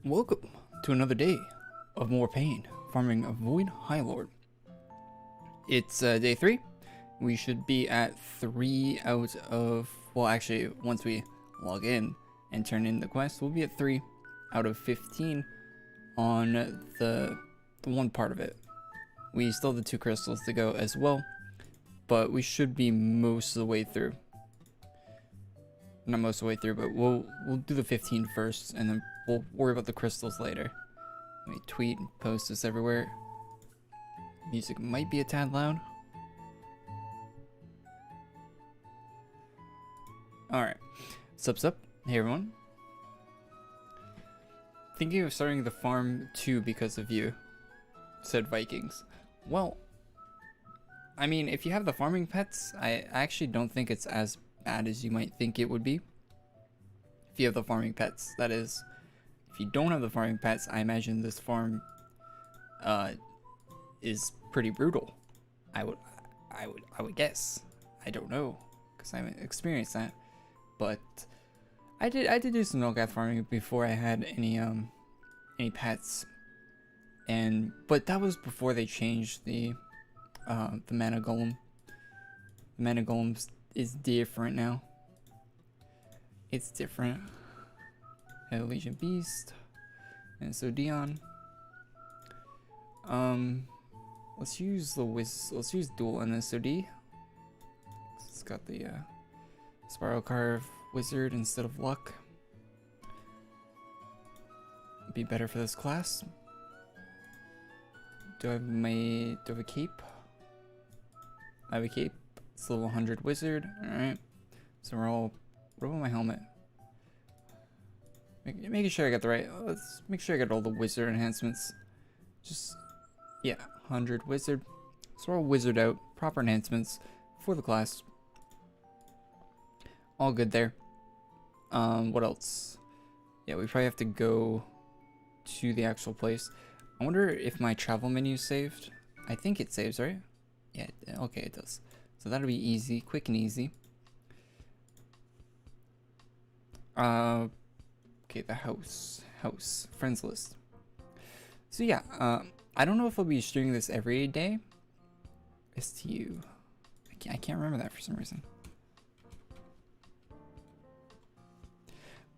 Welcome to another day of more pain, farming Avoid Highlord. It's day 3. We should be at 3 out of, well actually once we log in and turn in the quest, we'll be at 3 out of 15 on the one part of it. We still have the 2 crystals to go as well, but we should be most of the way through. Not most of the way through, but we'll do the 15 first, and then we'll worry about the crystals later. Let me tweet and post this everywhere. Music might be a tad loud. Alright, sup. Hey everyone. Thinking of starting the farm too because of you, said Vikings. Well, I mean, if you have the farming pets, I actually don't think it's as bad as you might think it would be. If you have the farming pets, that is. If you don't have the farming pets, I imagine this farm is pretty brutal. I would guess. I don't know, because I haven't experienced that. But I did do some Nulgath farming before I had any pets, but that was before they changed the mana golem. The mana golem is different now. It's different. Legion Beast, and so Dion. Let's use Dual and SOD. It's got the Spiral Carve Wizard instead of Luck. Be better for this class. Do I have a cape? I have a cape. It's level 100 Wizard. All right. So we're all. What about my helmet? Making sure I got the right. Let's make sure I got all the wizard enhancements. Just, yeah, 100 wizard. So we're all wizard out. Proper enhancements for the class. All good there. What else? Yeah, we probably have to go to the actual place. I wonder if my travel menu saved. I think it saves, right? Yeah, okay, it does. So that'll be easy, quick and easy. Okay, the house, friends list. So yeah, I don't know if I'll be streaming this every day. STU, I can't remember that for some reason.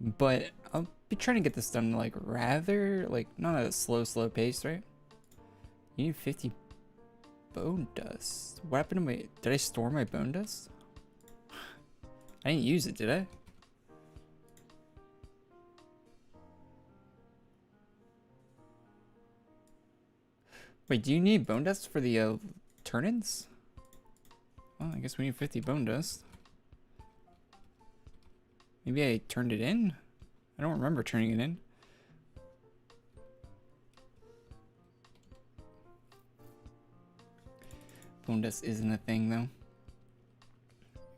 But I'll be trying to get this done like rather, like not at a slow pace, right? You need 50 bone dust. What happened to my, did I store my bone dust? I didn't use it, did I? Wait, do you need bone dust for the turn-ins? Well, I guess we need 50 bone dust. Maybe I turned it in? I don't remember turning it in. Bone dust isn't a thing, though.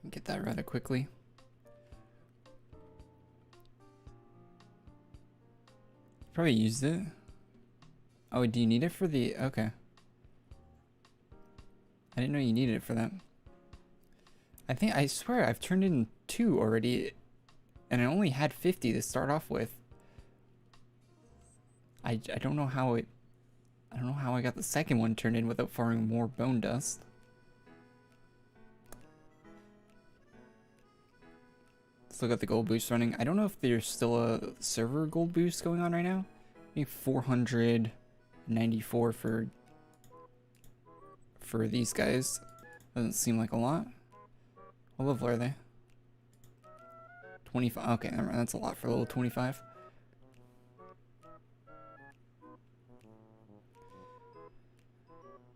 Get that rather quickly. Probably used it. Oh, do you need it for the... Okay. I didn't know you needed it for that. I swear I've turned in 2 already, and I only had 50 to start off with. I don't know how it... I don't know how I got the second one turned in without farming more bone dust. Still got the gold boost running. I don't know if there's still a server gold boost going on right now. Maybe 494 for these guys. Doesn't seem like a lot. What level are they? 25. Okay, that's a lot for level 25.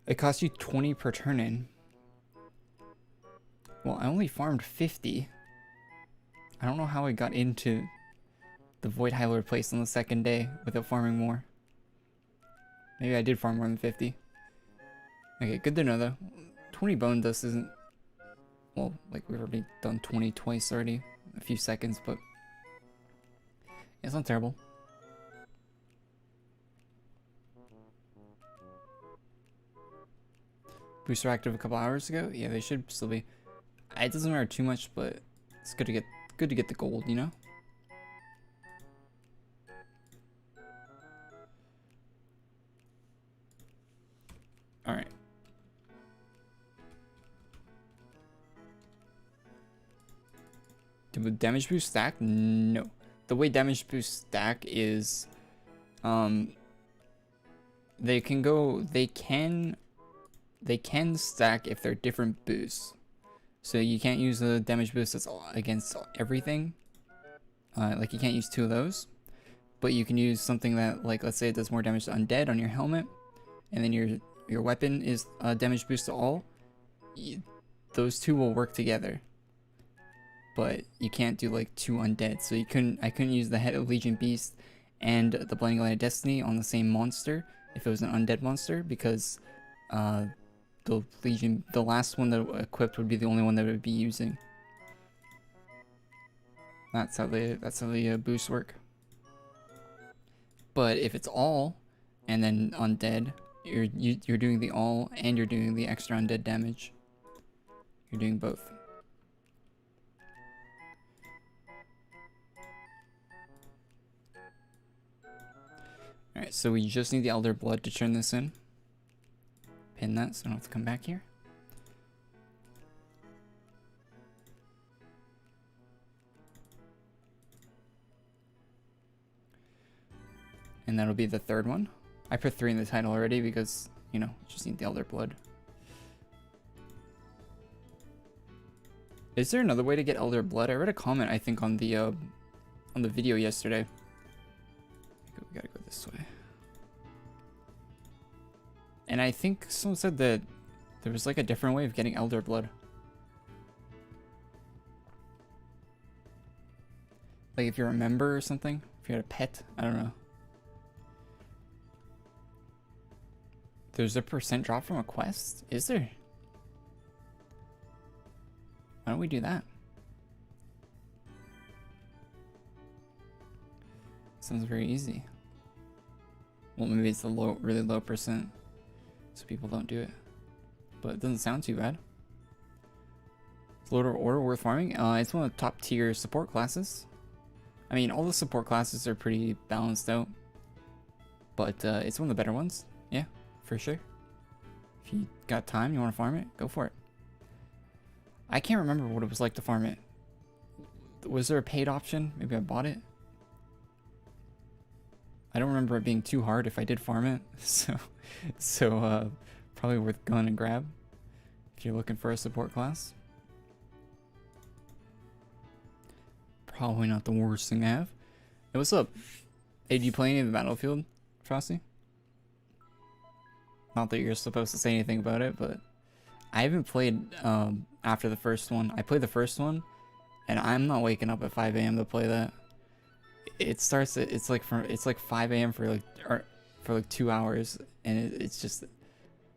It costs you 20 per turn in. Well, I only farmed 50. I don't know how I got into the Void Highlord place on the second day without farming more. Maybe I did farm more than 50. Okay, good to know though. 20 bone dust isn't... Well, like we've already done 20 twice already. A few seconds, but... It's not terrible. Booster active a couple hours ago? Yeah, they should still be. It doesn't matter too much, but it's good to get the gold, you know? All right. Do damage boost stack? No. The way damage boost stack is, they can stack if they're different boosts. So you can't use a damage boost that's against everything. Like you can't use 2 of those, but you can use something that, like, let's say it does more damage to undead on your helmet, and then your weapon is damage boost to all. Those 2 will work together. But you can't do like 2 undead, so I couldn't use the Head of Legion Beast and the Blinding Light of Destiny on the same monster if it was an undead monster, because the last one that equipped would be the only one that it would be using. That's how the boosts work. But if it's all and then undead, you're doing the all and you're doing the extra undead damage. You're doing both. Alright, so we just need the Elder Blood to turn this in. Pin that so I don't have to come back here. And that'll be the 3rd one. I put 3 in the title already because, you know, just need the Elder Blood. Is there another way to get Elder Blood? I read a comment, I think, on the video yesterday. We gotta go this way. And I think someone said that there was like a different way of getting Elder Blood. Like if you're a member or something, if you had a pet, I don't know. There's a % drop from a quest? Is there? Why don't we do that? Sounds very easy. Well, maybe it's a really low %, so people don't do it. But it doesn't sound too bad. Is Lord of Order worth farming? It's one of the top tier support classes. I mean, all the support classes are pretty balanced out, but it's one of the better ones. Yeah, for sure. If you got time, you want to farm it, go for it. I can't remember what it was like to farm it. Was there a paid option? Maybe I bought it. I don't remember it being too hard if I did farm it, so probably worth going and grab if you're looking for a support class. Probably not the worst thing to have. Hey, what's up? Hey, do you play any of the Battlefield, Frosty? Not that you're supposed to say anything about it, but I haven't played after the first one. I played the first one, and I'm not waking up at 5 AM to play that. It starts at, it's like 5 AM for like 2 hours, and it's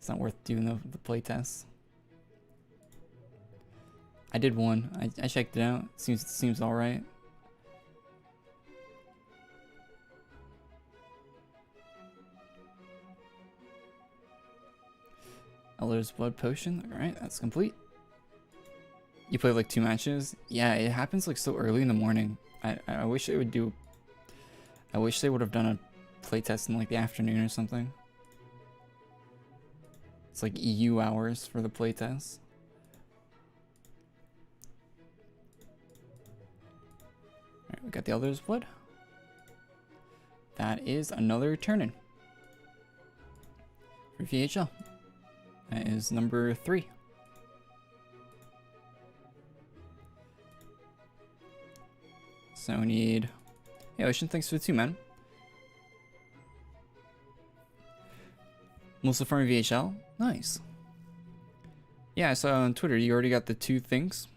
not worth doing the play test. I did one. I checked it out. Seems all right. Elder's Blood Potion. All right, that's complete. You played like 2 matches. Yeah, it happens like so early in the morning. I wish it would do. I wish they would have done a playtest in like the afternoon or something. It's like EU hours for the playtest. Alright, we got the Elder's Blood. That is another turn-in for VHL. That is number 3. So we need... Yeah, Ocean, thanks for the 2, man. Mostly farming VHL? Nice. Yeah, I saw on Twitter you already got the 2 things.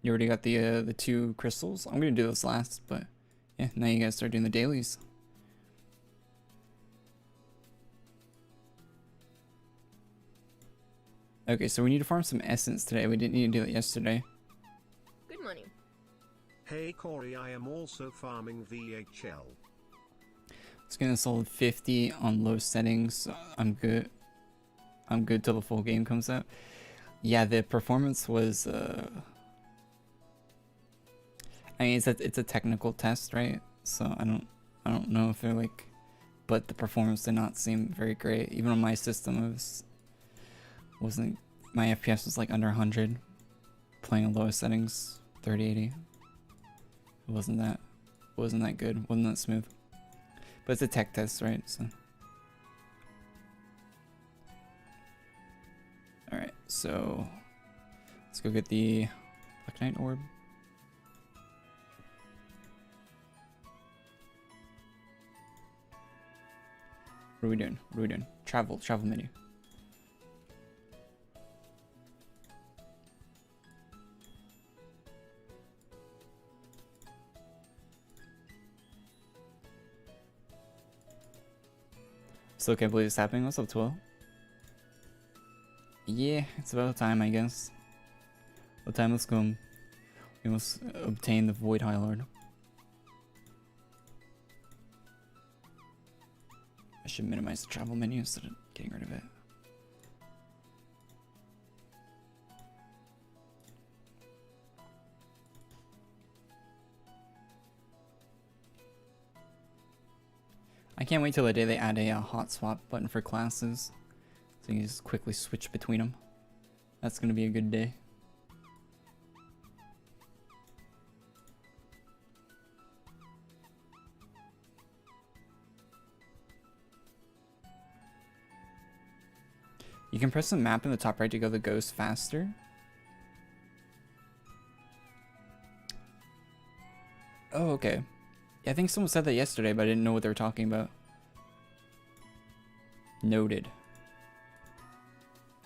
You already got the 2 crystals. I'm gonna do this last, but yeah, now you guys start doing the dailies. Okay, so we need to farm some essence today. We didn't need to do it yesterday. Good money. Hey Corey, I am also farming VHL. It's gonna sold 50 on low settings. So I'm good. I'm good till the full game comes out. Yeah, the performance was. I mean, it's a technical test, right? So I don't know if they're like but the performance did not seem very great. Even on my system, wasn't my FPS was like under 100. Playing on lowest settings, 3080. It wasn't that good. Wasn't that smooth. But it's a tech test, right? So. All right, so let's go get the Black Knight orb. What are we doing? What are we doing? Travel menu. Still can't believe it's happening. What's up, 12? Yeah, it's about time, I guess. What time? Let's go. We must obtain the Void Highlord. I should minimize the travel menu instead of getting rid of it. I can't wait till the day they add a hot swap button for classes, so you can just quickly switch between them. That's gonna be a good day. You can press the map in the top right to go the ghost faster. Oh, okay. Yeah, I think someone said that yesterday, but I didn't know what they were talking about. Noted.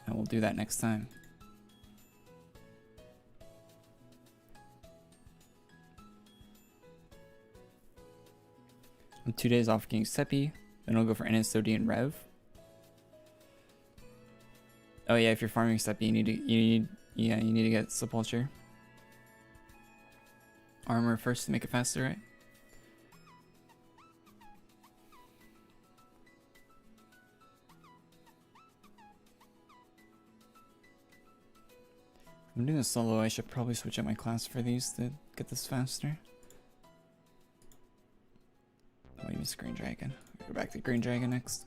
And we'll do that next time. I'm 2 days off getting Seppi. Then I'll go for NSOD and Rev. Oh yeah, if you're farming Seppi, you need to get Sepulture. Armor first to make it faster, right? I'm doing this solo. I should probably switch out my class for these to get this faster. Oh, you missed Green Dragon. Go back to Green Dragon next.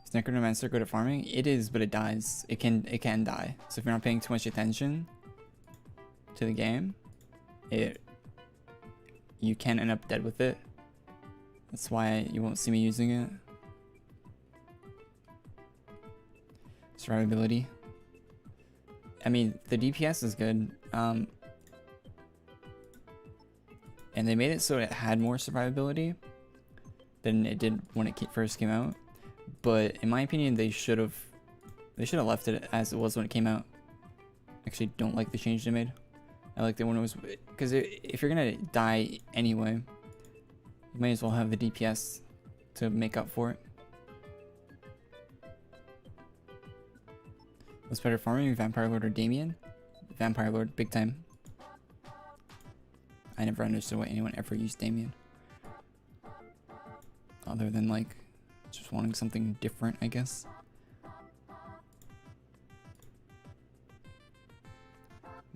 Is Necromancer good at farming? It is, but it dies. It can die. So if you're not paying too much attention to the game, you can end up dead with it. That's why you won't see me using it. Survivability. I mean, the DPS is good. And they made it so it had more survivability than it did when it first came out. But in my opinion, they should have left it as it was when it came out. Actually, don't like the change they made. I liked it when it was, because if you're gonna die anyway, you may as well have the DPS to make up for it. What's better farming, Vampire Lord or Damien? Vampire Lord, big time. I never understood why anyone ever used Damien. Other than like, just wanting something different, I guess.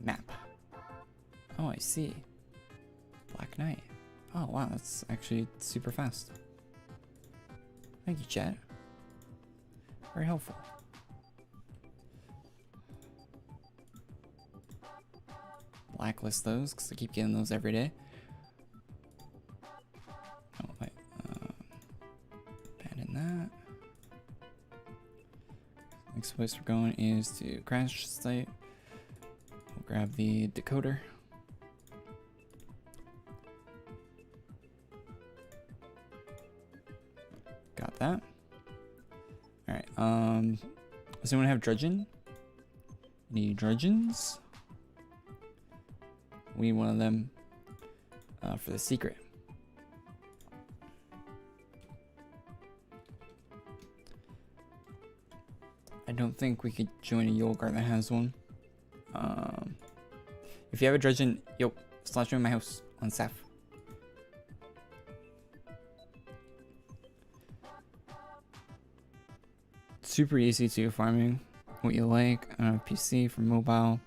Map. Oh, I see. Black Knight. Oh, wow, that's actually super fast. Thank you, chat. Very helpful. Blacklist those, because I keep getting those every day. Oh, wait. Abandon that. Next place we're going is to Crash Site. We'll grab the decoder. Got that. Alright, does anyone have Drudgeon? Any Drudgeons? We need one of them for the secret. I don't think we could join a Yolgar that has one. If you have a Drudgeon, yo, slash me in my house on Saf. Super easy too, farming what you like. PC for mobile.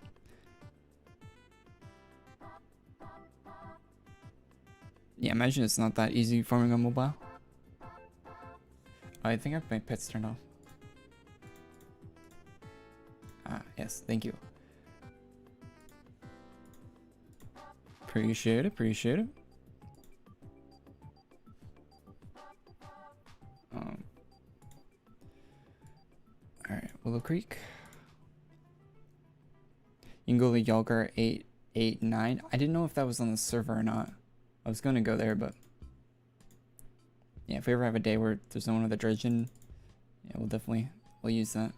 Yeah, imagine it's not that easy farming on mobile. I think I have my pets turned off. Ah, yes, thank you. Appreciate it, appreciate it. Alright, Willow Creek. You can go to Yalgar 889. I didn't know if that was on the server or not. I was gonna go there, but yeah, if we ever have a day where there's no one with a dredging, yeah, we'll use that.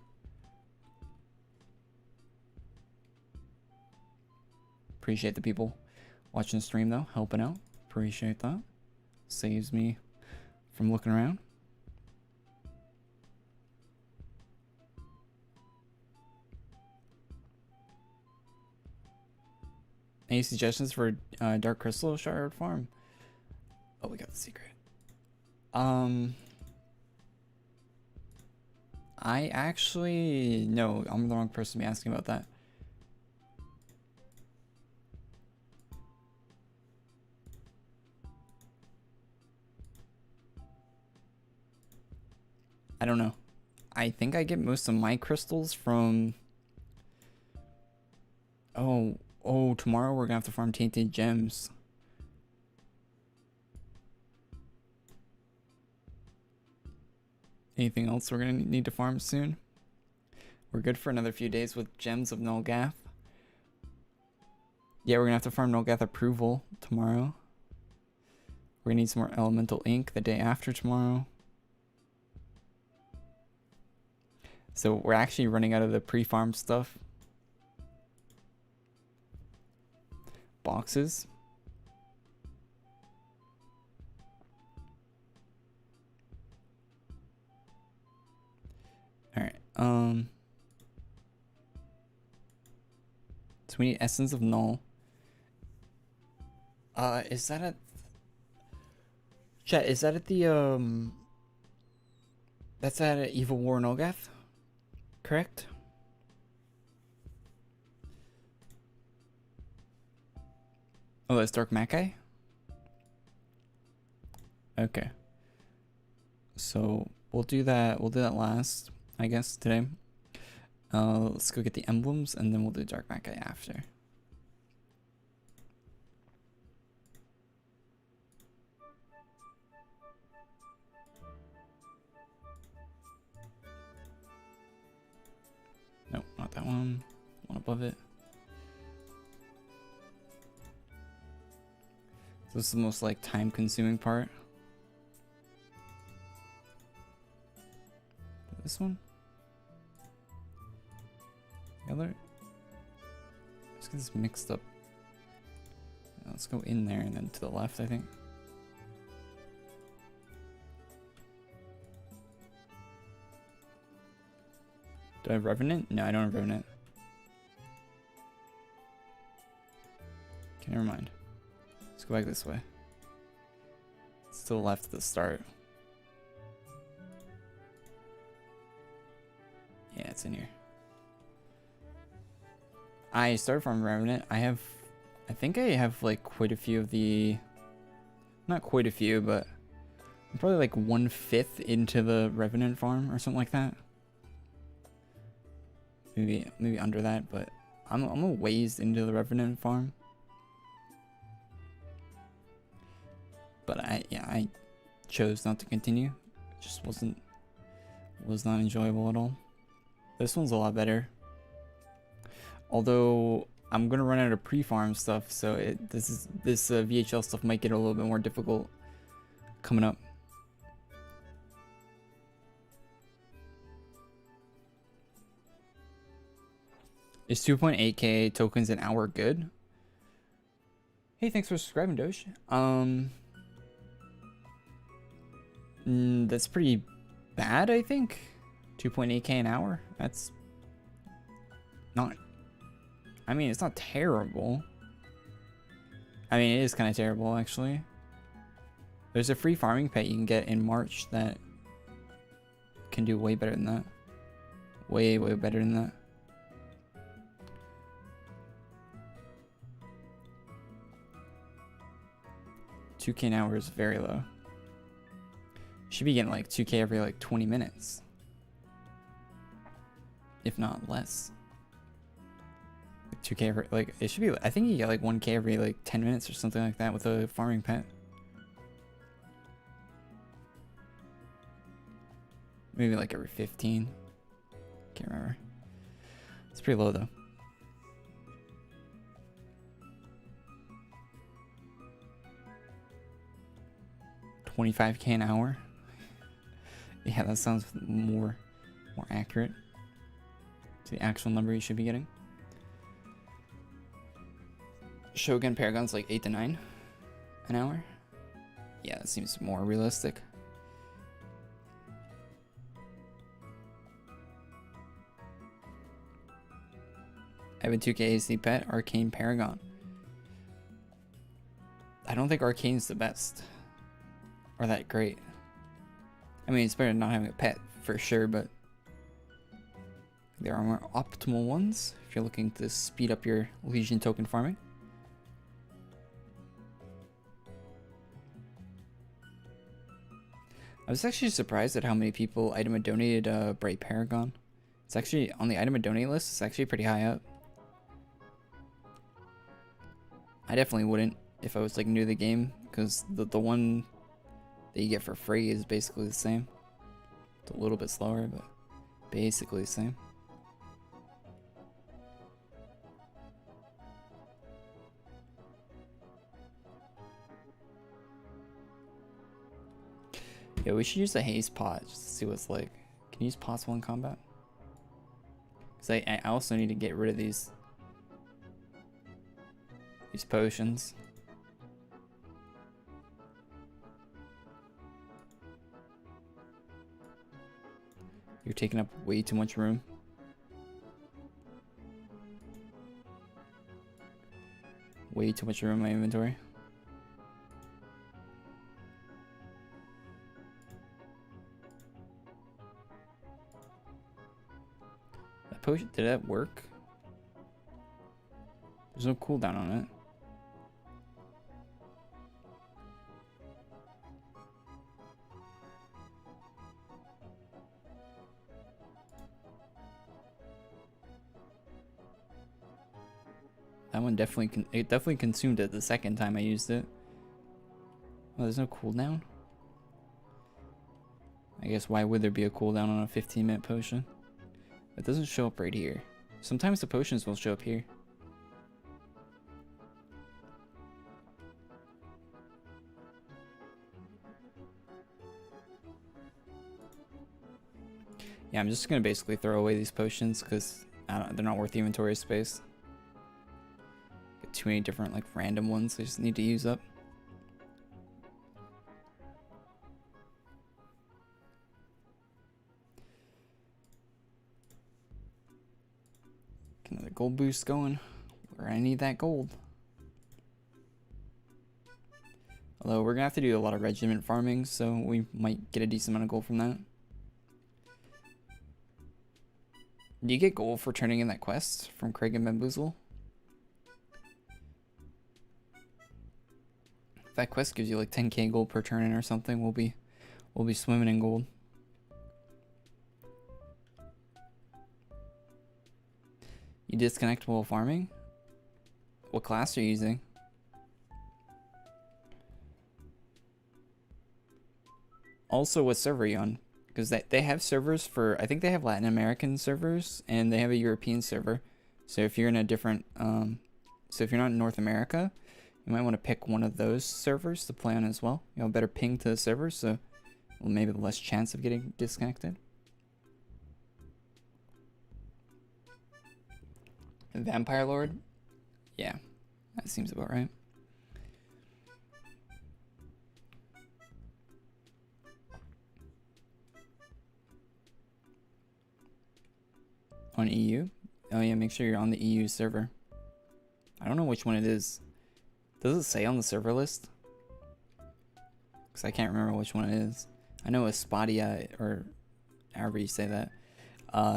Appreciate the people watching the stream though, helping out. Appreciate that. Saves me from looking around. Any suggestions for Dark Crystal Shard Farm? Oh, we got the secret. I actually no, I'm the wrong person to be asking about that. I don't know. I think I get most of my crystals from. Oh, tomorrow we're gonna have to farm tainted gems. Anything else we're gonna need to farm soon? We're good for another few days with gems of Nulgath. Yeah, we're gonna have to farm Nulgath approval tomorrow. We're gonna need some more elemental ink the day after tomorrow. So we're actually running out of the pre-farm stuff. Boxes. Alright, so we need Essence of Null. Is that at... Chat, is that at the, that's at Evil War Nulgath? Correct? Oh, that's Dark Mackay? Okay. So we'll do that last, I guess, today. Let's go get the emblems and then we'll do Dark Mackay after. Nope, not that one. One above it. So this is the most like time consuming part. This one? The other? Let's get this mixed up. Let's go in there and then to the left, I think. Do I have Revenant? No, I don't have Revenant. Okay, never mind. Let's go back this way. It's to the left at the start. Yeah, it's in here. I started from Revenant. I think I have like quite a few of the... Not quite a few, but I'm probably like 1/5 into the Revenant farm or something like that. Maybe under that, but I'm a ways into the Revenant farm. But I chose not to continue. It just was not enjoyable at all. This one's a lot better. Although I'm gonna run out of pre-farm stuff, so this VHL stuff might get a little bit more difficult coming up. Is 2.8k tokens an hour good? Hey, thanks for subscribing, Doge. That's pretty bad, I think. 2.8k an hour. That's not... I mean, it's not terrible. I mean, it is kind of terrible, actually. There's a free farming pet you can get in March that can do way better than that. Way better than that. 2K an hour is very low. You should be getting like 2K every like 20 minutes. If not less. Like 2K every, like, it should be, I think you get like 1K every like 10 minutes or something like that with a farming pet. Maybe like every 15. Can't remember. It's pretty low though. 25K an hour. Yeah, that sounds more accurate to the actual number you should be getting. Shogun Paragon's like 8 to 9 an hour. Yeah, that seems more realistic. I have a 2K AC pet, Arcane Paragon. I don't think Arcane's the best. Or that great. I mean, it's better than not having a pet, for sure, but there are more optimal ones if you're looking to speed up your Legion token farming. I was actually surprised at how many people item donated Bright Paragon. It's actually, on the item donate list, it's actually pretty high up. I definitely wouldn't if I was like new to the game, because the one that you get for free is basically the same. It's a little bit slower, but basically the same. Yeah, we should use the haze pot just to see what it's like. Can you use pots while in combat? Because I also need to get rid of these potions. You're taking up way too much room. Way too much room in my inventory. That potion, did that work? There's no cooldown on it. That one definitely, it definitely consumed it the second time I used it. Oh, there's no cooldown? I guess why would there be a cooldown on a 15-minute potion? It doesn't show up right here. Sometimes the potions will show up here. Yeah, I'm just gonna basically throw away these potions because they're not worth the inventory space. Got too many different like random ones I just need to use up. Get another gold boost going. Where I need that gold. Although we're gonna have to do a lot of regiment farming, so we might get a decent amount of gold from that. Do you get gold for turning in that quest from Craig and Bamboozle? If that quest gives you like 10k gold per turn in or something, we'll be swimming in gold. You disconnect while farming? What class are you using? Also, what server are you on? Because they have servers for, I think they have Latin American servers and they have a European server. So if you're in a different, so if you're not in North America, you might want to pick one of those servers to play on as well. You have a better ping to the server, so well, maybe less chance of getting disconnected. Vampire Lord? Yeah, that seems about right. On EU? Oh yeah, make sure you're on the EU server. I don't know which one it is. Does it say on the server list? Because I can't remember which one it is. I know Espadia, or however you say that,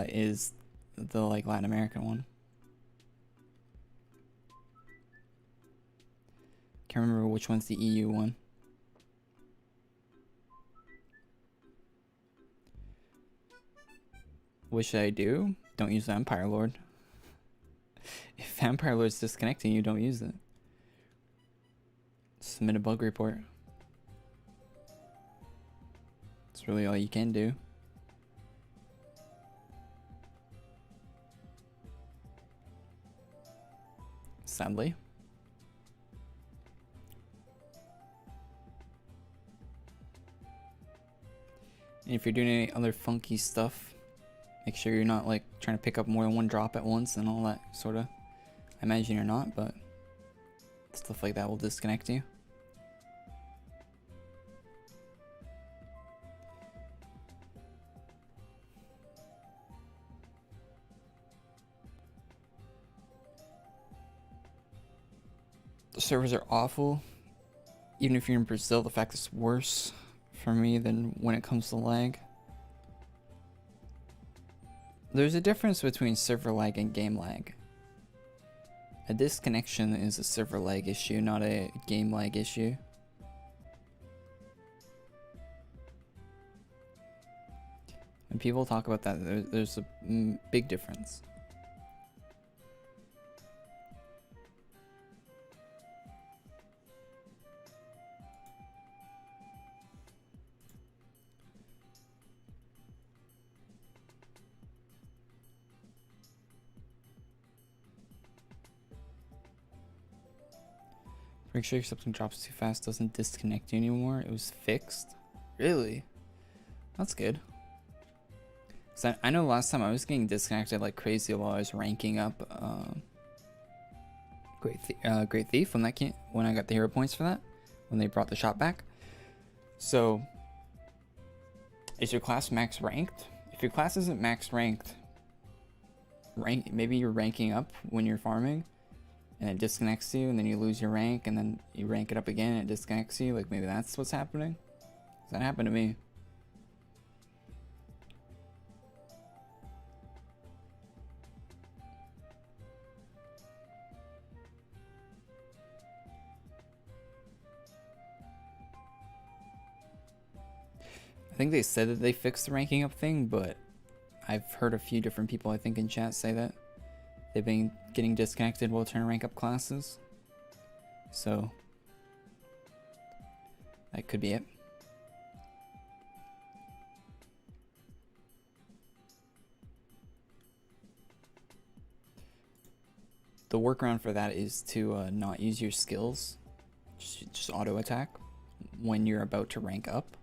is the like Latin American one. Can't remember which one's the EU one. What should I do? Don't use Vampire Lord. If Vampire Lord's disconnecting you, don't use it. Submit a bug report. That's really all you can do. Sadly. And if you're doing any other funky stuff, make sure you're not like trying to pick up more than one drop at once and all that sort of. I imagine you're not, but stuff like that will disconnect you. The servers are awful. Even if you're in Brazil, the fact is worse for me than when it comes to lag. There's a difference between server lag and game lag. A disconnection is a server lag issue, not a game lag issue. When people talk about that, there's a big difference. Make sure something drops too fast doesn't disconnect you anymore. It was fixed. Really? That's good. So I know last time I was getting disconnected like crazy while I was ranking up Great Thief when I got the hero points for that, when they brought the shop back. So is your class max ranked? If your class isn't max ranked, maybe you're ranking up when you're farming and it disconnects you, and then you lose your rank, and then you rank it up again and it disconnects you. Like maybe that's what's happening. That happened to me. I think they said that they fixed the ranking up thing, but I've heard a few different people, I think in chat, say that they've been getting disconnected while trying to rank up classes. So that could be it. The workaround for that is to not use your skills, just auto attack when you're about to rank up.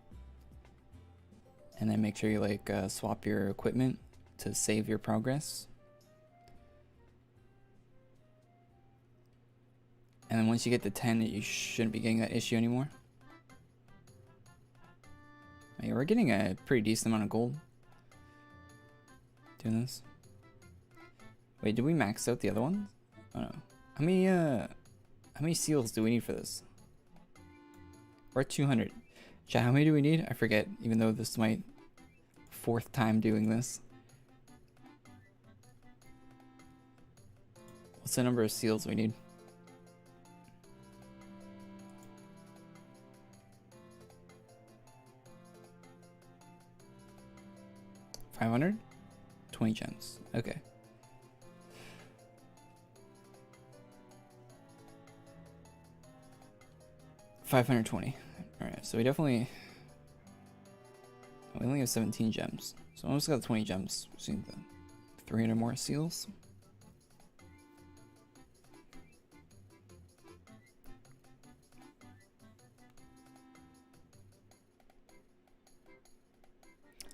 And then make sure you like swap your equipment to save your progress. And then once you get to 10, you shouldn't be getting that issue anymore. Hey, we're getting a pretty decent amount of gold doing this. Wait, did we max out the other ones? Oh no. How many seals do we need for this? We're at 200. Chat, how many do we need? I forget, even though this is my 4th time doing this. What's the number of seals we need? 500? 20 gems. Okay. $520. Alright, so we only have 17 gems. So I almost got 20 gems. We've seen the 300 more seals.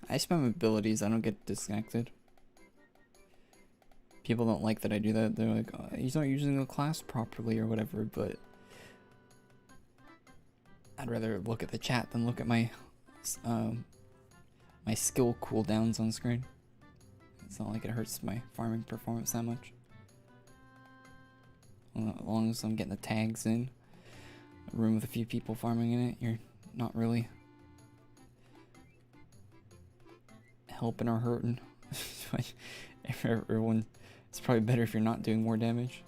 I spam abilities, I don't get disconnected. People don't like that I do that. They're like, oh, he's not using the class properly or whatever, but I'd rather look at the chat than look at my my skill cooldowns on screen. It's not like it hurts my farming performance that much. As long as I'm getting the tags in, a room with a few people farming in it, you're not really helping or hurting. Everyone, it's probably better if you're not doing more damage.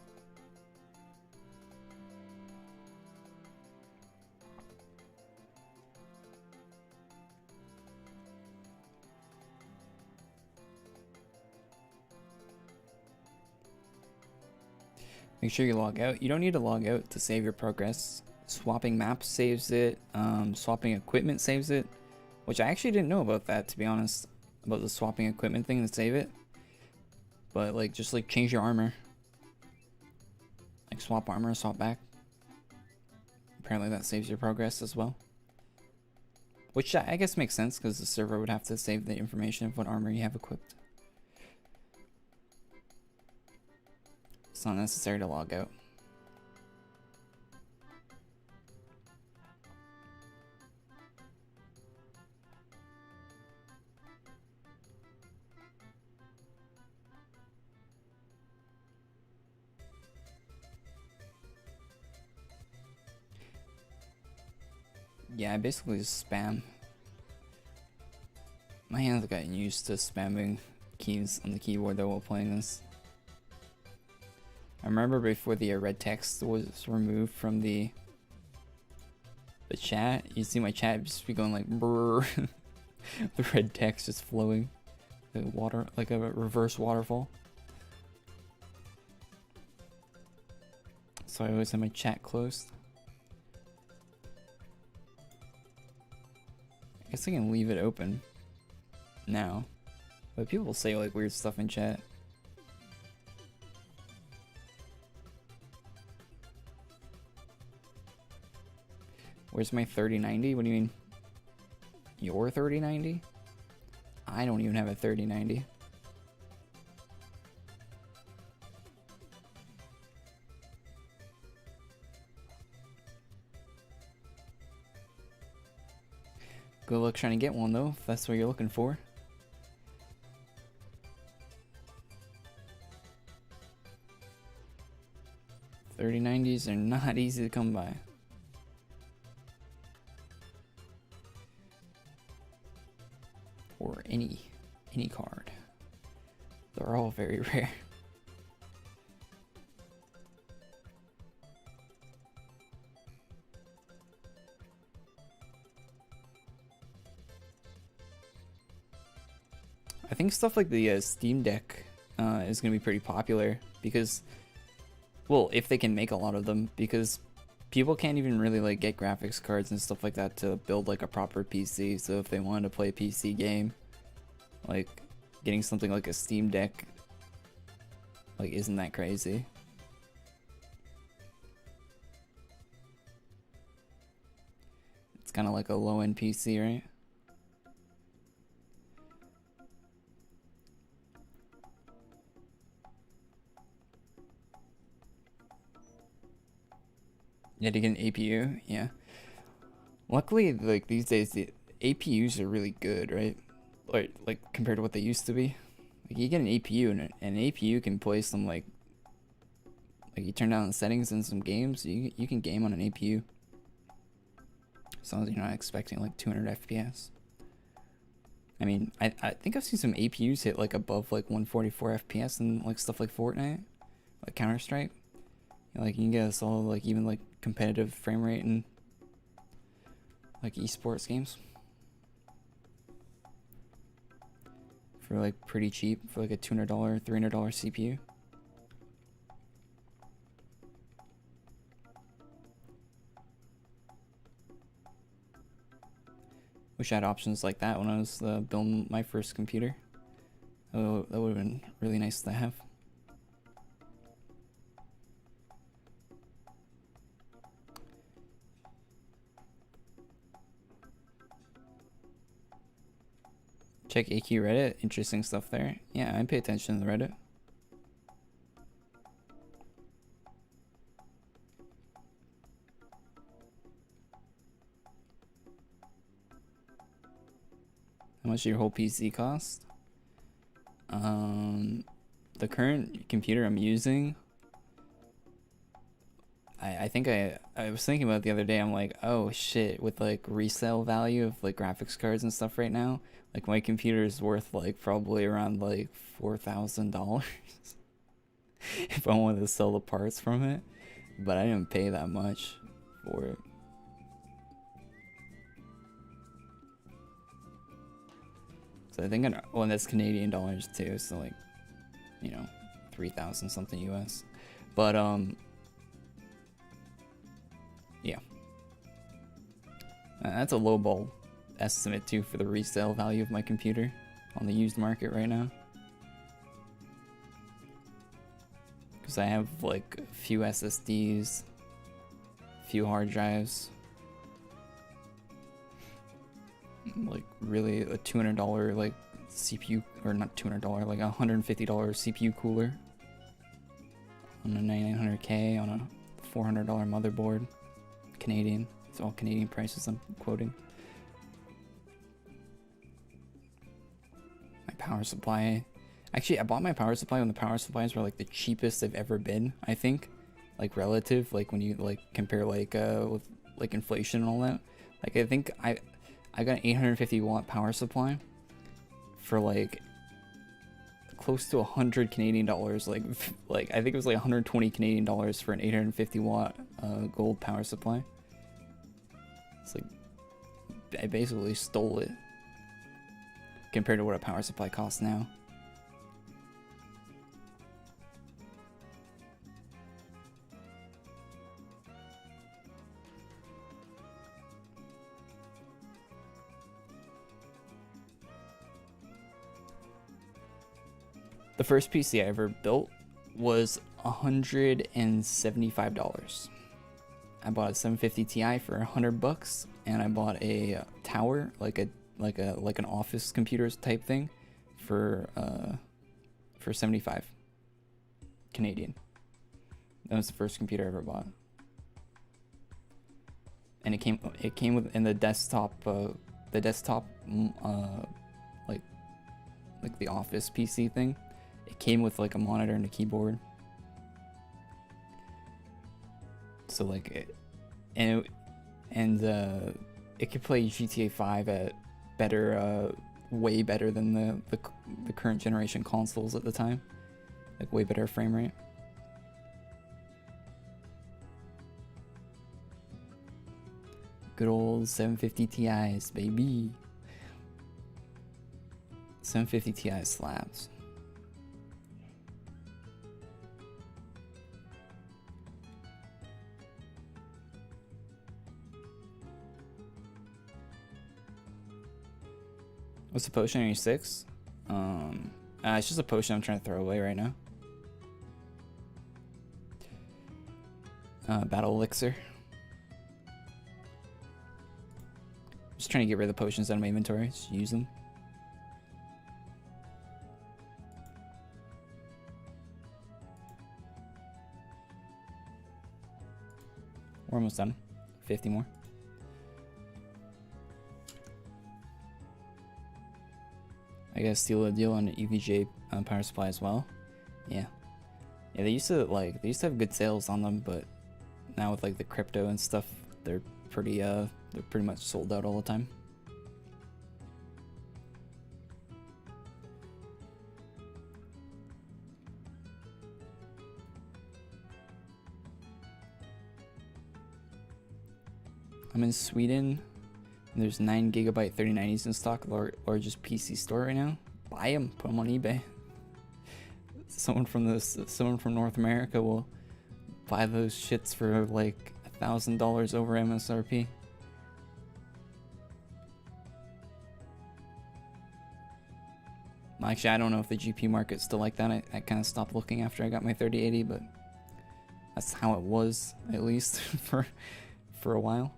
Make sure you log out. You don't need to log out to save your progress. Swapping maps saves it. Swapping equipment saves it. Which I actually didn't know about that, to be honest. About the swapping equipment thing to save it. But like, just like change your armor. Like swap armor, swap back. Apparently that saves your progress as well. Which I guess makes sense because the server would have to save the information of what armor you have equipped. It's not necessary to log out. Yeah, I basically just spam. My hands have gotten used to spamming keys on the keyboard though while playing this. I remember before the red text was removed from the chat, you see my chat just be going like brrr. The red text just flowing. The water, like a reverse waterfall. So I always have my chat closed. I guess I can leave it open now, but people say like weird stuff in chat. Where's my 3090? What do you mean? Your 3090? I don't even have a 3090. Good luck trying to get one though, if that's what you're looking for. $3090s are not easy to come by. Or any card. They're all very rare. I think stuff like the Steam Deck is going to be pretty popular because, well, if they can make a lot of them, because people can't even really like get graphics cards and stuff like that to build like a proper PC. So if they wanted to play a PC game, like getting something like a Steam Deck, like isn't that crazy? It's kind of like a low-end PC, right? Yeah, to get an APU, yeah. Luckily, like these days, the APUs are really good, right? Like compared to what they used to be. Like you get an APU, and an APU can play some like you turn down the settings in some games, you can game on an APU. As long as you're not expecting like 200 FPS. I mean, I think I've seen some APUs hit like above like 144 FPS and like stuff like Fortnite, like Counter-Strike. Like you can get us all like even like competitive frame rate and like esports games for like pretty cheap for like a $200, $300 CPU. Wish I had options like that when I was building my first computer. Oh, that would have been really nice to have. Check AQ Reddit, interesting stuff there. Yeah, I pay attention to Reddit. How much your whole PC cost? The current computer I'm using, I think I was thinking about it the other day. I'm like, oh shit, with like resale value of like graphics cards and stuff right now, like my computer is worth like probably around like $4,000 if I wanted to sell the parts from it, but I didn't pay that much for it. So I think well, that's Canadian dollars too, so like, you know, 3,000 something US. But yeah, that's a lowball estimate too for the resale value of my computer on the used market right now. Because I have like a few SSDs, a few hard drives, like really a $200 like CPU, or not $200, like a $150 CPU cooler on a 9900K on a $400 motherboard, Canadian. It's all Canadian prices I'm quoting. My power supply. Actually, I bought my power supply when the power supplies were like the cheapest they've ever been, I think. Like relative, like when you like compare like with like inflation and all that. Like I think I got an 850 watt power supply for like close to 100 Canadian dollars. Like I think it was like 120 Canadian dollars for an 850 watt gold power supply. It's like I basically stole it compared to what a power supply costs now. The first PC I ever built was $175. I bought a 750 Ti for $100, and I bought a tower, like an office computers type thing, for 75 Canadian. That was the first computer I ever bought, and it came with in the desktop like the office PC thing. It came with like a monitor and a keyboard. So like it could play GTA 5 at better, way better than the current generation consoles at the time. Like way better frame rate. Good old 750 Ti's, baby. 750 Ti slabs. What's the potion on your 6? It's just a potion I'm trying to throw away right now. Battle elixir. Just trying to get rid of the potions out of my inventory. Just use them. We're almost done. 50 more. I gotta steal a deal on an EVGA power supply as well. Yeah, they used to have good sales on them, but now with like the crypto and stuff, they're pretty much sold out all the time. I'm in Sweden. There's 9GB 3090s in stock, largest PC store right now. Buy them, put them on eBay. Someone from North America will buy those shits for like $1,000 over MSRP. Actually, I don't know if the GP market's still like that. I kind of stopped looking after I got my 3080, but that's how it was, at least for a while.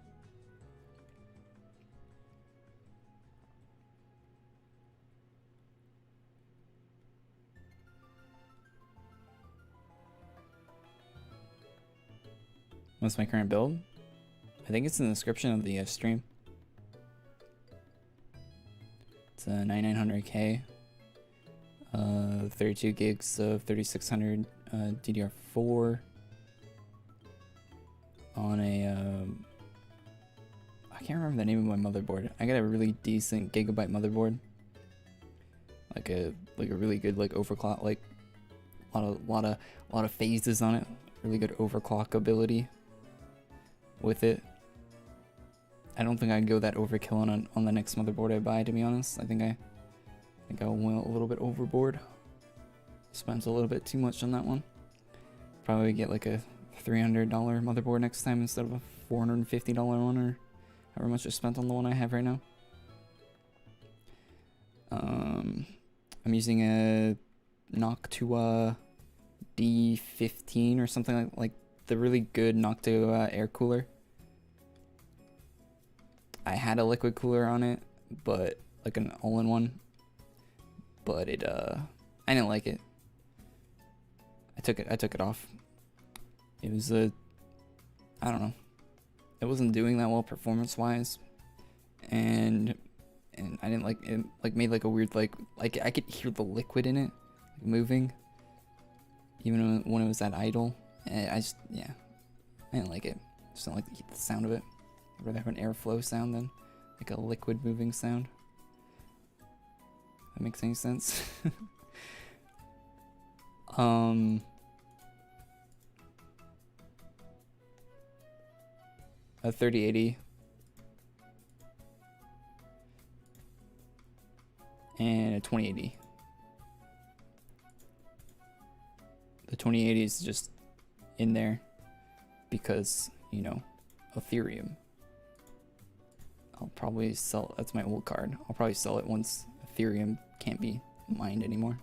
What's my current build? I think it's in the description of the stream. It's a 9900K, 32 gigs of 3600 DDR4 on a I can't remember the name of my motherboard. I got a really decent gigabyte motherboard, like a really good like overclock, like a lot of phases on it. Really good overclock ability with it. I don't think I'd go that overkill on the next motherboard I buy, to be honest. I think I went a little bit overboard. Spent a little bit too much on that one. probably get like a $300 motherboard next time instead of a $450 one, or however much I spent on the one I have right now. I'm using a Noctua D15 or something like the really good Noctua air cooler. I had a liquid cooler on it, but like an all-in-one, but it I didn't like it. I took it off. It was I don't know. It wasn't doing that well performance-wise, and I didn't like it. Like made like a weird like I could hear the liquid in it moving, even when it was at idle. And I didn't like it. Just don't like the sound of it. I'd rather have an airflow sound than like a liquid moving sound. That makes any sense. A 3080 and a 2080. The 2080 is just in there because, you know, Ethereum. I'll probably sell, that's my old card. I'll probably sell it once Ethereum can't be mined anymore.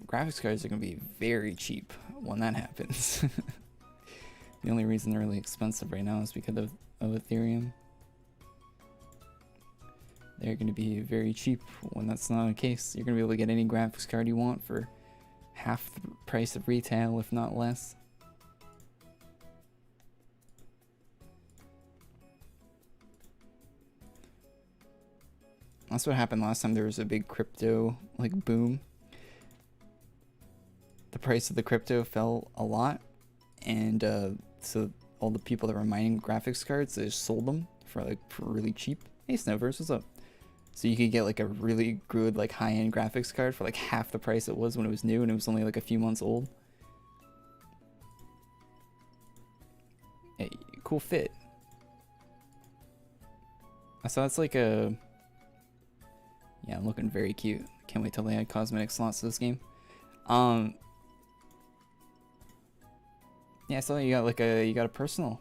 Graphics cards are going to be very cheap when that happens. The only reason they're really expensive right now is because of Ethereum. They're going to be very cheap when that's not the case. You're going to be able to get any graphics card you want for half the price of retail, if not less. That's what happened last time there was a big crypto like boom. The price of the crypto fell a lot, and so all the people that were mining graphics cards, they just sold them for really cheap. Hey Snowverse, what's up? So you could get like a really good like high-end graphics card for like half the price it was when it was new, and it was only like a few months old. Hey, cool fit. So that's like a, yeah, I'm looking very cute. Can't wait till they add cosmetic slots to this game. Yeah, so you got like you got a personal.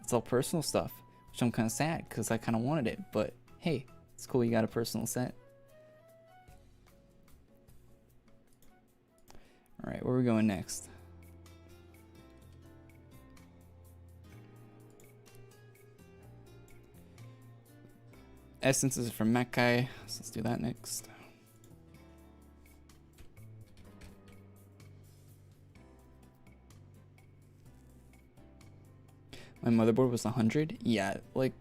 It's all personal stuff, which I'm kind of sad because I kind of wanted it. But hey, it's cool you got a personal set. All right, where are we going next? Essences from Makai, so let's do that next. My motherboard was 100. Yeah, like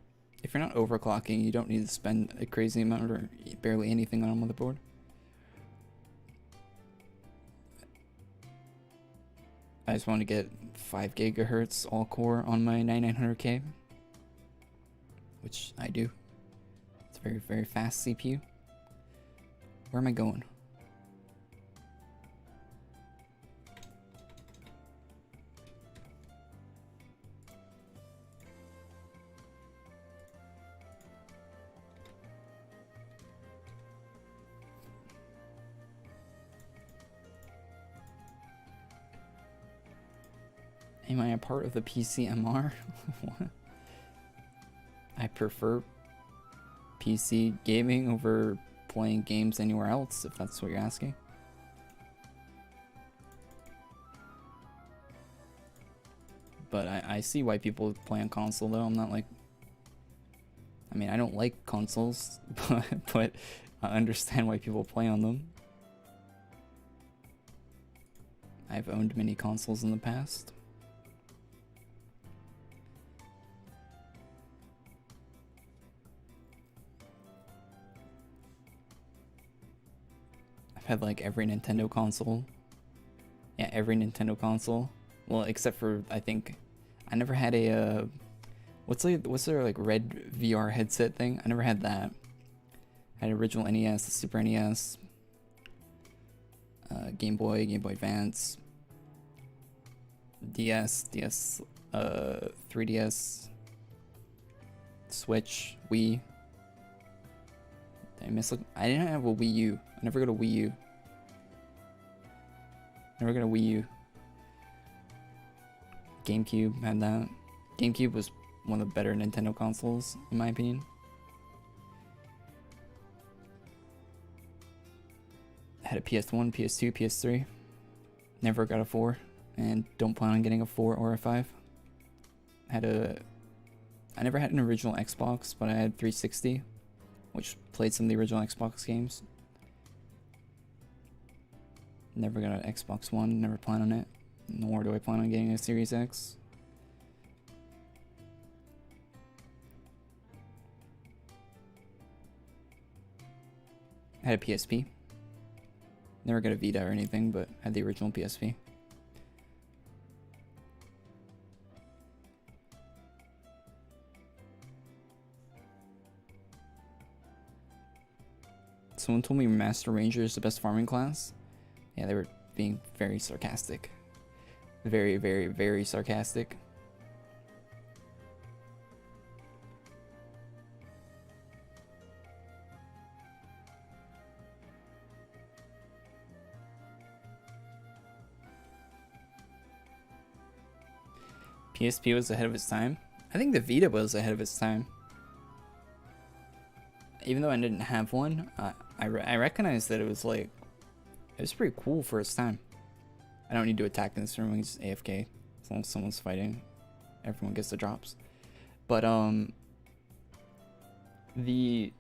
if you're not overclocking, you don't need to spend a crazy amount or barely anything on a motherboard. I just want to get 5 gigahertz all core on my 9900K, which I do. It's a very, very fast CPU. Where am I going? Am I a part of the PCMR? What? I prefer PC gaming over playing games anywhere else, if that's what you're asking. But I see why people play on console though. I'm not like, I mean, I don't like consoles, but I understand why people play on them. I've owned many consoles in the past. Had like every Nintendo console. Yeah, every Nintendo console. Well, except for I think I never had a what's their like red VR headset thing? I never had that. I had original NES, the Super NES, Game Boy, Game Boy Advance, DS, 3DS, Switch, Wii, Did I miss? I didn't have a Wii U. I never got a Wii U. Never got a Wii U. GameCube had that. GameCube was one of the better Nintendo consoles, in my opinion. I had a PS1, PS2, PS3. Never got a 4, and don't plan on getting a 4 or a 5. I never had an original Xbox, but I had 360, which played some of the original Xbox games. Never got an Xbox One, never plan on it. Nor do I plan on getting a Series X. I had a PSP. Never got a Vita or anything, but had the original PSP. Someone told me Master Ranger is the best farming class. Yeah, they were being very sarcastic. Very, very, very sarcastic. PSP was ahead of its time. I think the Vita was ahead of its time. Even though I didn't have one, I recognized that it was like, it was pretty cool for its time. I don't need to attack in this room, I can just AFK. As long as someone's fighting, everyone gets the drops. But the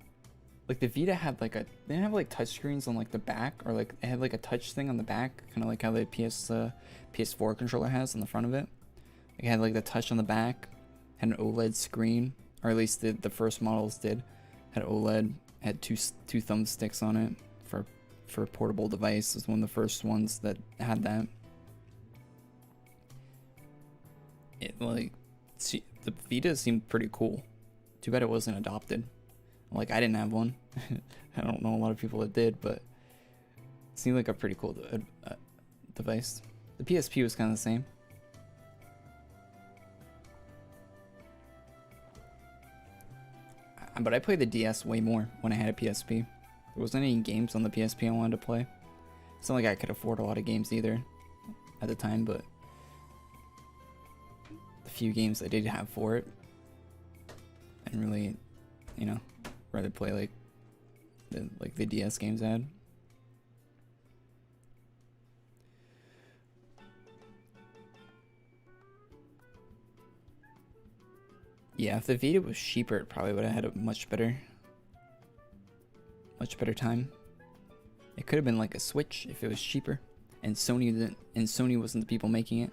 Vita had like they didn't have like touchscreens on like the back, or like it had like a touch thing on the back, kind of like how the PS4 controller has on the front of it. It had like the touch on the back, had an OLED screen, or at least the first models did. Had OLED, had two thumbsticks on it for a portable device. It was one of the first ones that had that. The Vita seemed pretty cool. Too bad it wasn't adopted. Like, I didn't have one. I don't know a lot of people that did, but it seemed like a pretty cool device. The PSP was kind of the same. But I played the DS way more when I had a PSP. There wasn't any games on the PSP I wanted to play. It's not like I could afford a lot of games either at the time, but the few games I did have for it, I didn't really, rather play like the DS games I had. Yeah, if the Vita was cheaper, it probably would have had a much better time. It could have been like a Switch if it was cheaper, and Sony wasn't the people making it.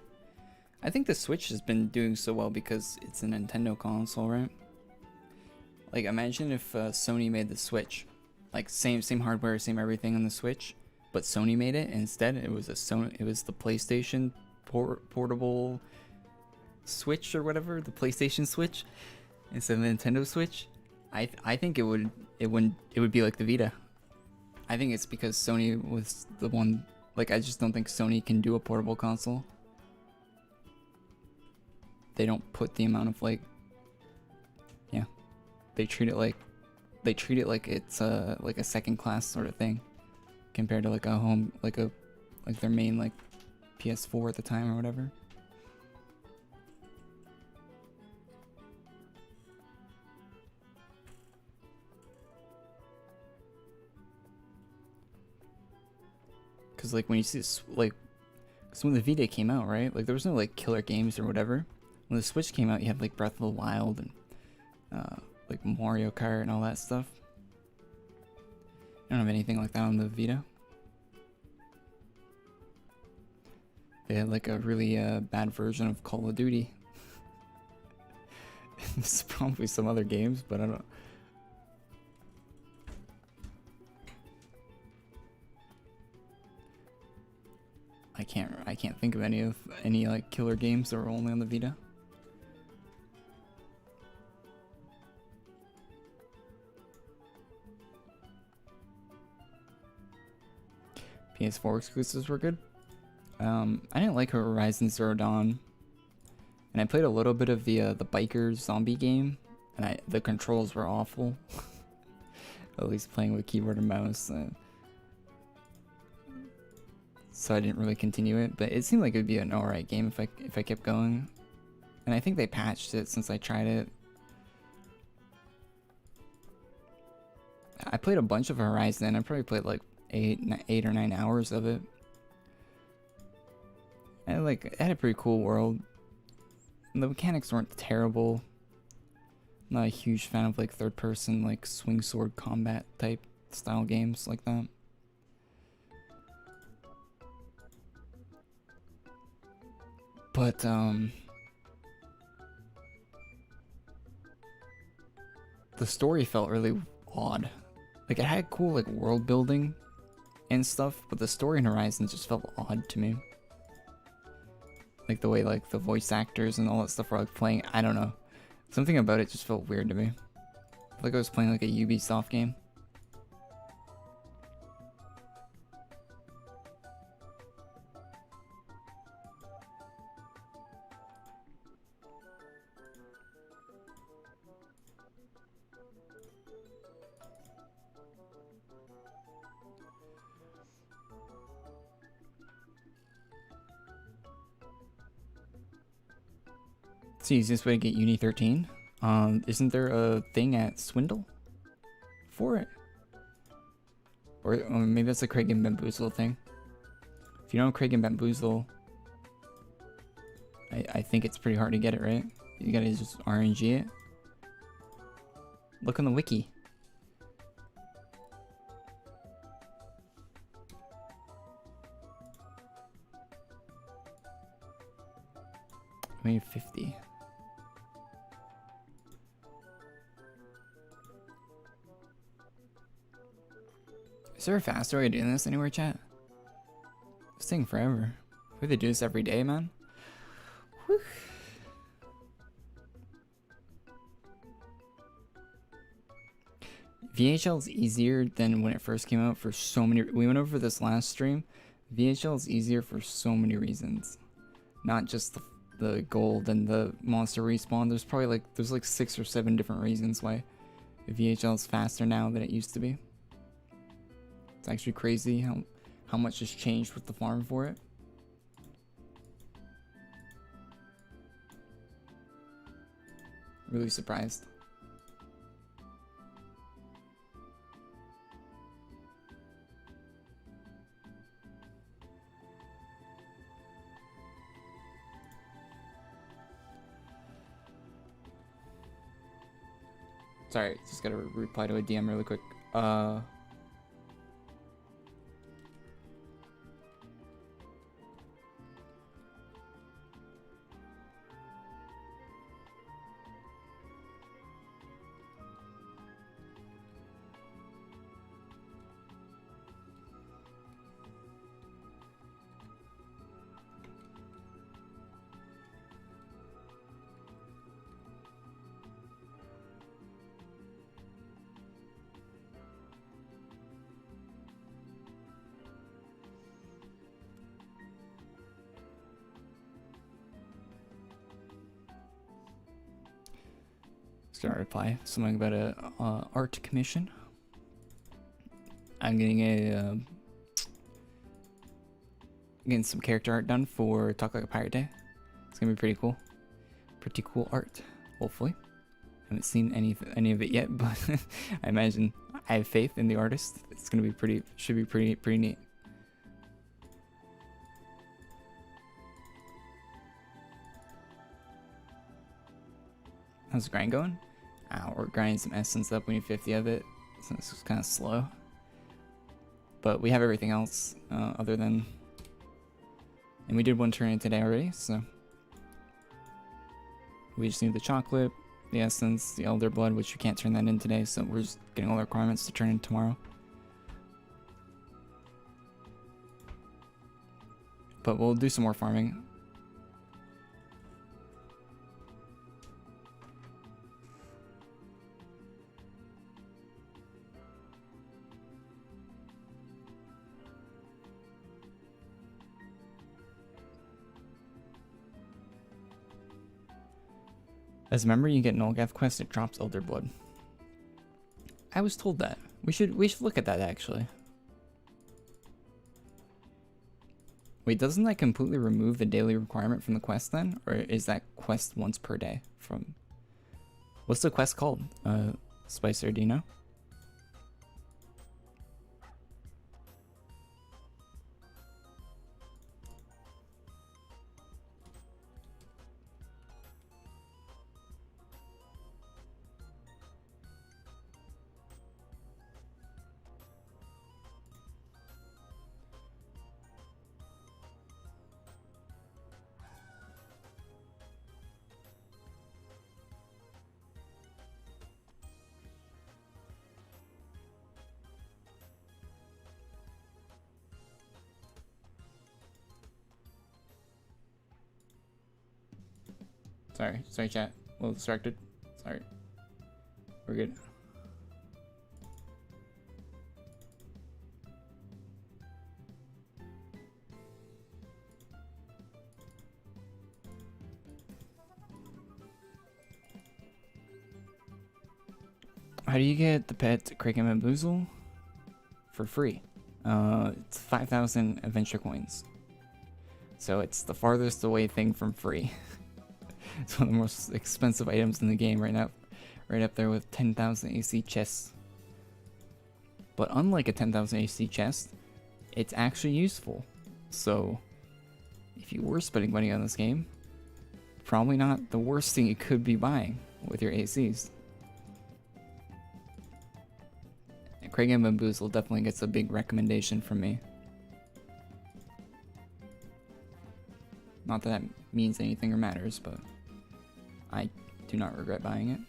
I think the Switch has been doing so well because it's a Nintendo console, right? Like, imagine if Sony made the Switch, like same hardware, same everything on the Switch, but Sony made it. And instead, it was the PlayStation portable Switch or whatever, the PlayStation Switch instead of the Nintendo Switch. I think it would be like the Vita. I think it's because Sony was the one. Like, I just don't think Sony can do a portable console. They don't put the amount of they treat it like it's like a second class sort of thing compared to like a home, like their main like PS4 at the time or whatever. Because like when you see this, like, cause when the Vita came out, right, like there was no like killer games or whatever. When the Switch came out, you had like Breath of the Wild and like Mario Kart and all that stuff. I don't have anything like that on the Vita. They had like a really bad version of Call of Duty. There's probably some other games, but I don't. I can't think of any like killer games that were only on the Vita. PS4 exclusives were good. I didn't like Horizon Zero Dawn, and I played a little bit of the biker zombie game, and the controls were awful. at least playing with keyboard and mouse. So I didn't really continue it, but it seemed like it would be an alright game if I kept going. And I think they patched it since I tried it. I played a bunch of Horizon. I probably played like 8 or 9 hours of it. And like, it had a pretty cool world. The mechanics weren't terrible. I'm not a huge fan of like third person, like swing sword combat type style games like that. But the story felt really odd. Like, it had cool like world building and stuff, but the story in Horizon just felt odd to me. Like the way like the voice actors and all that stuff were like playing, I don't know. Something about it just felt weird to me. Like I was playing like a Ubisoft game. It's the easiest way to get Uni 13. Isn't there a thing at Swindle for it? Or maybe that's a Craig and Bamboozle thing. If you know Craig and Bamboozle, I think it's pretty hard to get it, right? You gotta just RNG it. Look on the wiki. I mean 50. Is there a faster way of doing this anywhere, chat? It's taking forever. We have to do this every day, man. Whew. VHL is easier than when it first came out for so many. We went over this last stream. VHL is easier for so many reasons, not just the gold and the monster respawn. There's probably like 6 or 7 different reasons why VHL is faster now than it used to be. It's actually crazy how much has changed with the farm for it. Really surprised. Sorry, just gotta reply to a DM really quick. Just gonna reply something about a art commission. I'm getting getting some character art done for Talk Like a Pirate Day. It's gonna be pretty cool. Pretty cool art, hopefully. Haven't seen any of it yet, but I imagine I have faith in the artist. It's gonna be should be pretty neat. How's the grind going? We're grinding some essence up. We need 50 of it, so it's kind of slow. But we have everything else other than, and we did one turn in today already, so we just need the chocolate, the essence, the elder blood, which we can't turn that in today, so we're just getting all the requirements to turn in tomorrow. But we'll do some more farming. As a member, you get an Olgath quest, it drops Elder Blood. I was told that. We should look at that actually. Wait, doesn't that completely remove the daily requirement from the quest then? Or is that quest once per day from... What's the quest called? Spicer, do you know? Sorry chat. A little distracted. Sorry. We're good. How do you get the pet Kraken Bamboozle? For free. It's 5,000 adventure coins. So it's the farthest away thing from free. It's one of the most expensive items in the game right now. Right up there with 10,000 AC chests. But unlike a 10,000 AC chest, it's actually useful. So if you were spending money on this game, probably not the worst thing you could be buying with your ACs. And Kraken Bamboozle definitely gets a big recommendation from me. Not that that means anything or matters, but I do not regret buying it.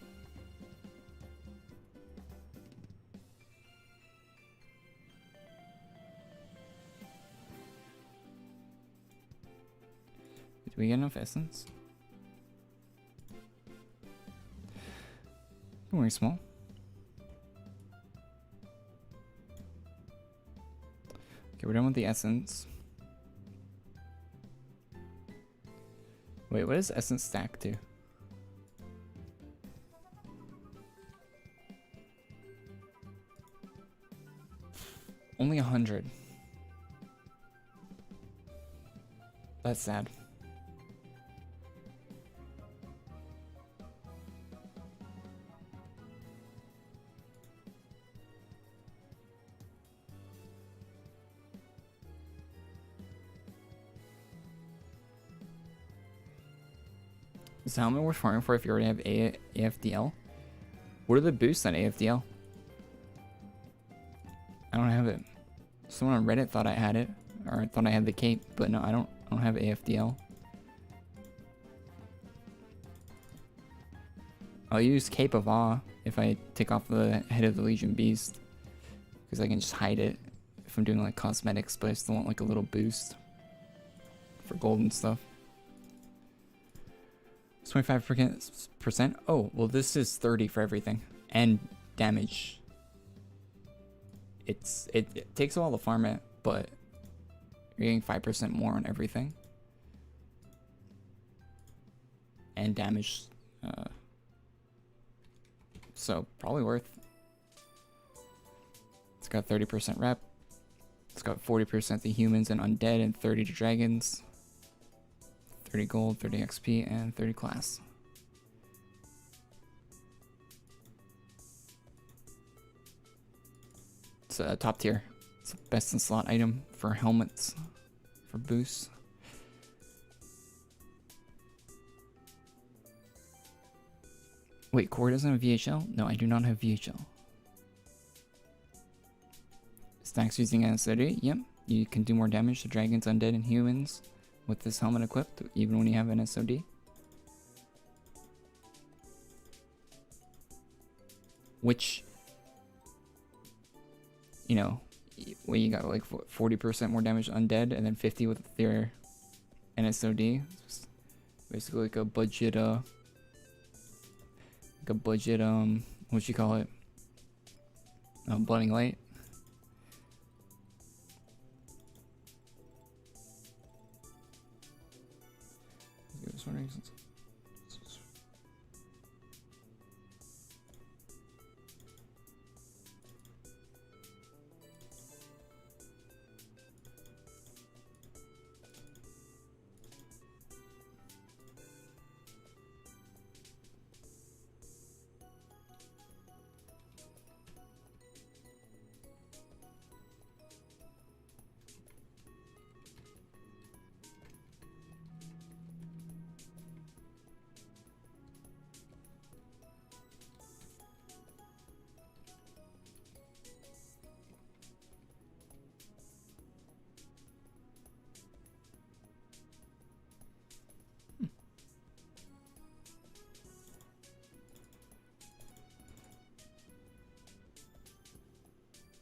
Did we get enough essence? Don't worry, small. Okay, we're done with the essence. Wait, what does essence stack to? Only 100. That's sad. Is the helmet worth farming for if you already have AFDL? What are the boosts on AFDL? I don't have it. Someone on Reddit thought I had it, or I thought I had the cape, but no, I don't have AFDL. I'll use Cape of Awe if I take off the head of the Legion Beast, because I can just hide it if I'm doing like cosmetics, but I still want like a little boost for gold and stuff. 25%. Oh, well, this is 30 for everything, and damage. It takes a while to farm it, but you're getting 5% more on everything, and damage. So probably worth. It's got 30% rep. It's got 40% to humans and undead, and 30 to dragons. 30 gold, 30 XP, and 30 class. It's a top tier. It's a best in slot item for helmets, for boosts. Wait, Core doesn't have VHL? No, I do not have VHL. Stacks using NSOD? Yep. You can do more damage to dragons, undead, and humans with this helmet equipped, even when you have an SOD. Which, you know, when you got like 40% more damage undead and then 50 with their NSOD. It's basically like a budget, what you call it? Blinding light.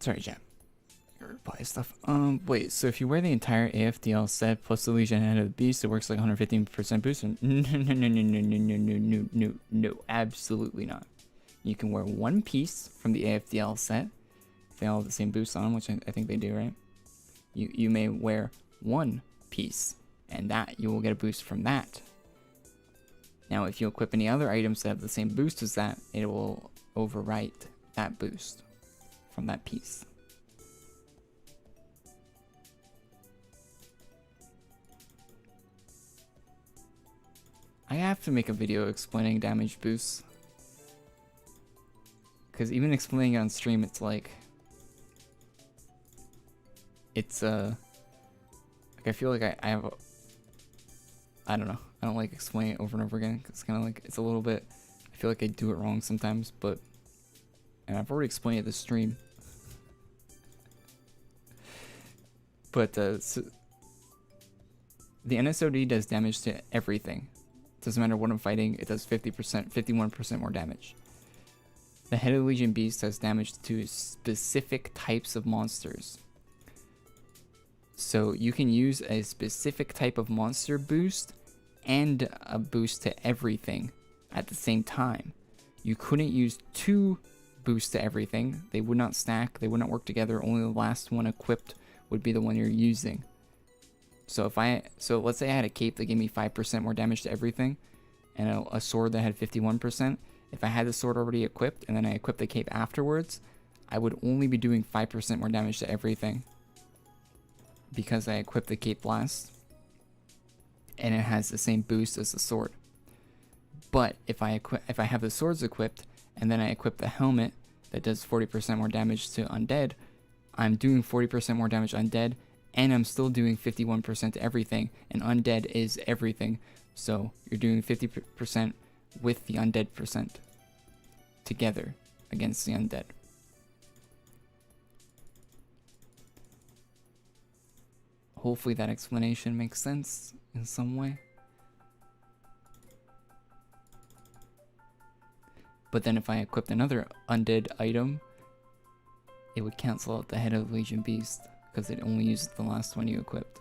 Sorry, chat. Reply stuff. Wait, so if you wear the entire AFDL set plus the Legion Head of the Beast, it works like 115% boost? No, absolutely not. You can wear one piece from the AFDL set. They all have the same boost on them, which I think they do, right? You may wear one piece, and that you will get a boost from that. Now, if you equip any other items that have the same boost as that, it will overwrite that boost from that piece. I have to make a video explaining damage boosts. Because even explaining it on stream, it's like... It's, like I feel like I have a... I don't know. I don't like explaining it over and over again. It's kind of like, it's a little bit... I feel like I do it wrong sometimes, but... And I've already explained it this stream. But, so the NSOD does damage to everything. Doesn't matter what I'm fighting, it does 50%, 51% more damage. The Head of the Legion Beast does damage to specific types of monsters. So you can use a specific type of monster boost and a boost to everything at the same time. You couldn't use two boosts to everything. They would not stack, they would not work together. Only the last one equipped would be the one you're using. So let's say I had a cape that gave me 5% more damage to everything, and a sword that had 51%. If I had the sword already equipped, and then I equipped the cape afterwards, I would only be doing 5% more damage to everything. Because I equipped the cape last, and it has the same boost as the sword. But if I have the swords equipped, and then I equip the helmet that does 40% more damage to undead, I'm doing 40% more damage undead, and I'm still doing 51% to everything, and undead is everything. So you're doing 50% with the undead percent together against the undead. Hopefully that explanation makes sense in some way. But then if I equipped another undead item, it would cancel out the Head of the Legion Beast, because it only uses the last one you equipped.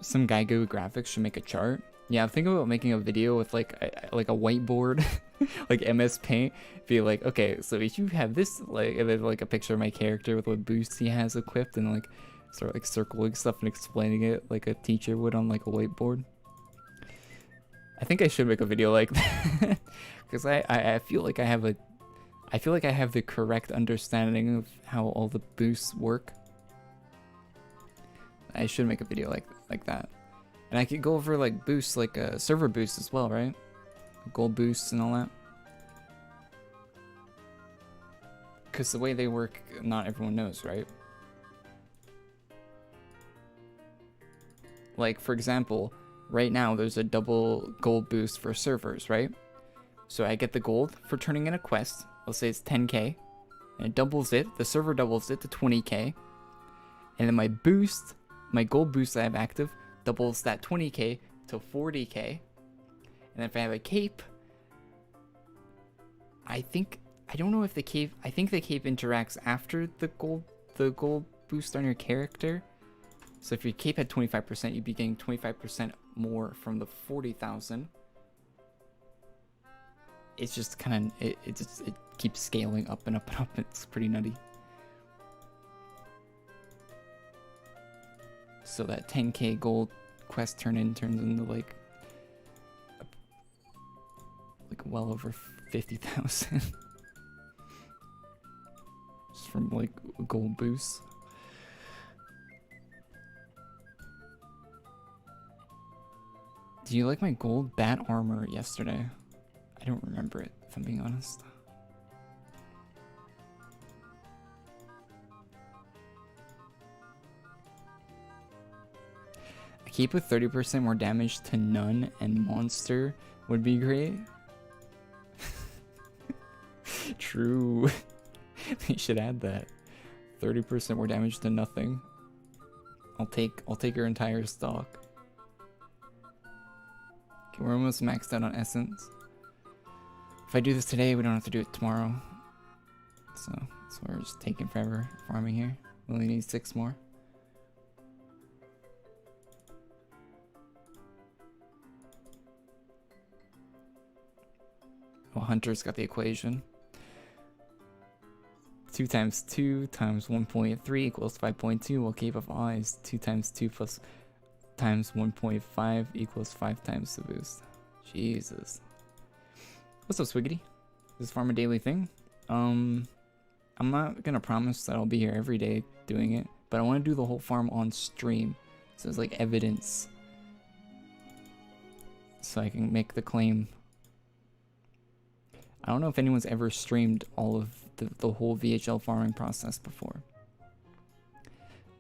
Some guy go graphics should make a chart. Yeah, I'm thinking about making a video with like a whiteboard, like MS Paint. Be like, okay, so if you have this, like, and then like a picture of my character with what boosts he has equipped, and like start like circling stuff and explaining it like a teacher would on like a whiteboard. I think I should make a video like that because I feel like I have the correct understanding of how all the boosts work. I should make a video like that. And I could go over like boosts, like server boosts as well, right? Gold boosts and all that. Because the way they work, not everyone knows, right? Like, for example, right now there's a double gold boost for servers, right? So I get the gold for turning in a quest. Let's say it's 10k. And it doubles it. The server doubles it to 20k. And then my boost, my gold boost that I have active, doubles that 20k to 40k. And if I have a cape, I think the cape interacts after the gold boost on your character. So if your cape had 25%, you'd be getting 25% more from the 40,000. It's just kind of, it keeps scaling up and up and up. It's pretty nutty. So that 10k gold quest turns into like well over 50,000 just from like gold boosts. Do you like my gold bat armor yesterday? I don't remember it, if I'm being honest. A cape with 30% more damage to none and monster would be great. True. They should add that. 30% more damage to nothing. I'll take your entire stock. Okay, we're almost maxed out on essence. If I do this today, we don't have to do it tomorrow. So we're just taking forever farming here. We only need 6 more. Well, Hunter's got the equation. 2 times 2 times 1.3 equals 5.2, while Cave of Awe is 2 times 2 plus times 1.5 equals 5 times the boost. Jesus. What's up, Swiggity? This farm a daily thing? I'm not gonna promise that I'll be here every day doing it, but I want to do the whole farm on stream, so it's like evidence, so I can make the claim. I don't know if anyone's ever streamed all of the whole VHL farming process before.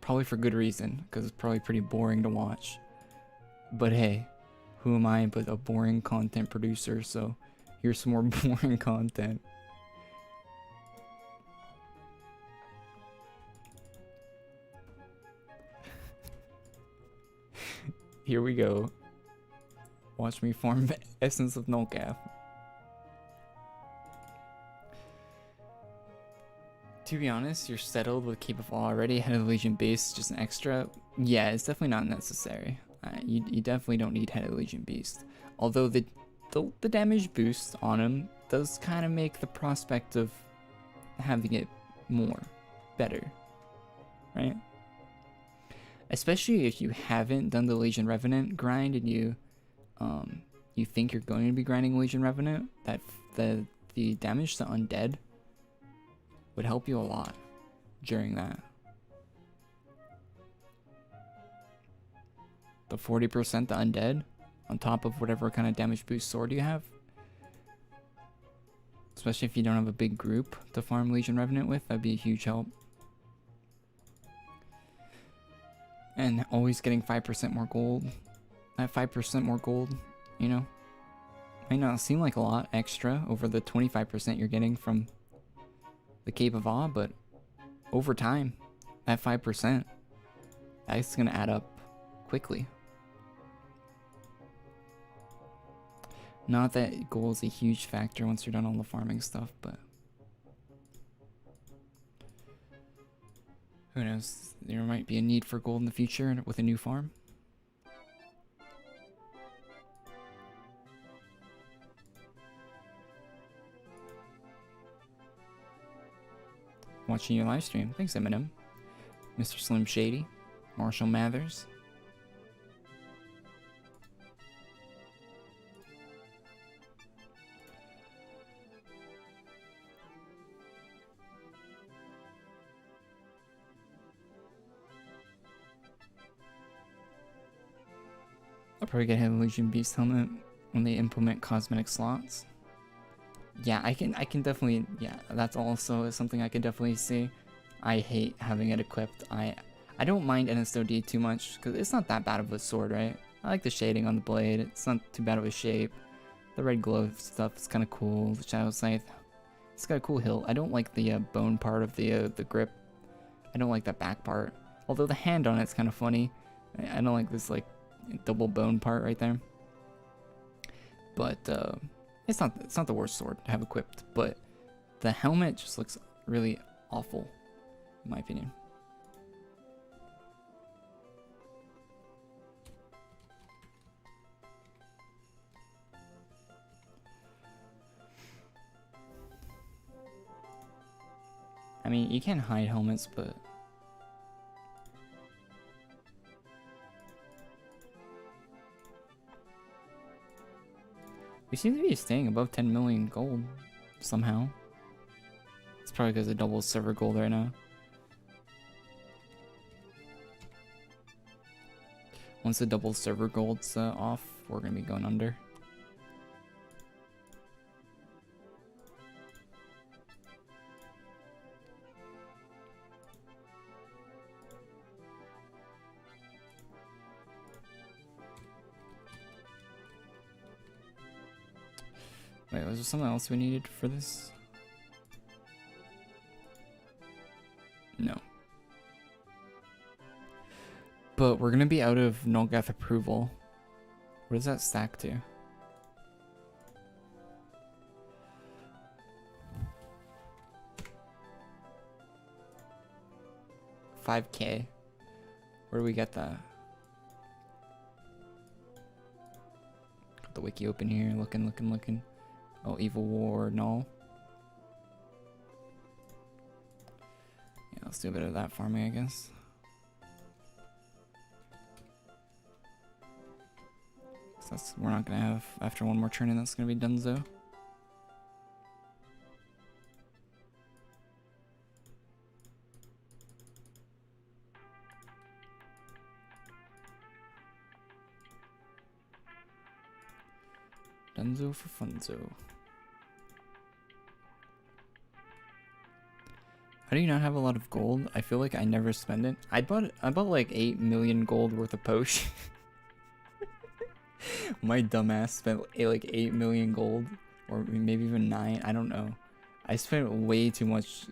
Probably for good reason, because it's probably pretty boring to watch. But hey, who am I but a boring content producer, so here's some more boring content. Here we go. Watch me farm Essence of Nullcap. To be honest, you're settled with Cape of Awe already. Head of the Legion base, just an extra. Yeah, it's definitely not necessary. You definitely don't need Head of the Legion beast. Although the damage boost on him does kind of make the prospect of having it more better, right? Especially if you haven't done the Legion Revenant grind and you think you're going to be grinding Legion Revenant, that the damage to undead would help you a lot during that. The 40% to undead on top of whatever kind of damage boost sword you have, especially if you don't have a big group to farm Legion Revenant with, that'd be a huge help. And always getting 5% more gold. That 5% more gold, you know, might not seem like a lot extra over the 25% you're getting from the Cape of Awe, but over time, that 5%, that's gonna add up quickly. Not that gold is a huge factor once you're done all the farming stuff, but who knows? There might be a need for gold in the future with a new farm. Watching your live stream. Thanks, Eminem. Mr. Slim Shady. Marshall Mathers. I'll probably get a Legion Beast helmet when they implement cosmetic slots. Yeah, I can definitely, yeah, that's also something I can definitely see. I hate having it equipped. I don't mind NSOD too much, because it's not that bad of a sword, right? I like the shading on the blade, it's not too bad of a shape. The red glow stuff is kind of cool, the Shadow Scythe, it's got a cool hilt. I don't like the bone part of the grip. I don't like that back part. Although the hand on it's kind of funny. I don't like this like double bone part right there. But it's not the worst sword to have equipped, but the helmet just looks really awful, in my opinion. I mean, you can hide helmets, but we seem to be staying above 10 million gold somehow. It's probably because of double silver gold right now. Once the double silver gold's off, we're gonna be going under. Wait, was there something else we needed for this? But we're gonna be out of Nullgath approval. What does that stack to? $5K. Where do we get that? Got the wiki open here, looking. Oh, Evil War, null. Yeah, let's do a bit of that farming, I guess. So we're not gonna have, after one more turn in, that's gonna be donezo. Dunzo for funzo. How do you not have a lot of gold? I feel like I never spend it. I bought like 8 million gold worth of potion. My dumbass spent like 8 million gold, or maybe even 9. I don't know. I spent way too much.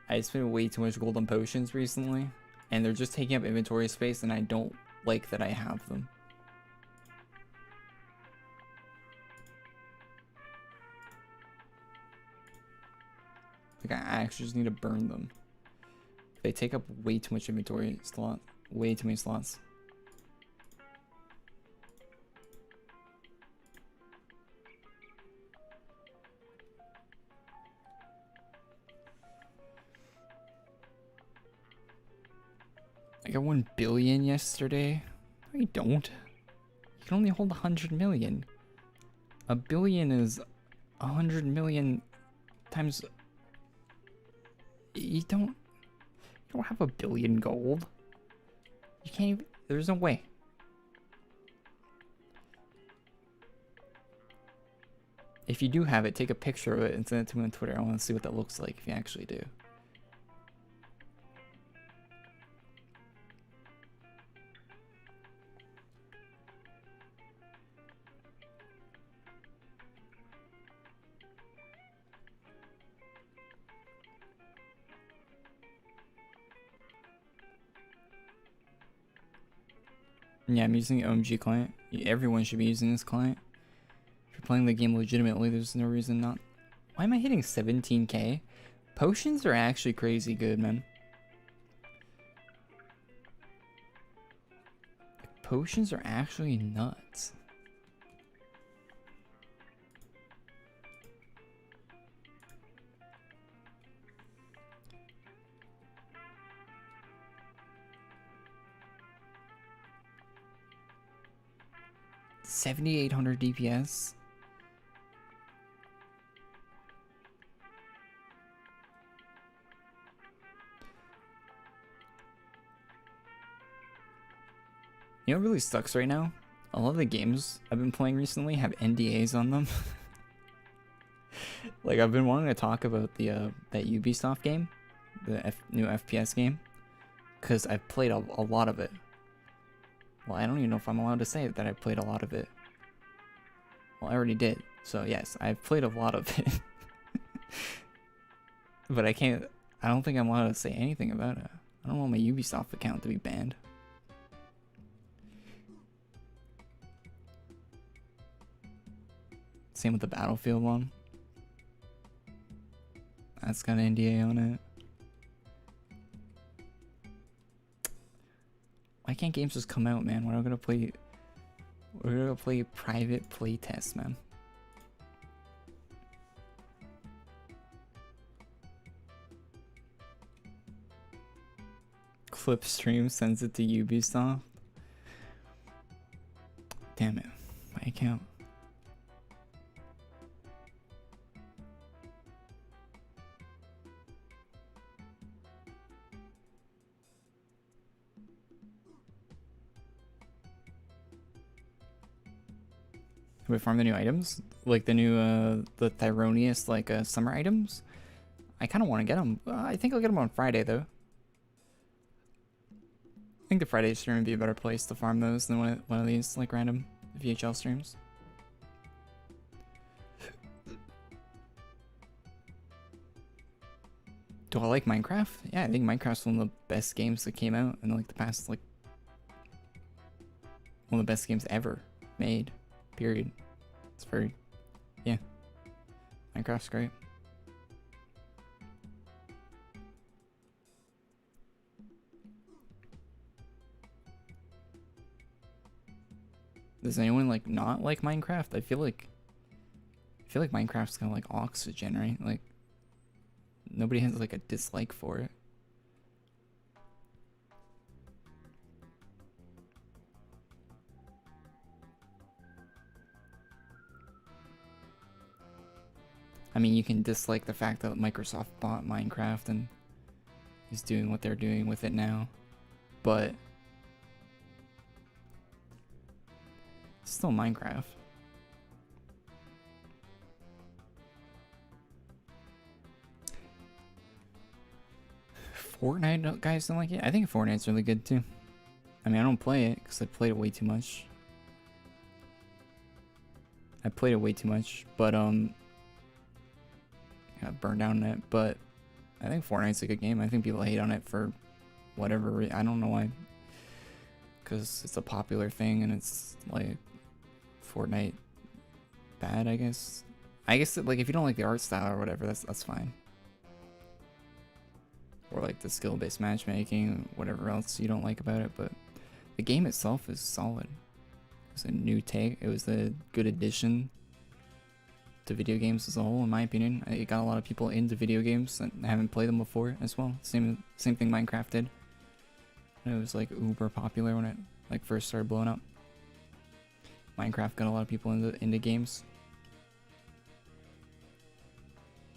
I spent way too much gold on potions recently, and they're just taking up inventory space, and I don't like that I have them. Like, I actually just need to burn them. They take up way too much inventory slot. Way too many slots. I got 1 billion yesterday. No, you don't. You can only hold 100 million. A billion is 100 million times... You don't have 1 billion gold. You can't even, there's no way. If you do have it, take a picture of it and send it to me on Twitter. I want to see what that looks like if you actually do. Yeah, I'm using the OMG client. Everyone should be using this client. If you're playing the game legitimately, there's no reason not. Why am I hitting 17k? Potions are actually crazy good, man. Like, potions are actually nuts. $7,800 DPS. You know what really sucks right now? A lot of the games I've been playing recently have NDAs on them. Like, I've been wanting to talk about the that Ubisoft game, the new FPS game, because I've played a lot of it. Well, I don't even know if I'm allowed to say that I played a lot of it. Well, I already did. So yes, I've played a lot of it. But I don't think I'm allowed to say anything about it. I don't want my Ubisoft account to be banned. Same with the Battlefield one. That's got an NDA on it. Why can't games just come out, man? We're gonna play private playtest, man. Clipstream sends it to Ubisoft. Damn it, my account. We farm the new items, like the new the Thyronius summer items. I kind of want to get them. I think I'll get them on Friday though. I think the Friday stream would be a better place to farm those than one of these like random VHL streams. Do I like Minecraft? Yeah, I think Minecraft's one of the best games that came out in like the past, like, one of the best games ever made, period. It's very, yeah, Minecraft's great. Does anyone like not like Minecraft? I feel like Minecraft's kind of like oxygen, right? Like nobody has like a dislike for it. I mean, you can dislike the fact that Microsoft bought Minecraft and is doing what they're doing with it now, but it's still Minecraft. Fortnite guys don't like it? I think Fortnite's really good too. I mean, I don't play it because I played it way too much. But got burned out on it. But I think Fortnite's a good game. I think people hate on it for whatever reason. I don't know why. Because it's a popular thing and it's like Fortnite bad, I guess. I guess like if you don't like the art style or whatever, that's fine. Or like the skill-based matchmaking, whatever else you don't like about it, but the game itself is solid. It was a new take. It was a good addition to video games as a whole, in my opinion. It got a lot of people into video games that haven't played them before as well. Same thing Minecraft did. It was like uber popular when it like first started blowing up. Minecraft got a lot of people into games.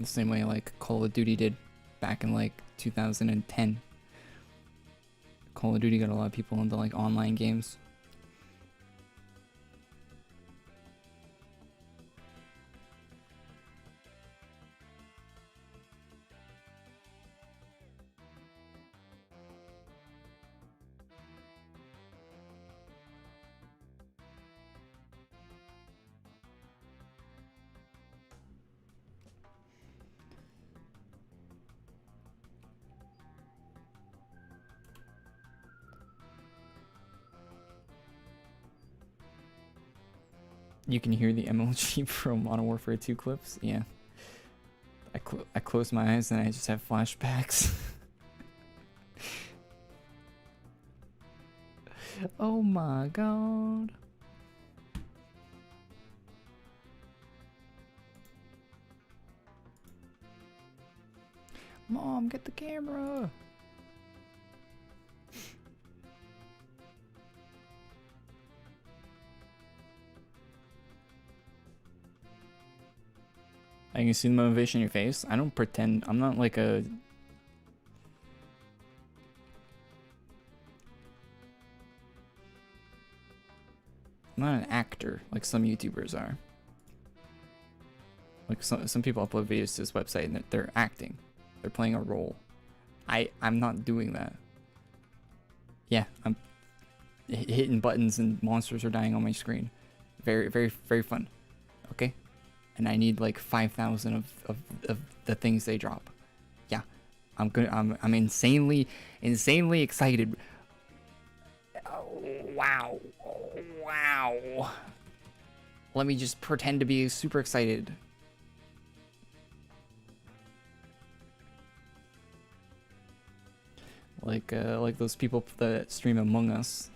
The same way like Call of Duty did back in like 2010. Call of Duty got a lot of people into like online games. You can hear the MLG from Modern Warfare 2 clips. Yeah. I close my eyes and I just have flashbacks. Oh my god. Mom, get the camera. I can see the motivation in your face. I don't pretend. I'm not like a... I'm not an actor like some YouTubers are. Like some people upload videos to this website and they're acting. They're playing a role. I'm not doing that. Yeah, I'm hitting buttons and monsters are dying on my screen. Very, very, very fun. Okay? And I need like 5,000 of the things they drop. Yeah, I'm insanely excited. Oh, wow, wow. Let me just pretend to be super excited. Like those people that stream Among Us.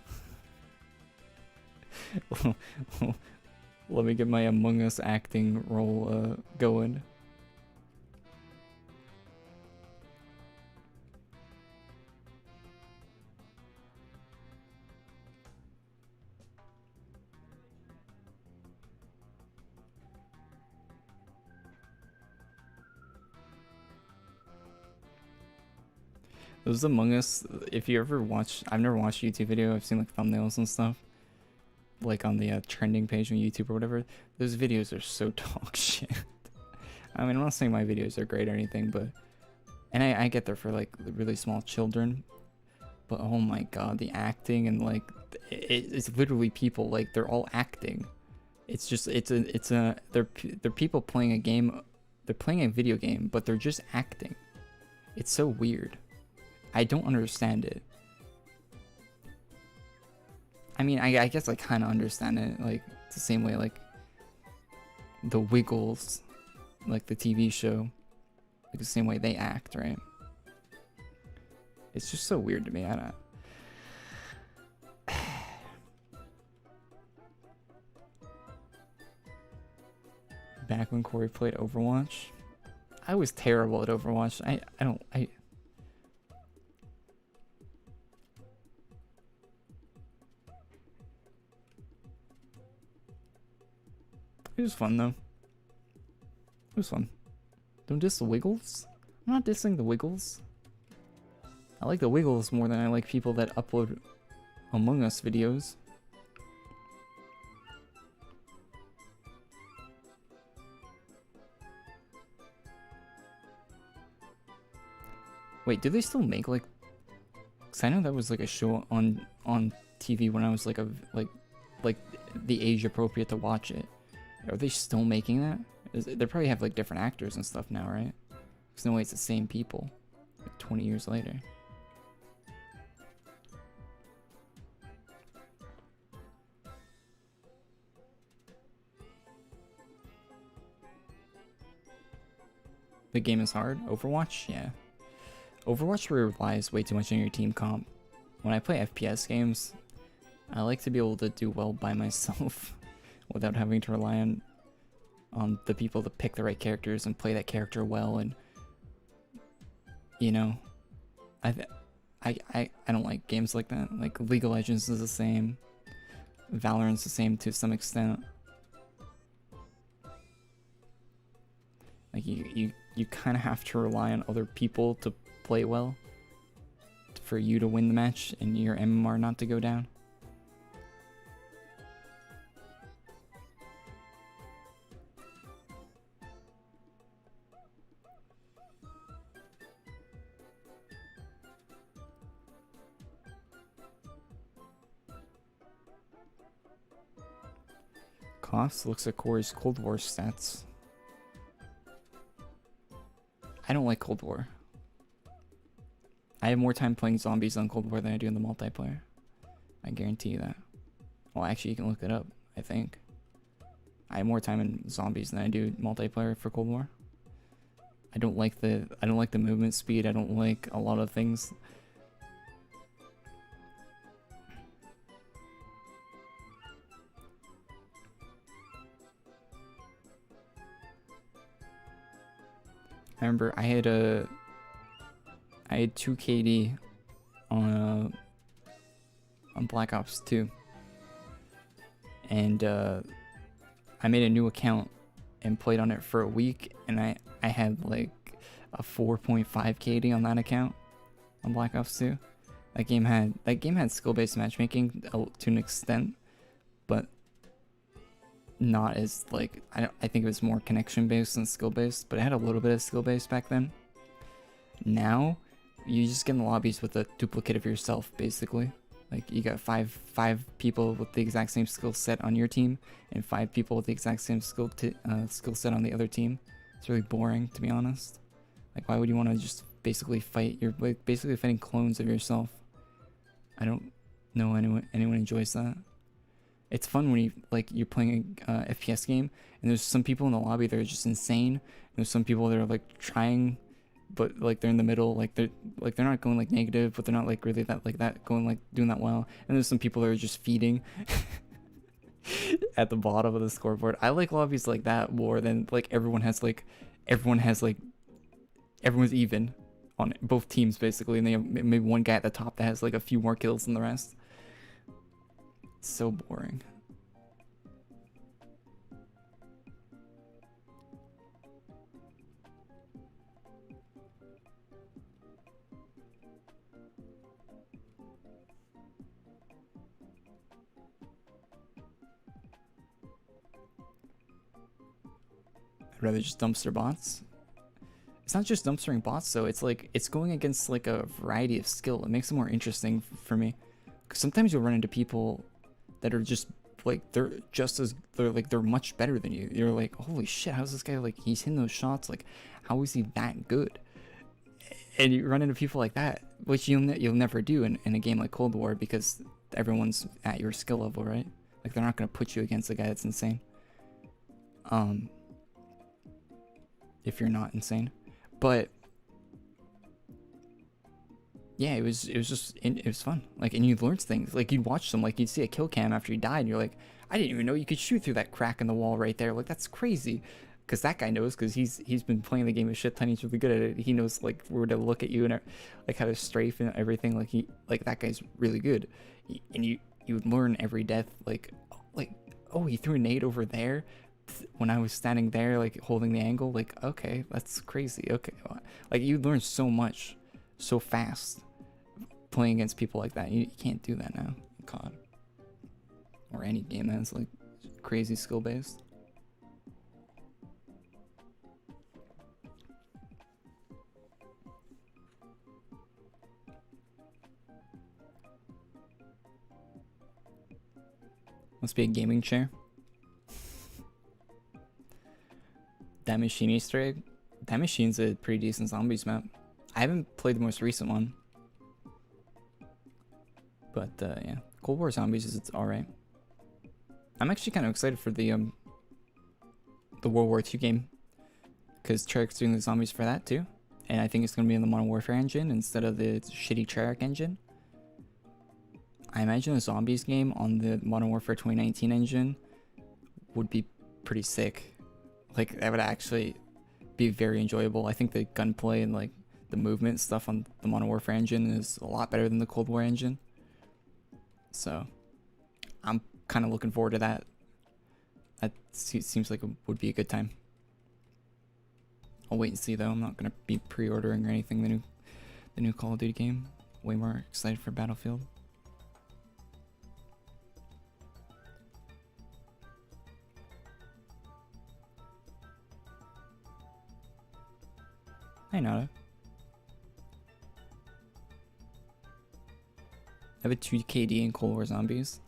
Let me get my Among Us acting role going. Those Among Us, if you ever watch, I've never watched a YouTube video, I've seen like thumbnails and stuff. Like on the trending page on YouTube or whatever, those videos are so dog shit. I mean, I'm not saying my videos are great or anything, but... And I get there for like really small children. But oh my god, the acting and like... It's literally people, like they're all acting. It's just, they're people playing a game, they're playing a video game, but they're just acting. It's so weird. I don't understand it. I mean, I guess I kind of understand it, like, it's the same way, like, the Wiggles, like, the TV show, like, the same way they act, right? It's just so weird to me, I don't... Back when Corey played Overwatch, I was terrible at Overwatch. I It was fun though. It was fun. Don't diss the Wiggles. I'm not dissing the Wiggles. I like the Wiggles more than I like people that upload Among Us videos. Wait, do they still make like? Cause I know that was like a show on TV when I was like like the age appropriate to watch it. Are they still making that? They probably have like different actors and stuff now, right? Because no way it's the same people. Like 20 years later. The game is hard. Overwatch, yeah. Overwatch relies way too much on your team comp. When I play FPS games, I like to be able to do well by myself without having to rely on the people to pick the right characters and play that character well. And you know, I don't like games like that. Like League of Legends is the same, Valorant's the same to some extent. Like you kind of have to rely on other people to play well for you to win the match and your MMR not to go down. Cost looks at Corey's Cold War stats. I don't like Cold War. I have more time playing zombies on Cold War than I do in the multiplayer. I guarantee you that. Well, actually, you can look it up, I think. I have more time in zombies than I do multiplayer for Cold War. I don't like the movement speed. I don't like a lot of things. I remember I had 2 KD on Black Ops 2, and I made a new account and played on it for a week, and I had like a 4.5 KD on that account on Black Ops 2. That game had skill-based matchmaking to an extent, but not as like I think it was more connection-based than skill-based, but it had a little bit of skill-based back then. Now you just get in the lobbies with a duplicate of yourself, basically. Like you got five people with the exact same skill set on your team, and 5 people with the exact same skill set on the other team. It's really boring, to be honest. Like, why would you want to just basically fight? You're like basically fighting clones of yourself. I don't know anyone enjoys that. It's fun when you're playing a FPS game, and there's some people in the lobby that are just insane. And there's some people that are like trying, but like they're in the middle, like they're not going like negative, but they're not like really that going like doing that well. And there's some people that are just feeding at the bottom of the scoreboard. I like lobbies like that more than like everyone's even on both teams basically, and they have maybe one guy at the top that has like a few more kills than the rest. It's so boring. I'd rather just dumpster bots. It's not just dumpstering bots though, it's like it's going against like a variety of skill. It makes it more interesting for me. Because sometimes you'll run into people that are just like they're much better than you. You're like, holy shit, how's this guy, like he's hitting those shots, like how is he that good? And you run into people like that, which you'll never do in a game like Cold War because everyone's at your skill level, right? Like they're not gonna put you against a guy that's insane. If you're not insane, but yeah, it was fun. Like, and you learned things. Like you'd watch them, like you'd see a kill cam after you died, and you're like, I didn't even know you could shoot through that crack in the wall right there. Like that's crazy. Because that guy knows, because he's been playing the game a shit ton. He's really good at it. He knows like where to look at you and like how to strafe and everything. Like that guy's really good. And you would learn every death. Like oh, he threw a nade over there when I was standing there, like holding the angle. Like okay, that's crazy. Okay, like you learn so much, so fast, playing against people like that. You can't do that now, COD, or any game that's like crazy skill based. Must be a gaming chair. That machine Easter egg. That machine's a pretty decent zombies map. I haven't played the most recent one, but yeah, Cold War Zombies is alright. I'm actually kind of excited for the World War II game, because Treyarch's doing the zombies for that too, and I think it's gonna be in the Modern Warfare engine instead of the shitty Treyarch engine. I imagine a zombies game on the Modern Warfare 2019 engine would be pretty sick. Like that would actually be very enjoyable. I think the gunplay and like the movement stuff on the Modern Warfare engine is a lot better than the Cold War engine. So I'm kind of looking forward to that. That seems like it would be a good time. I'll wait and see though. I'm not gonna be pre-ordering or anything. The new Call of Duty game. Way more excited for Battlefield. Hi Nada. I have a 2 KD in Cold War Zombies.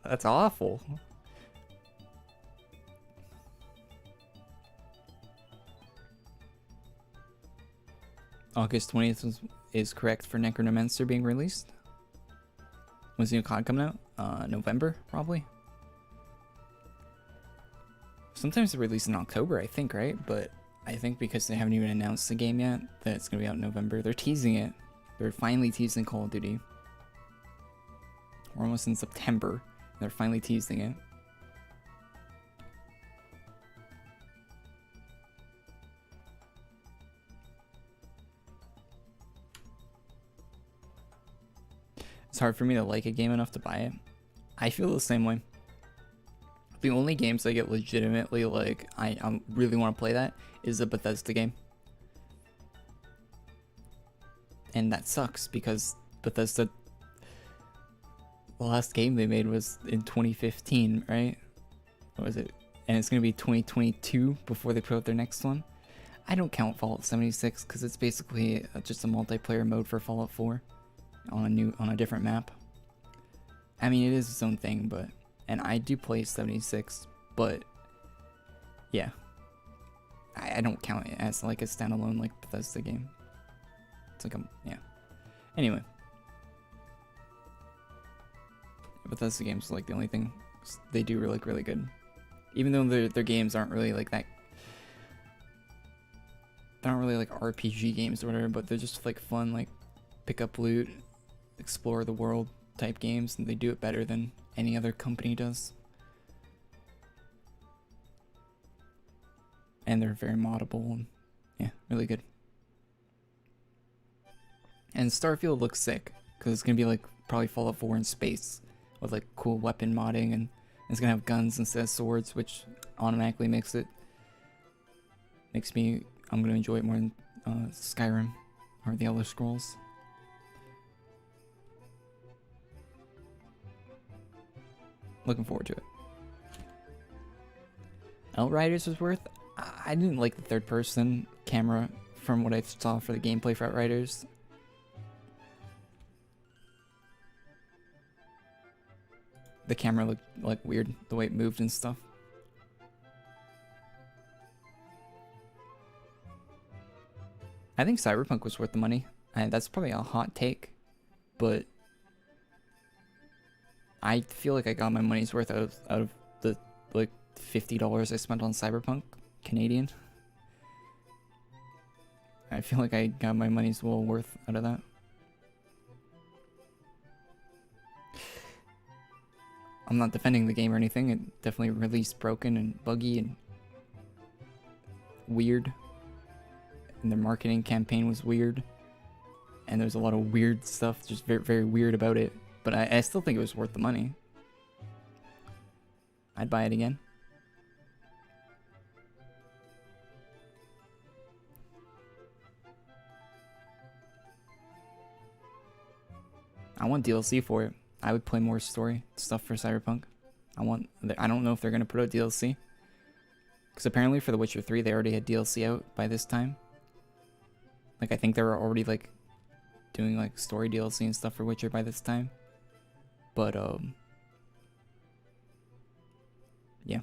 That's awful. August 20th is correct for Necronomancer being released. When's the new COD coming out? November, probably. Sometimes they release in October, I think, right? But I think because they haven't even announced the game yet, that it's going to be out in November. They're teasing it. They're finally teasing Call of Duty. We're almost in September. They're finally teasing it. It's hard for me to like a game enough to buy it. I feel the same way. The only games I get legitimately like, I really want to play that is a Bethesda game. And that sucks because Bethesda, the last game they made was in 2015, right? What was it? And it's going to be 2022 before they put out their next one. I don't count Fallout 76 because it's basically just a multiplayer mode for Fallout 4 on a different map. I mean, it is its own thing, but... And I do play 76, but yeah, I don't count it as like a standalone like Bethesda game. It's like yeah. Anyway, Bethesda games are like the only thing they do really good. Even though their games aren't really like that. They aren't really like RPG games or whatever, but they're just like fun, like pick up loot, explore the world type games, and they do it better than any other company does. And they're very moddable and yeah, really good. And Starfield looks sick because it's gonna be like probably Fallout 4 in space with like cool weapon modding, and it's gonna have guns instead of swords, which automatically makes me I'm gonna enjoy it more than Skyrim or the Elder Scrolls. Looking forward to it. Outriders was worth. I didn't like the third person camera from what I saw for the gameplay for Outriders. The camera looked like weird, the way it moved and stuff. I think Cyberpunk was worth the money. And that's probably a hot take, but I feel like I got my money's worth out of the like $50 I spent on Cyberpunk Canadian. I feel like I got my money's well worth out of that. I'm not defending the game or anything. It definitely released broken and buggy and weird. And their marketing campaign was weird. And there's a lot of weird stuff, just very, very weird about it. But I still think it was worth the money. I'd buy it again. I want DLC for it. I would play more story stuff for Cyberpunk. I don't know if they're going to put out DLC. Because apparently for The Witcher 3, they already had DLC out by this time. Like, I think they were already, like, doing, like, story DLC and stuff for Witcher by this time. But, yeah.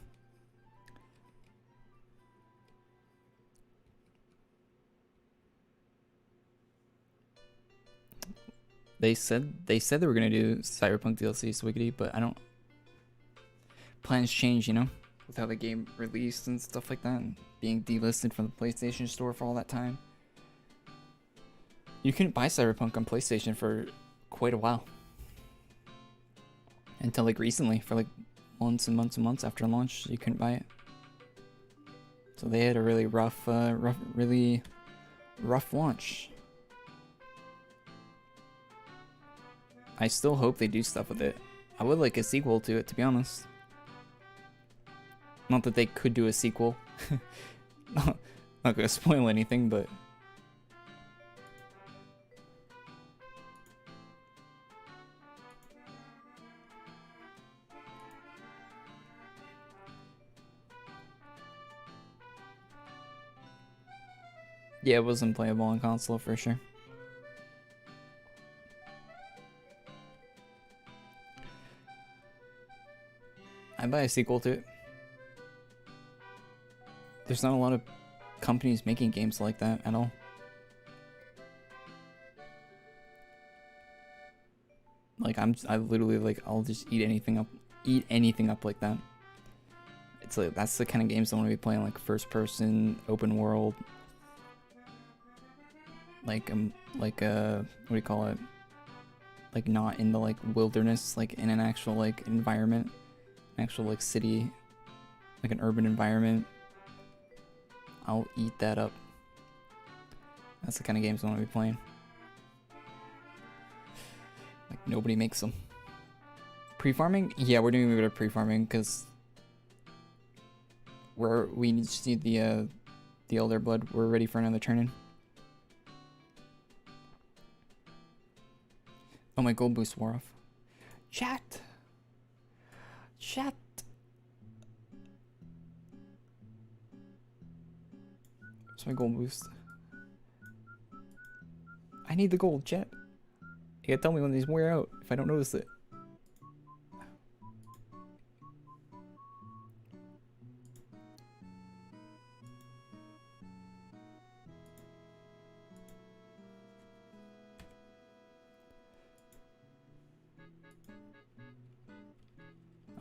They said they were gonna do Cyberpunk DLC Swiggity, but I don't. Plans change, you know, with how the game released and stuff like that, and being delisted from the PlayStation Store for all that time. You couldn't buy Cyberpunk on PlayStation for quite a while, until like recently, for like months and months and months after launch, you couldn't buy it. So they had a really rough launch. I still hope they do stuff with it. I would like a sequel to it, to be honest. Not that they could do a sequel. Not gonna spoil anything, but... yeah, it wasn't playable on console for sure. I'd buy a sequel to it. There's not a lot of companies making games like that at all. Like I literally like I'll just eat anything up like that. It's like that's the kind of games I want to be playing, like first person, open world. Like what do you call it? Like not in the like wilderness, like in an actual like environment. Actual like city, like an urban environment. I'll eat that up. That's the kind of games I want to be playing. Like nobody makes them. Pre-farming? Yeah, we're doing a bit of pre-farming because we just need the Elder Blood. We're ready for another turn-in. Oh, my gold boost wore off. Chat. Where's my gold boost? I need the gold, chat. You gotta tell me when these wear out if I don't notice it.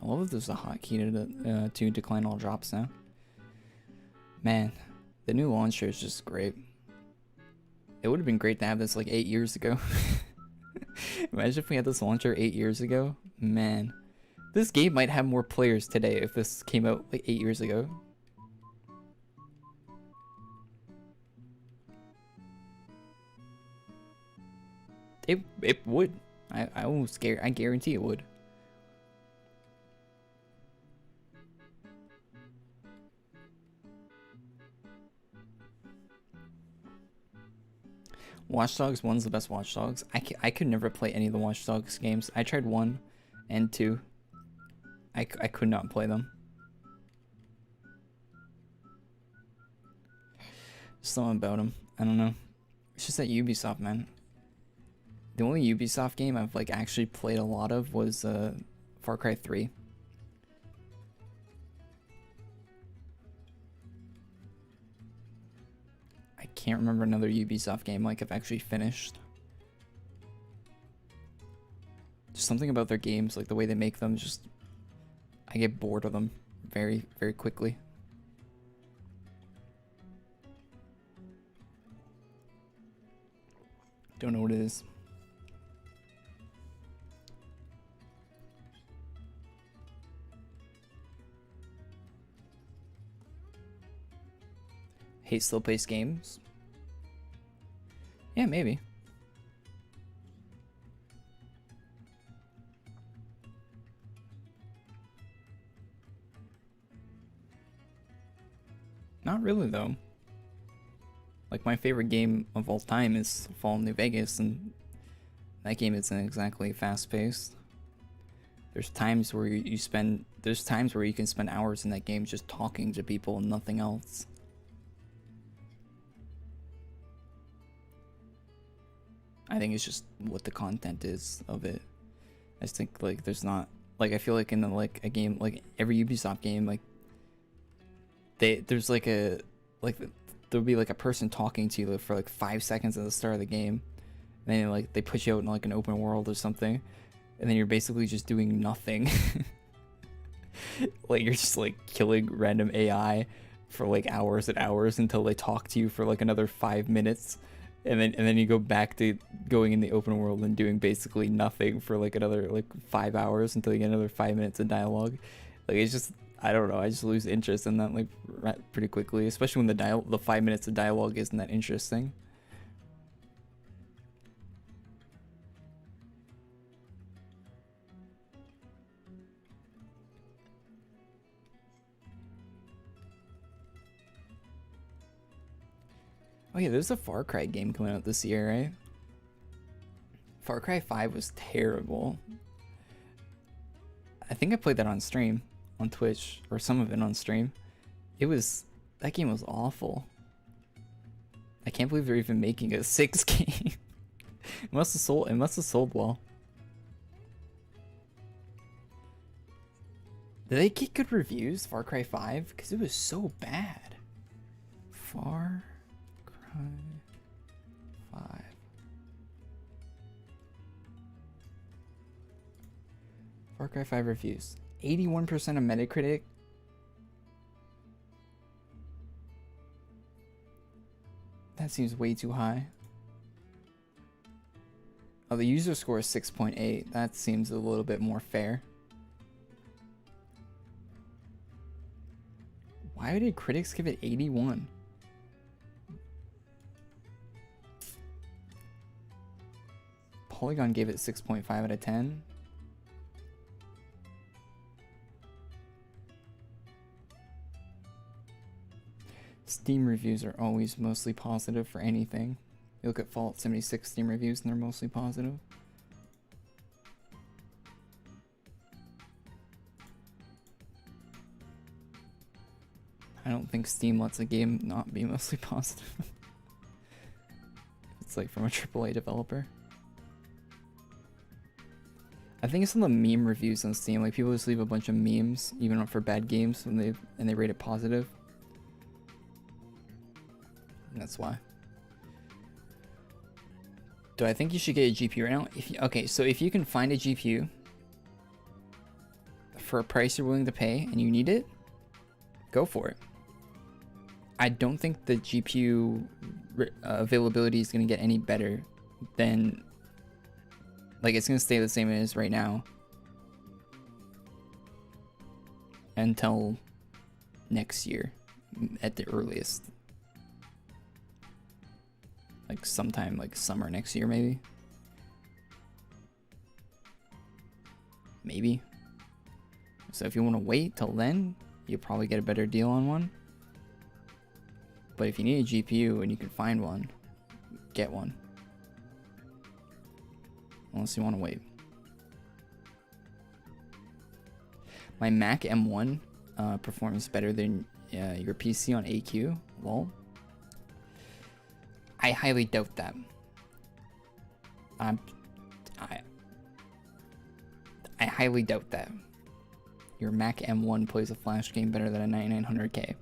I love if there's a hotkey to decline all drops now. Man, the new launcher is just great. It would have been great to have this like 8 years ago. Imagine if we had this launcher 8 years ago. Man, this game might have more players today if this came out like 8 years ago. It would. I guarantee it would. Watch Dogs 1's the best Watch Dogs. I could never play any of the Watch Dogs games. I tried 1 and 2. I could not play them. Something about them. I don't know. It's just that Ubisoft, man. The only Ubisoft game I've like actually played a lot of was Far Cry 3. can't remember another Ubisoft game like I've actually finished. Just something about their games, like the way they make them, just I get bored of them very, very quickly. Don't know what it is. Hate slow-paced games? Yeah, maybe. Not really, though. Like, my favorite game of all time is Fallout New Vegas, and that game isn't exactly fast-paced. There's times where you can spend hours in that game just talking to people and nothing else. I think it's just what the content is of it. I just think like there's not like I feel like in like a game like every Ubisoft game like there's like there'll be like a person talking to you for like 5 seconds at the start of the game, and then like they put you out in like an open world or something, and then you're basically just doing nothing. Like you're just like killing random AI for like hours and hours until they talk to you for like another 5 minutes. And then you go back to going in the open world and doing basically nothing for like another like 5 hours until you get another 5 minutes of dialogue. Like it's just I don't know. I just lose interest in that like pretty quickly, especially when the 5 minutes of dialogue isn't that interesting. Oh yeah, there's a Far Cry game coming out this year, right? Far Cry 5 was terrible. I think I played that on stream, on Twitch, or some of it on stream. That game was awful. I can't believe they're even making a 6 game. It must have sold well. Did they get good reviews, Far Cry 5? Because it was so bad. Far Cry 5. Far Cry 5 reviews. 81% of Metacritic. That seems way too high. Oh, the user score is 6.8. That seems a little bit more fair. Why did critics give it 81? Polygon gave it 6.5 out of 10. Steam reviews are always mostly positive for anything. You look at Fallout 76 Steam reviews and they're mostly positive. I don't think Steam lets a game not be mostly positive. It's like from a AAA developer. I think it's on the meme reviews on Steam. Like people just leave a bunch of memes, even for bad games, when they rate it positive. And that's why. Do I think you should get a GPU right now? Okay, so if you can find a GPU for a price you're willing to pay and you need it, go for it. I don't think the GPU availability is going to get any better than, like, it's going to stay the same as it is right now until next year at the earliest. Like sometime like summer next year, maybe. Maybe. So if you want to wait till then, you'll probably get a better deal on one. But if you need a GPU and you can find one, get one. Unless you want to wait. My Mac M1 performs better than your PC on AQ. Lol. I highly doubt that. I highly doubt that. Your Mac M1 plays a Flash game better than a 9900K.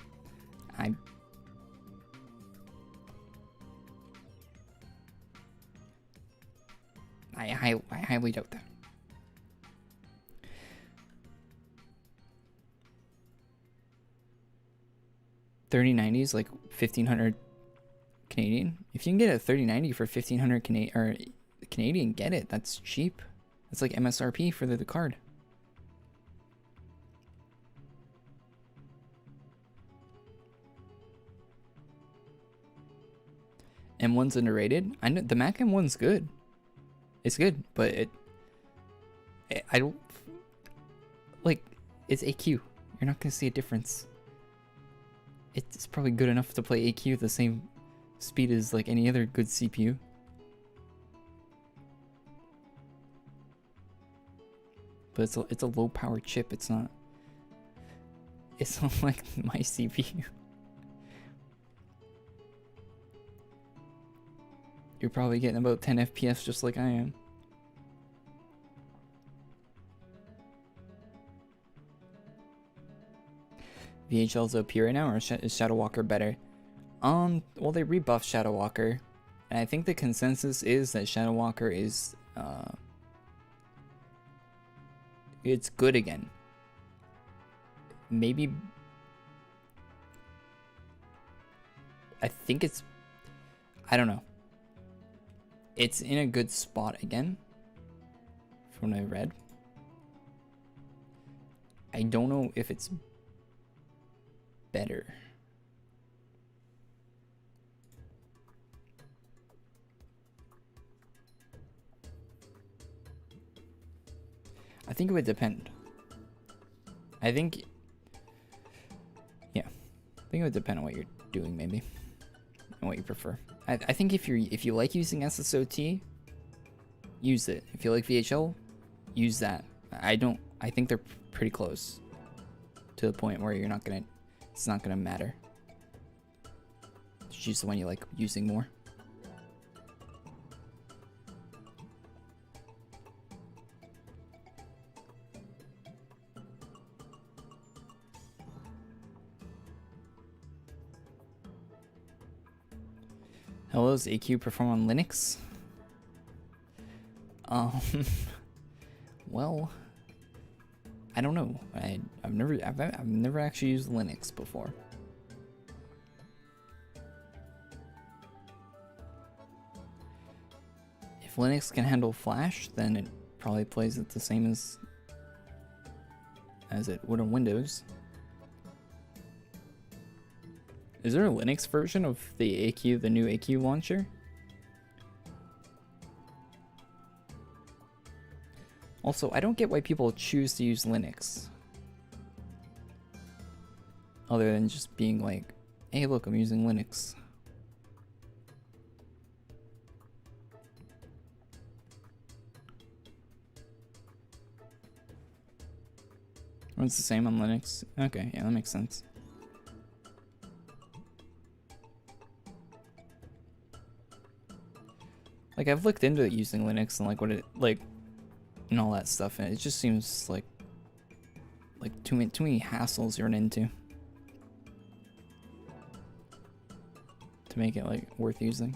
I highly doubt that. $3090 is like 1,500 Canadian. If you can get a 3090 for 1,500 Canadian, get it. That's cheap. That's like MSRP for the card. M1's underrated. I know the Mac M1's good. It's good, but I don't like. It's AQ. You're not gonna see a difference. It's probably good enough to play AQ at the same speed as like any other good CPU. But it's a low power chip. It's not like my CPU. You're probably getting about 10 FPS just like I am. VHL's OP right now, or is Shadow Walker better? Well, they rebuffed Shadow Walker, and I think the consensus is that Shadow Walker is it's good again. Maybe I think it's, I don't know. It's in a good spot again, from what I read. I don't know if it's better. I think it would depend. I think, yeah, I think it would depend on what you're doing, maybe, and what you prefer. I think if you like using SSOT, use it. If you like VHL, use that. I think they're pretty close to the point where it's not gonna matter. Just use the one you like using more. How does AQ perform on Linux? Well, I don't know. I've never actually used Linux before. If Linux can handle Flash, then it probably plays it the same as it would on Windows. Is there a Linux version of the new AQ launcher? Also, I don't get why people choose to use Linux. Other than just being like, hey look, I'm using Linux. It's the same on Linux. Okay, yeah, that makes sense. Like, I've looked into using Linux and like what it like and all that stuff, and it just seems like too many hassles you run into to make it like worth using.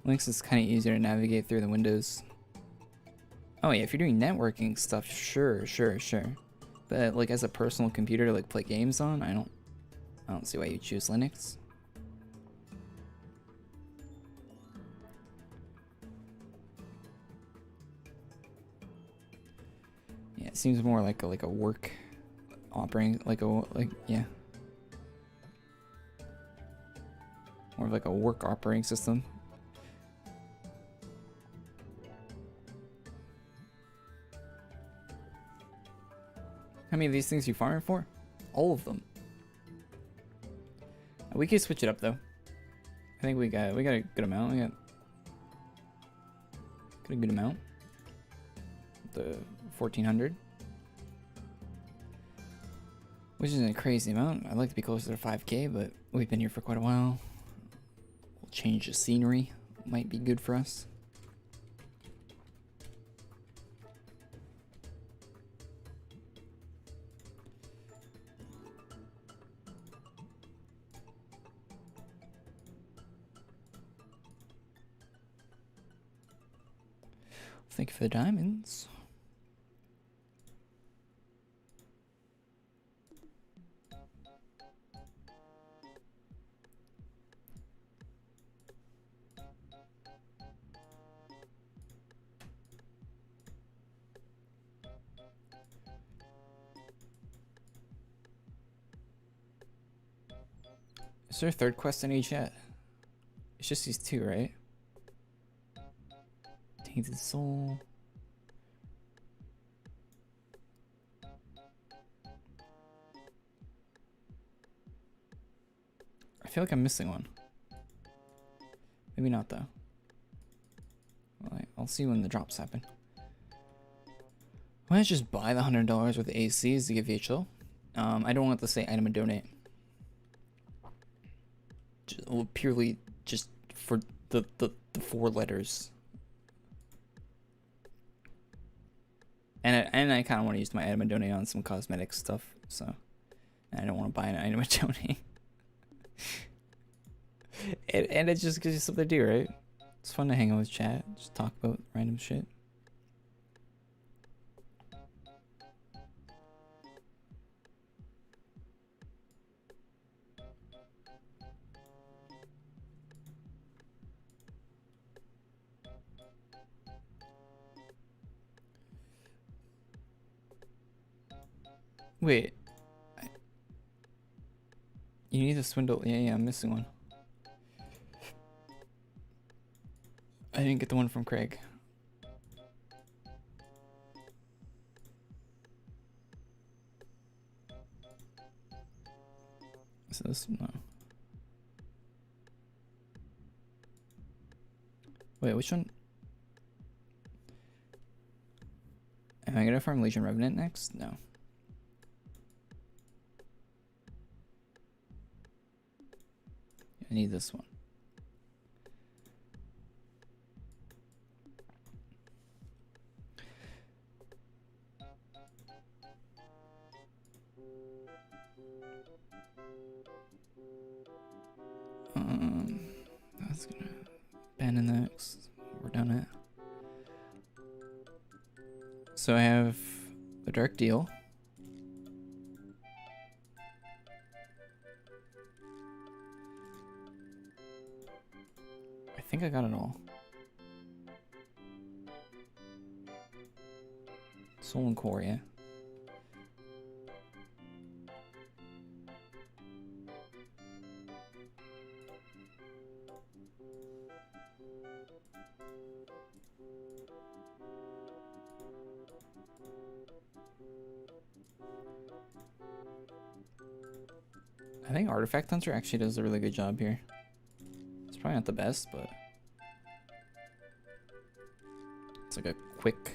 Linux is kind of easier to navigate through the Windows. Oh yeah, if you're doing networking stuff, sure. But like as a personal computer to like play games on, I don't see why you choose Linux. Yeah, it seems more like a work operating, yeah, more of like a work operating system. How many of these things you farming for? All of them. We could switch it up though. I think we got a good amount. We got a good amount. The 1,400, which isn't a crazy amount. I'd like to be closer to 5K, but we've been here for quite a while. We'll change the scenery. Might be good for us. Thank you for the diamonds. Is there a third quest in each yet? It's just these two, right? Tainted Soul. I feel like I'm missing one. Maybe not though. Well, I'll see when the drops happen. Why don't I just buy the $100 worth of ACs to get VHL? I don't want to say item and donate. Purely just for the 4 letters. And I kind of want to use my item and donate on some cosmetic stuff, so I don't want to buy an item and donate. and it just gives you something to do, right? It's fun to hang out with chat, just talk about random shit. Wait. You need a swindle. Yeah, I'm missing one. I didn't get the one from Craig. So this, no. Wait, which one? Am I gonna farm Legion Revenant next? No. I need this one. That's gonna abandon next. We're done it. So I have the Dark Deal. I think I got it all. Soul and Core, yeah. I think Artifact Hunter actually does a really good job here. It's probably not the best, but it's like a quick.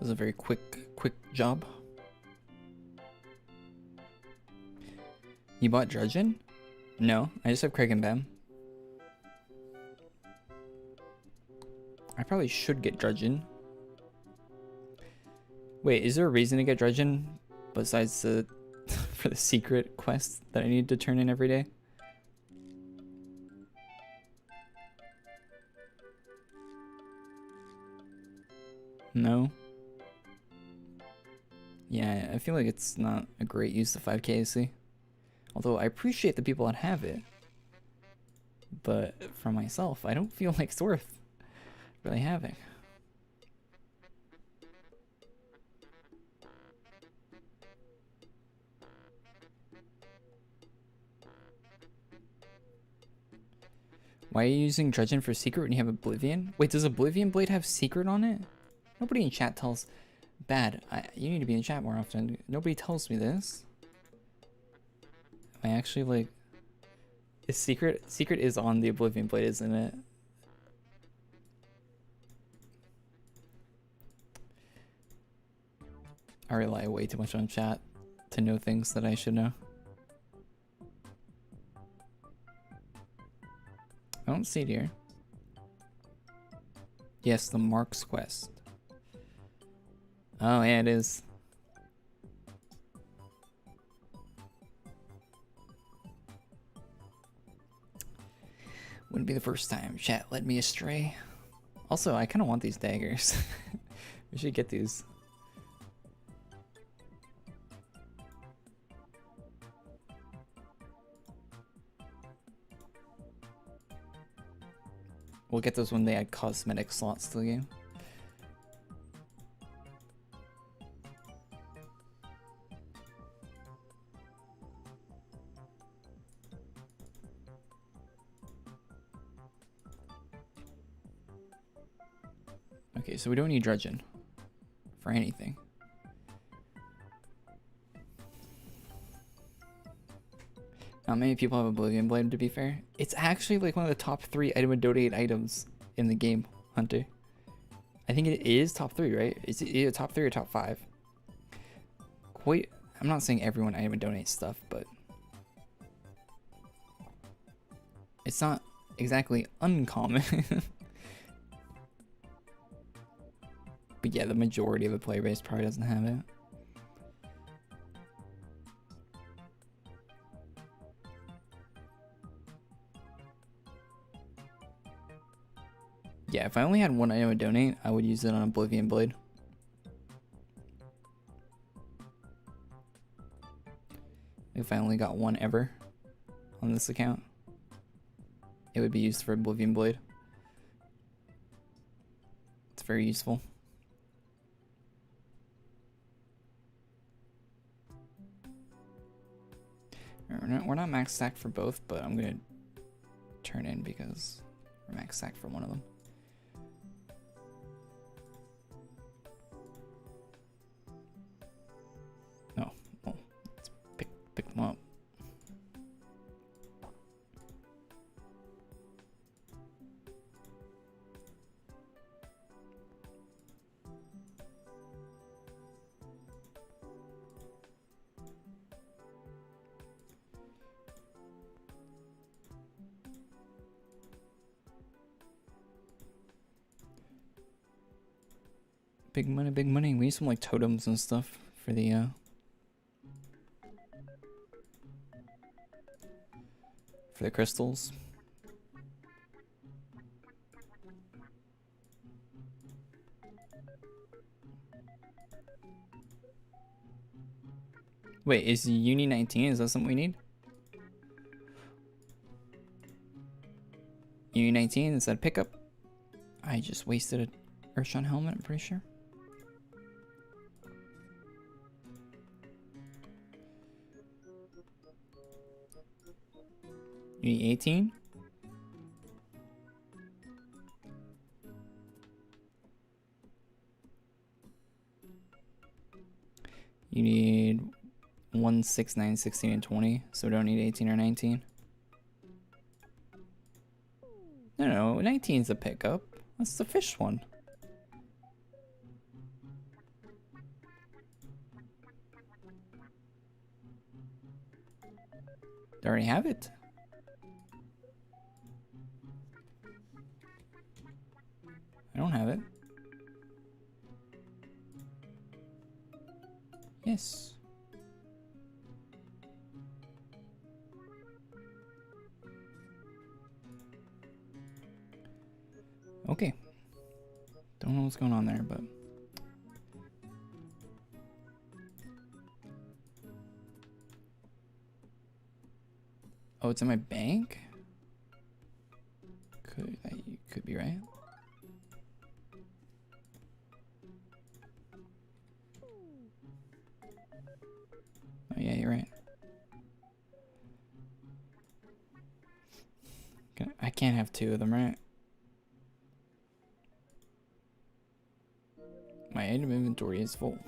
Does a very quick job. You bought Drudgeon? No, I just have Craig and Bam. I probably should get Drudgeon. Wait, is there a reason to get Drudgeon besides the for the secret quest that I need to turn in every day? No. Yeah, I feel like it's not a great use of 5k AC. Although I appreciate the people that have it. But for myself, I don't feel like it's worth really having. Why are you using Drudgeon for secret when you have Oblivion? Wait, does Oblivion Blade have secret on it? Nobody in chat tells... Bad. You need to be in chat more often. Nobody tells me this. Am I actually like... Is secret is on the Oblivion Blade, isn't it? I rely way too much on chat to know things that I should know. I don't see it here. Yes, the Mark's quest. Oh yeah, it is. Wouldn't be the first time chat led me astray. Also, I kind of want these daggers. We should get these. We'll get those when they add cosmetic slots to the game. Okay, so we don't need dredging for anything. Not many people have Oblivion Blade, to be fair. It's actually like one of the top 3 item and donate items in the game, Hunter. I think it is top 3, right? Is it either top 3 or top 5? Quite. I'm not saying everyone item and donate stuff, but it's not exactly uncommon. But yeah, the majority of the player base probably doesn't have it. Yeah, if I only had one item to donate, I would use it on Oblivion Blade. If I only got one ever on this account, it would be used for Oblivion Blade. It's very useful. We're not max stacked for both, but I'm gonna turn in because we're max stacked for one of them. Oh, well, let's pick them up. Big money, big money. We need some like totems and stuff for the crystals. Wait, is Uni 19? Is that something we need? Uni 19, is that a pickup? I just wasted a Earthshine helmet, I'm pretty sure. You need 18? You need 1, 6, 9, 16, and 20, so we don't need 18 or 19. No, 19 is a pickup. That's the fish one. They already have it. I don't have it. Yes. Okay. Don't know what's going on there, but oh, it's in my bank? Could be right. Oh yeah, you're right. I can't have 2 of them, right? My item inventory is full.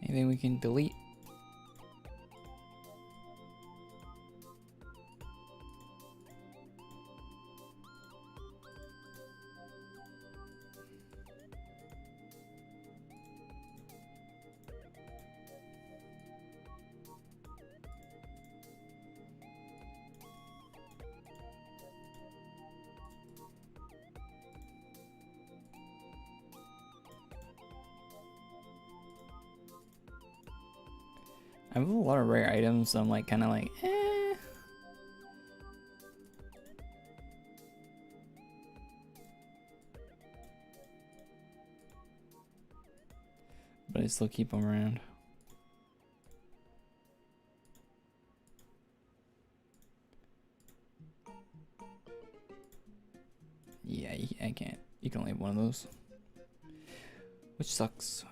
Anything we can delete? I have a lot of rare items, so I'm like kind of like, eh. But I still keep them around. Yeah, I can't. You can only have one of those. Which sucks.